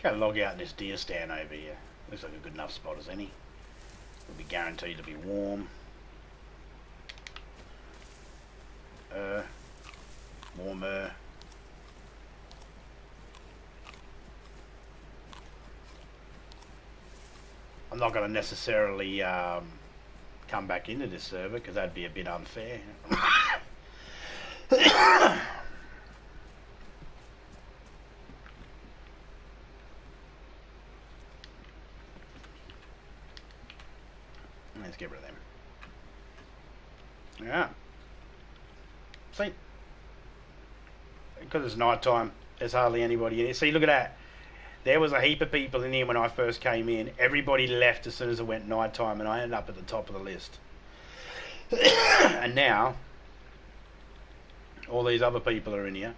Gotta log out in this deer stand over here. Looks like a good enough spot as any. Will be guaranteed to be warm. Warmer. I'm not going to necessarily come back into this server because that'd be a bit unfair. Let's get rid of them. Yeah. See? Because it's night time, there's hardly anybody in here. See, look at that. There was a heap of people in here when I first came in. Everybody left as soon as it went night time, and I ended up at the top of the list. And now, all these other people are in here.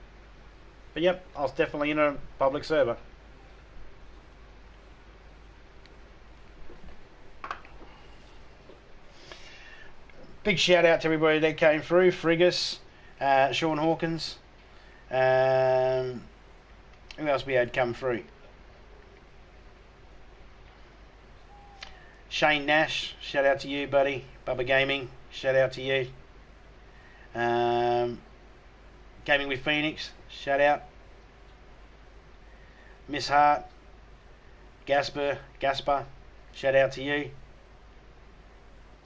But yep, I was definitely in a public server. Big shout out to everybody that came through. Frigus, Sean Hawkins. Who else we had come through? Shane Nash, shout out to you, buddy. Bubba Gaming, shout out to you. Gaming with Phoenix, shout out. Miss Hart, Gaspar, shout out to you.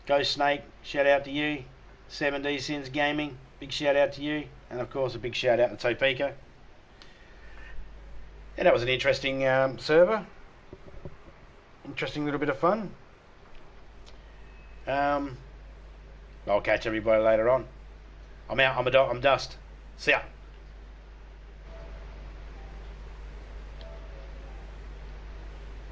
Ghost Snake, shout out to you. 7D Sins Gaming, big shout out to you, and of course a big shout out to Topeka. And that was an interesting server, interesting little bit of fun. I'll catch everybody later on. I'm out. I'm Dust. See ya.